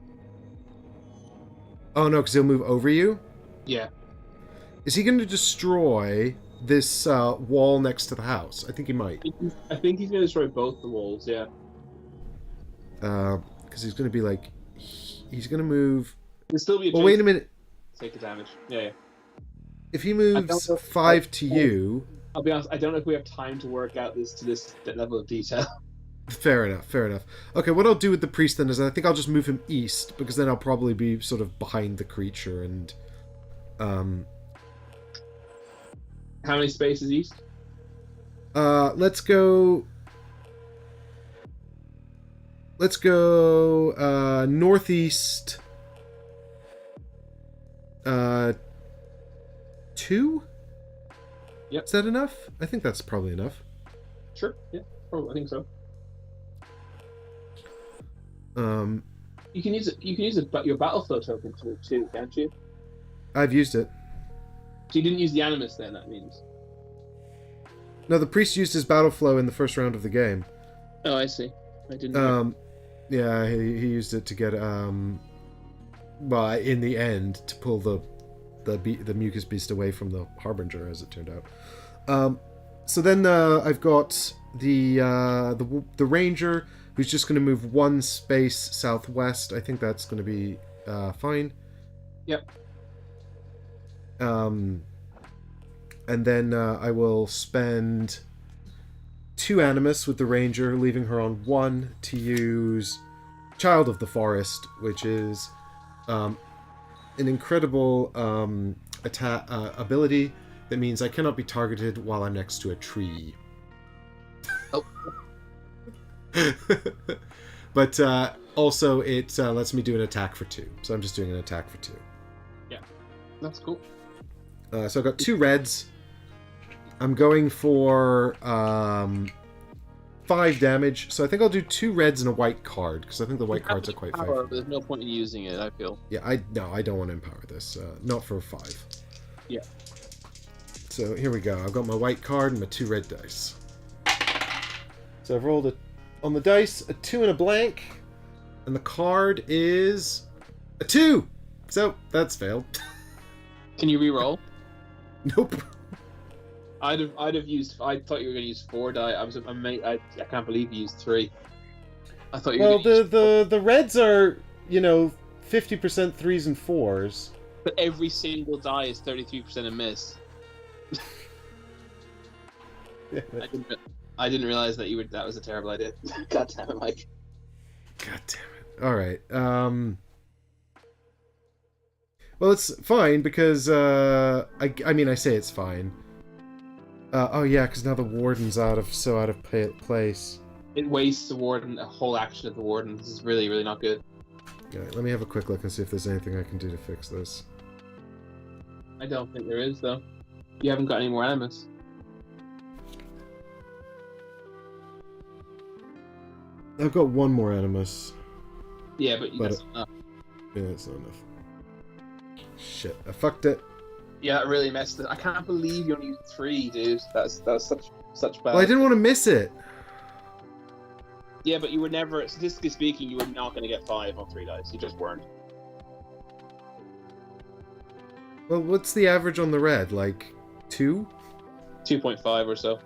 Oh no, because he'll move over you? Yeah. Is he going to destroy this wall next to the house? I think he might. I think he's going to destroy both the walls, yeah. Because he's going to be like... He's going to move... He'll still be well, wait a minute. Take the damage. Yeah. If he moves 5 to you... I'll be honest, I don't know if we have time to work out this level of detail. Fair enough. Okay, what I'll do with the priest then is I think I'll just move him east, because then I'll probably be sort of behind the creature and... How many spaces east? Let's go northeast 2? Yep. Is that enough? I think that's probably enough. Sure, yeah. Oh, I think so. You can use your battle flow token too, can't you? I've used it. So you didn't use the animus then, that means? No, the priest used his battle flow in the first round of the game. Oh, I see. I didn't know. Yeah, he used it to get, well, in the end, to pull the mucus beast away from the harbinger, as it turned out. So then I've got the ranger, who's just going to move one space southwest. I think that's going to be fine. Yep. And then I will spend 2 animus with the ranger, leaving her on 1 to use Child of the Forest, which is an incredible attack ability that means I cannot be targeted while I'm next to a tree. Oh. But also it lets me do an attack for 2. So I'm just doing an attack for 2. Yeah, that's cool. So I've got 2 reds. I'm going for 5 damage. So I think I'll do 2 reds and a white card, because I think the white cards are quite power, there's no point in using it, I feel. Yeah, I don't want to empower this. Not for 5. Yeah. So here we go. I've got my white card and my 2 red dice. So I've rolled on the dice a 2 and a blank, and the card is a 2. So that's failed. Can you re-roll? Nope. I'd have used. I thought you were going to use 4 die. I can't believe you used 3. I thought you were. Well, the reds are 50% 3s and 4s. But every single die is 33% a miss. Yeah, I didn't realize that that was a terrible idea. God damn it, Mike. God damn it. All right. Well, it's fine because I mean I say it's fine. Oh yeah, because now the warden's out of place. It wastes the warden, a whole action of the warden. This is really, really not good. All right, let me have a quick look and see if there's anything I can do to fix this. I don't think there is, though. You haven't got any more animus. I've got 1 more animus. Yeah, but that's not enough. Yeah, that's not enough. Shit, I fucked it. Yeah, that really messed it. I can't believe you only used 3, dude. That was such bad. Well, I didn't want to miss it. Yeah, but you were never, statistically speaking, you were not going to get 5 on 3 dice. You just weren't. Well, what's the average on the red? Like 2? 2.5 or so.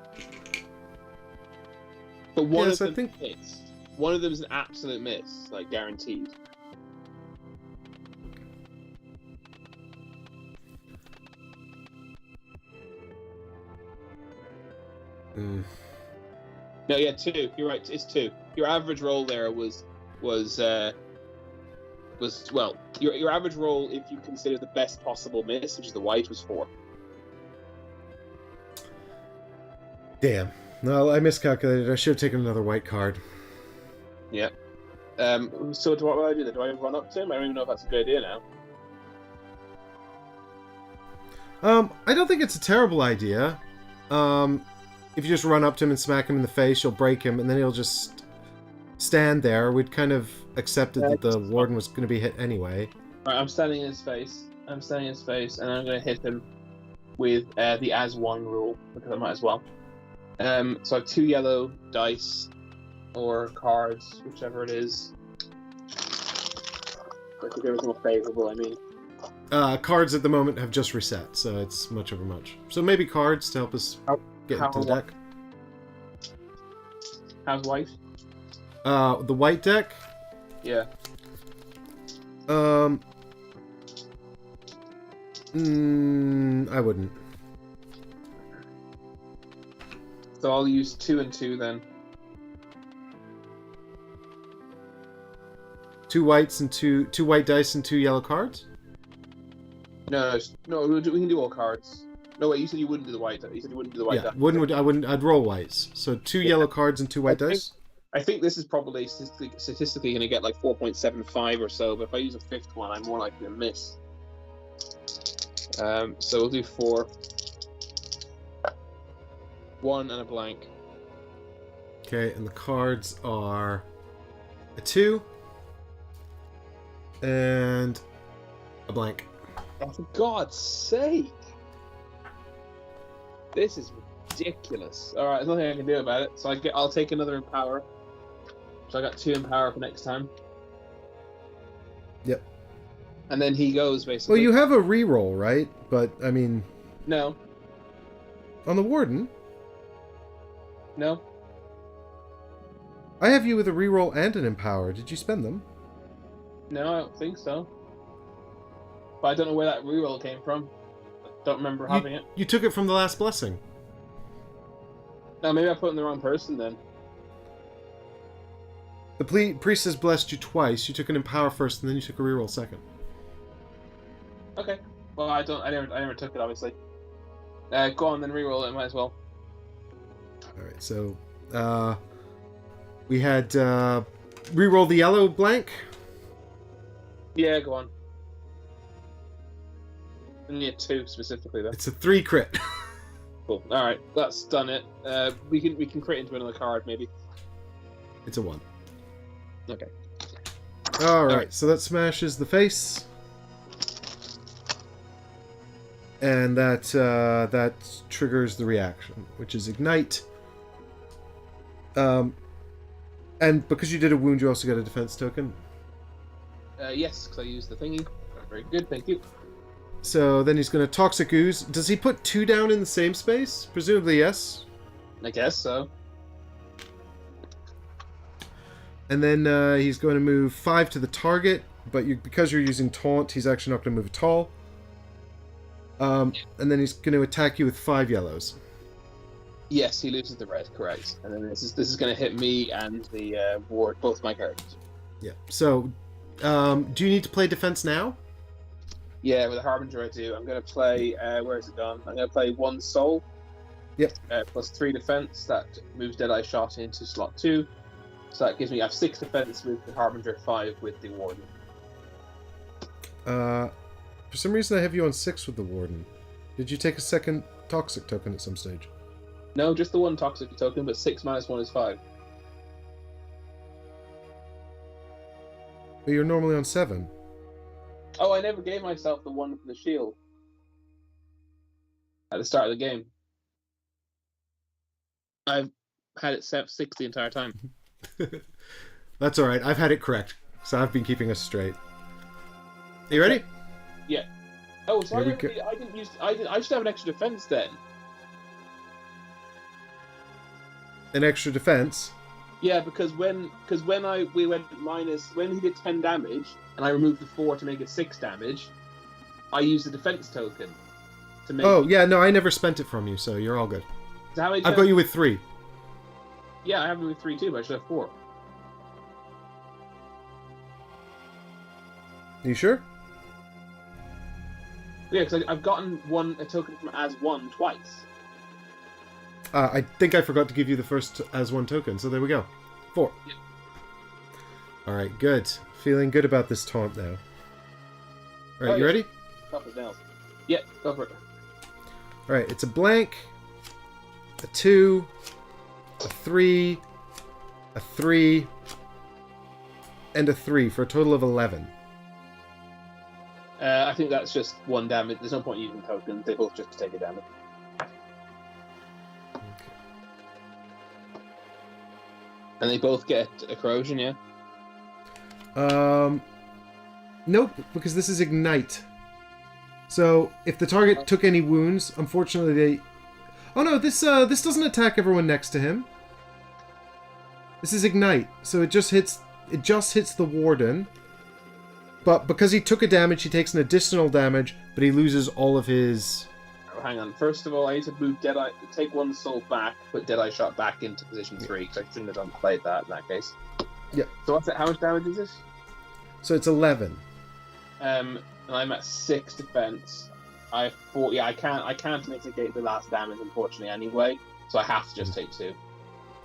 But one Yes, of them I think... missed. One of them is an absolute miss, like guaranteed. No, yeah, 2. You're right. It's 2. Your average roll there was well, your average roll, if you consider the best possible miss, which is the white, was 4. Damn. No, I miscalculated. I should have taken another white card. Yeah. So what do I do then? Do I run up to him? I don't even know if that's a good idea now. I don't think it's a terrible idea. If you just run up to him and smack him in the face, you'll break him, and then he'll just stand there. We'd kind of accepted that the warden was going to be hit anyway. Right, I'm standing in his face. And I'm going to hit him with the as one rule, because I might as well. So I have 2 yellow dice, or cards, whichever it is. I think everything more favourable, I mean. Cards at the moment have just reset, so it's much over much. So maybe cards to help us get into the deck. How's white? The white deck? Yeah. I wouldn't. So I'll use 2 and 2 then. 2 whites and 2 white dice and 2 yellow cards? No, we can do all cards. No, wait, you said you wouldn't do the white. You said you wouldn't do the white. Yeah, I wouldn't. I'd roll whites. So 2 yellow cards and 2 white dice. I think this is probably statistically going to get like 4.75 or so. But if I use a 5th one, I'm more likely to miss. So we'll do 4. 1 and a blank. Okay, and the cards are a 2 and a blank. Oh, for God's sake! This is ridiculous. All right, there's nothing I can do about it. So I'll take another Empower. So I got 2 Empower for next time. Yep. And then he goes basically. Well, you have a reroll, right? But I mean, no. On the warden? No? I have you with a reroll and an empower. Did you spend them? No, I don't think so. But I don't know where that reroll came from. I don't remember having it. You took it from the last blessing. No, maybe I put it in the wrong person then. The priest has blessed you twice. You took an empower first, and then you took a reroll second. Okay. Well, I never took it, obviously. Go on, then reroll it. Might as well. All right. So, we had reroll the yellow blank. Yeah, go on. I need 2 specifically, though. It's a 3 crit. Cool. All right, that's done it. We can crit into another card, maybe. It's a 1. Okay. All right. So that smashes the face. And that triggers the reaction, which is ignite. And because you did a wound, you also get a defense token. Yes, because I used the thingy. Very good, thank you. So then he's going to toxic ooze. Does he put 2 down in the same space? Presumably yes. I guess so. And then he's going to move 5 to the target, but because you're using taunt, he's actually not going to move at all. And then he's going to attack you with 5 yellows. Yes, he loses the red, correct. And then this is going to hit me and the ward, both my cards. Yeah. So, do you need to play defense now? Yeah, with the Harbinger I do. I'm going to play, where is it gone? I'm going to play 1 soul. Yep. Plus 3 defense. That moves Deadeye Shot into slot 2. So that gives me, I have 6 defense with the Harbinger, 5 with the Warden. For some reason I have you on 6 with the Warden. Did you take a second toxic token at some stage? No, just the 1 toxic token, but 6 minus 1 is 5. But you're normally on 7. Oh, I never gave myself the 1 from the shield. At the start of the game. I've had it set 6 the entire time. That's alright, I've had it correct. So I've been keeping us straight. Are you ready? Yeah. Oh, so Here I should have an extra defense then. An extra defense? Yeah, because when we went minus, when he did 10 damage and I removed the 4 to make it 6 damage, I used the defense token to make. Oh yeah, no, I never spent it from you, so you're all good. So how many I've got you with 3. Yeah, I have it with 3 too, but I should have 4. You sure? Yeah, because I've gotten a token from as 1 twice. I think I forgot to give you the first as 1 token, so there we go. 4. Yeah. Alright, good. Feeling good about this taunt now. Alright, you ready? Tough as nails. Yeah, go for it. Alright, it's a blank, a 2, a 3, a 3, and a 3 for a total of 11. I think that's just 1 damage. There's no point using tokens. They both just take a damage. Okay. And they both get a corrosion, yeah? Nope, because this is ignite. So if the target took any wounds, unfortunately they. Oh no, this doesn't attack everyone next to him. This is ignite, so it just hits the warden. But because he took a damage, he takes an additional damage, but he loses all of his. Oh, hang on. First of all, I need to move Deadeye, take 1 soul back, put Deadeye Shot back into position 3, because I shouldn't have played that in that case. Yeah. So what's it? How much damage is it? So it's 11. And I'm at 6 defense. I have 4. Yeah, I can't mitigate the last damage, unfortunately, anyway. So I have to just take 2.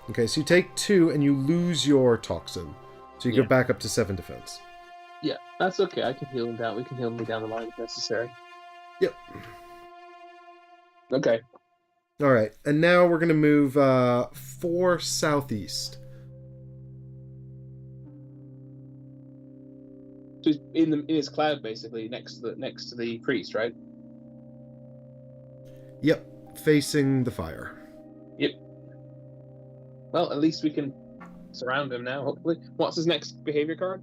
Okay, so you take 2 and you lose your toxin. So you go back up to 7 defense. Yeah, that's okay. I can heal him down. We can heal him down the line if necessary. Yep. Okay. Alright, and now we're going to move 4 southeast. So he's in his cloud, basically, next to the priest, right? Yep, facing the fire. Yep. Well, at least we can surround him now, hopefully. What's his next behavior card?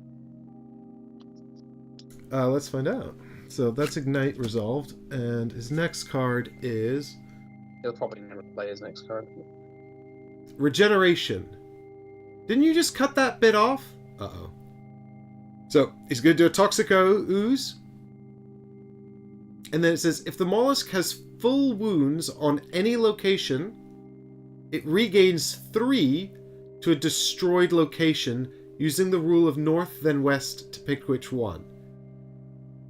Let's find out. So that's Ignite resolved, and his next card is... He'll probably never play his next card. regeneration. Didn't you just cut that bit off? Uh-oh. So, he's going to do a Toxico Ooze. And then it says, if the mollusk has full wounds on any location, it regains 3 to a destroyed location using the rule of north then west to pick which one.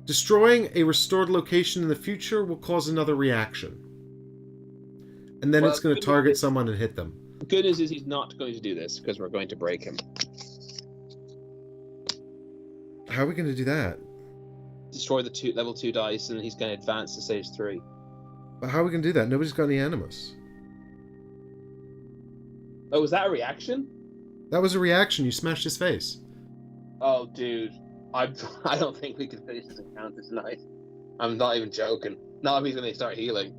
Destroying a restored location in the future will cause another reaction. And then it's going to target someone and hit them. The good news is he's not going to do this, because we're going to break him. How are we going to do that? Destroy the level 2 dice, and he's going to advance to stage 3. But how are we going to do that? Nobody's got any animus. Oh, was that a reaction? That was a reaction. You smashed his face. Oh, dude. I don't think we can finish this encounter tonight. I'm not even joking. Not if he's going to start healing.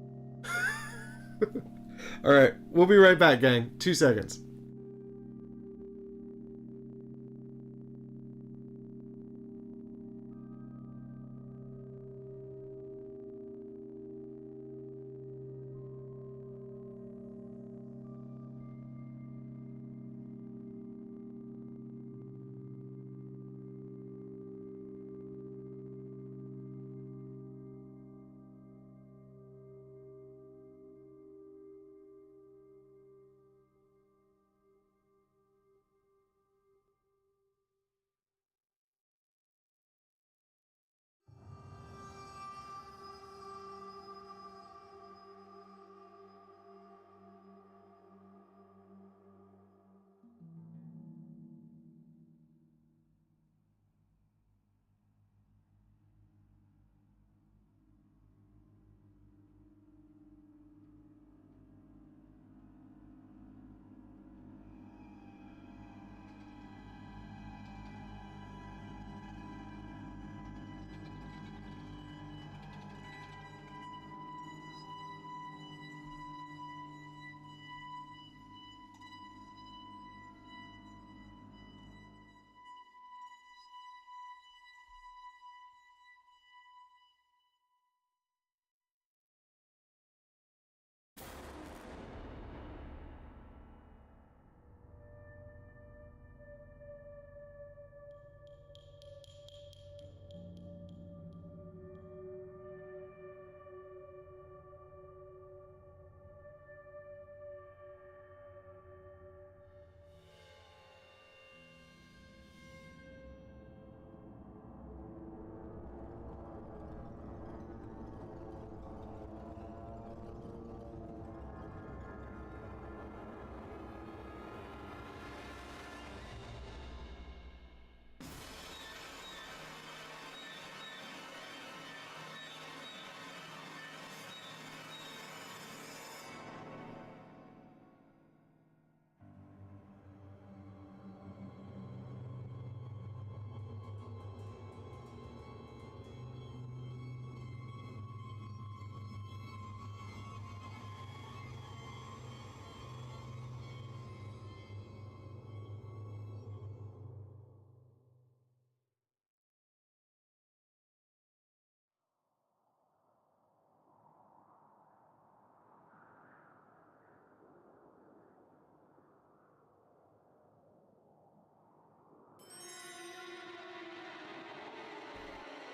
Alright, we'll be right back, gang. 2 seconds.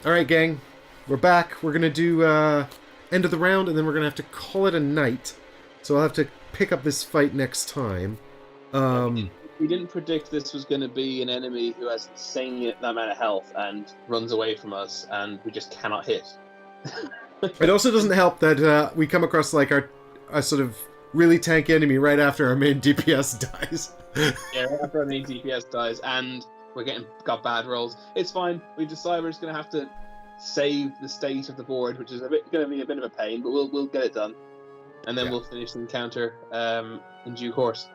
Alright, gang. We're back. We're going to do end of the round, and then we're going to have to call it a night. So I'll have to pick up this fight next time. We didn't predict this was going to be an enemy who has insane amount of health and runs away from us, and we just cannot hit. It also doesn't help that we come across like a sort of really tanky enemy right after our main DPS dies. Yeah, right after our main DPS dies, and we're got bad rolls. It's fine. We decide we're just going to have to save the state of the board, which is going to be a bit of a pain, but we'll get it done, and then we'll finish the encounter in due course.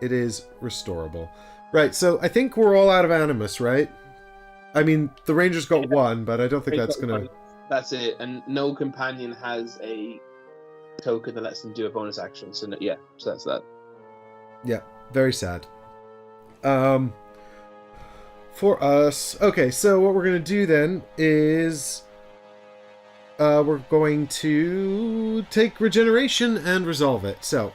It is restorable. Right, so I think we're all out of Animus, right? I mean, the Rangers got one, but I don't think that's going to... That's it, and no companion has a token that lets them do a bonus action, so yeah, so that's that. Yeah, very sad. For us... Okay, so what we're going to do then is... we're going to take Regeneration and resolve it. So,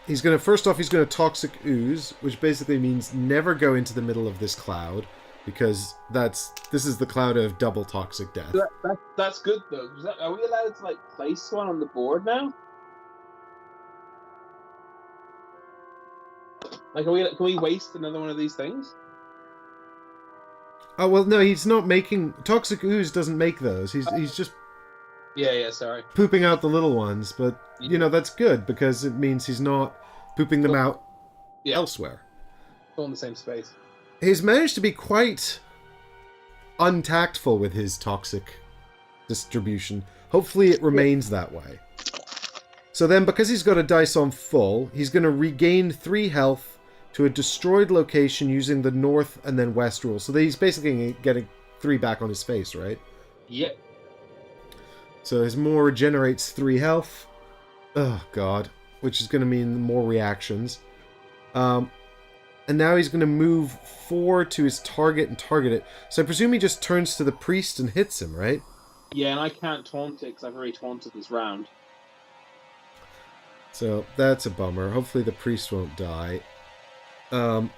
he's gonna toxic ooze, which basically means never go into the middle of this cloud, because this is the cloud of double toxic death. That's good though. Are we allowed to like place one on the board now? Like, can we waste another one of these things? Oh well, no, he's not making toxic ooze. Doesn't make those. He's just Yeah. Sorry. pooping out the little ones, but that's good because it means he's not pooping them out elsewhere. All in the same space. He's managed to be quite untactful with his toxic distribution. Hopefully it remains that way. So then, because he's got a dice on full, he's going to regain 3 health to a destroyed location using the north and then west rule. So he's basically getting 3 back on his face, right? Yep. So his more regenerates 3 health. Oh, God. Which is going to mean more reactions. And now he's going to move 4 to his target and target it. So I presume he just turns to the priest and hits him, right? Yeah, and I can't taunt it because I've already taunted this round. So that's a bummer. Hopefully the priest won't die. And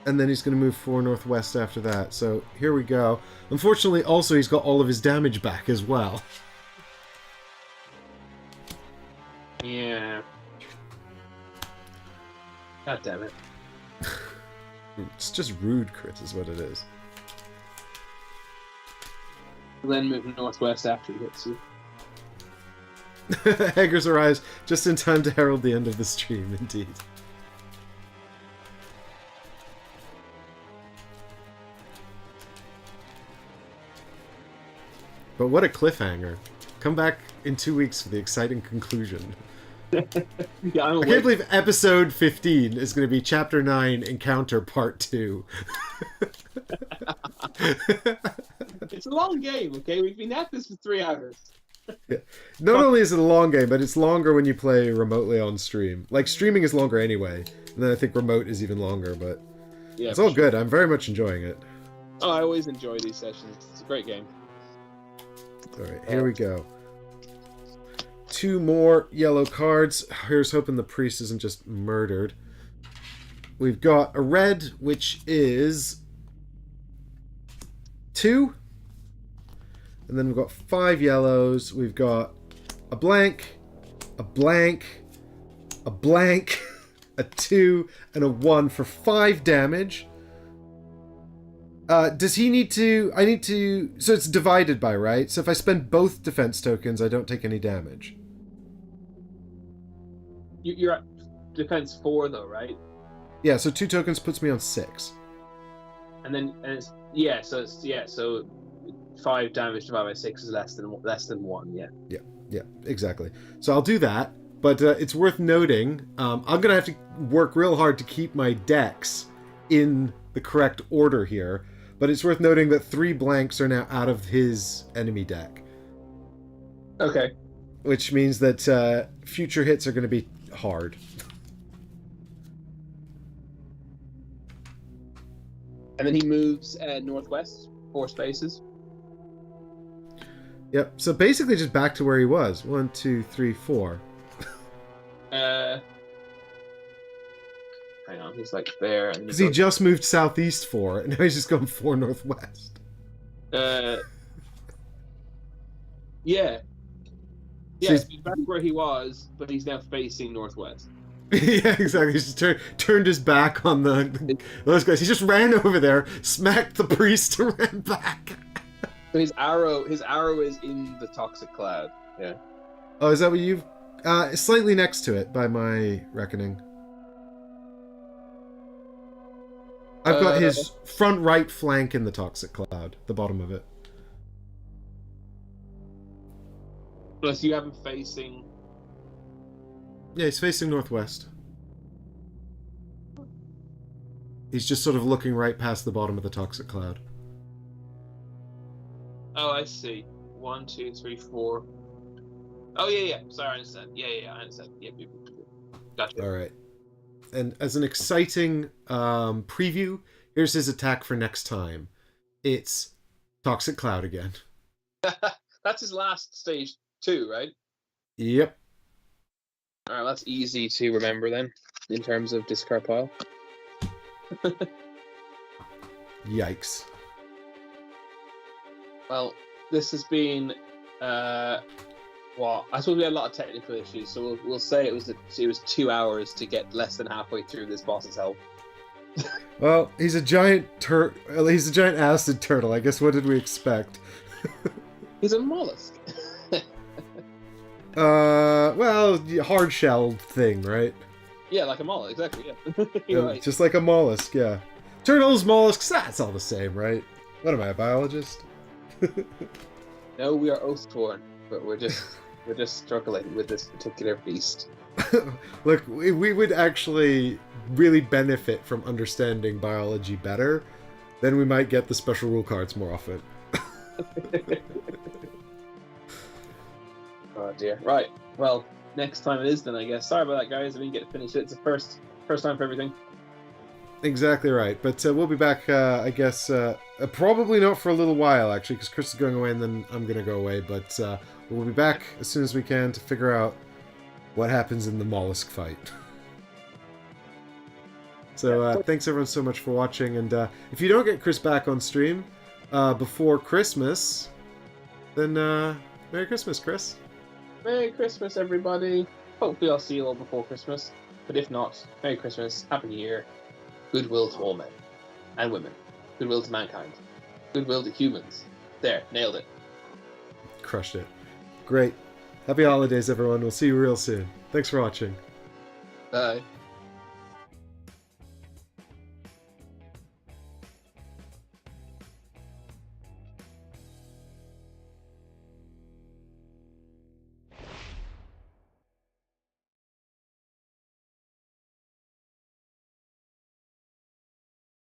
then he's going to move 4 northwest after that. So here we go. Unfortunately, also, he's got all of his damage back as well. Yeah. God damn it. It's just rude, Chris, is what it is. Then move northwest after he hits you. Haggers arrives just in time to herald the end of the stream, indeed. But what a cliffhanger. Come back in 2 weeks for the exciting conclusion. Yeah, I can't believe episode 15 is going to be chapter 9 Encounter Part 2. It's a long game, okay? We've been at this for 3 hours. Yeah. Not only is it a long game, but it's longer when you play remotely on stream. Like, streaming is longer anyway, and then I think remote is even longer, but yeah, it's all good. I'm very much enjoying it. Oh, I always enjoy these sessions. It's a great game. Alright, here we go. 2 more yellow cards. Here's hoping the priest isn't just murdered. We've got a red, which is 2. And then we've got 5 yellows. We've got a blank, a blank, a blank, a 2, and a 1 for 5 damage. Does he need to... I need to... So it's divided by, right? So if I spend both defense tokens, I don't take any damage. You're at defense 4, though, right? Yeah, so 2 tokens puts me on 6. And then... so 5 damage divided by 6 is less than 1, yeah. Yeah, exactly. So I'll do that, but it's worth noting, I'm going to have to work real hard to keep my decks in the correct order here, but it's worth noting that 3 blanks are now out of his enemy deck. Okay. Which means that future hits are going to be hard. And then he moves northwest 4 spaces. Yep, so basically just back to where he was. 1, 2, 3, 4. Hang on, he's like there. Because he just moved southeast 4, and now he's just going 4 northwest. Yeah. So Yeah, he's back where he was, but he's now facing northwest. Yeah, exactly. He's just turned his back on those guys. He just ran over there, smacked the priest, and ran back. So his arrow is in the toxic cloud. Yeah. Oh, is that what you've... slightly next to it, by my reckoning. I've got his front right flank in the toxic cloud, the bottom of it. Plus you have him facing... Yeah, he's facing northwest. He's just sort of looking right past the bottom of the toxic cloud. Oh, I see. 1, 2, 3, 4. Oh, yeah. Sorry, I understand. Yeah, I understand. Yeah. Gotcha. All right. And as an exciting preview, here's his attack for next time. It's Toxic Cloud again. That's his last stage 2, right? Yep. Alright, that's easy to remember then, in terms of discard pile. Yikes. Well, this has been, well, I suppose we had a lot of technical issues, so we'll say it was 2 hours to get less than halfway through this boss's health. Well, he's a giant he's a giant acid turtle. I guess what did we expect? He's a mollusk. Well, hard-shelled thing, right? Yeah, like a mollusk, exactly, yeah. You're right. Just like a mollusk, yeah. Turtles, mollusks, that's all the same, right? What am I, a biologist? No, we are Oathsworn, but we're just struggling with this particular beast. Look, we would actually really benefit from understanding biology better. Then we might get the special rule cards more often. Oh dear. Right. Well, next time it is then, I guess. Sorry about that, guys. I didn't get to finish it. It's the first time for everything. Exactly right. But we'll be back, I guess, probably not for a little while, actually, because Chris is going away and then I'm going to go away. But we'll be back as soon as we can to figure out what happens in the mollusk fight. So thanks everyone so much for watching. And if you don't get Chris back on stream before Christmas, then Merry Christmas, Chris. Merry Christmas, everybody. Hopefully I'll see you all before Christmas. But if not, Merry Christmas, Happy New Year. Goodwill to all men and women. Goodwill to mankind. Goodwill to humans. There, nailed it. Crushed it. Great. Happy holidays, everyone. We'll see you real soon. Thanks for watching. Bye.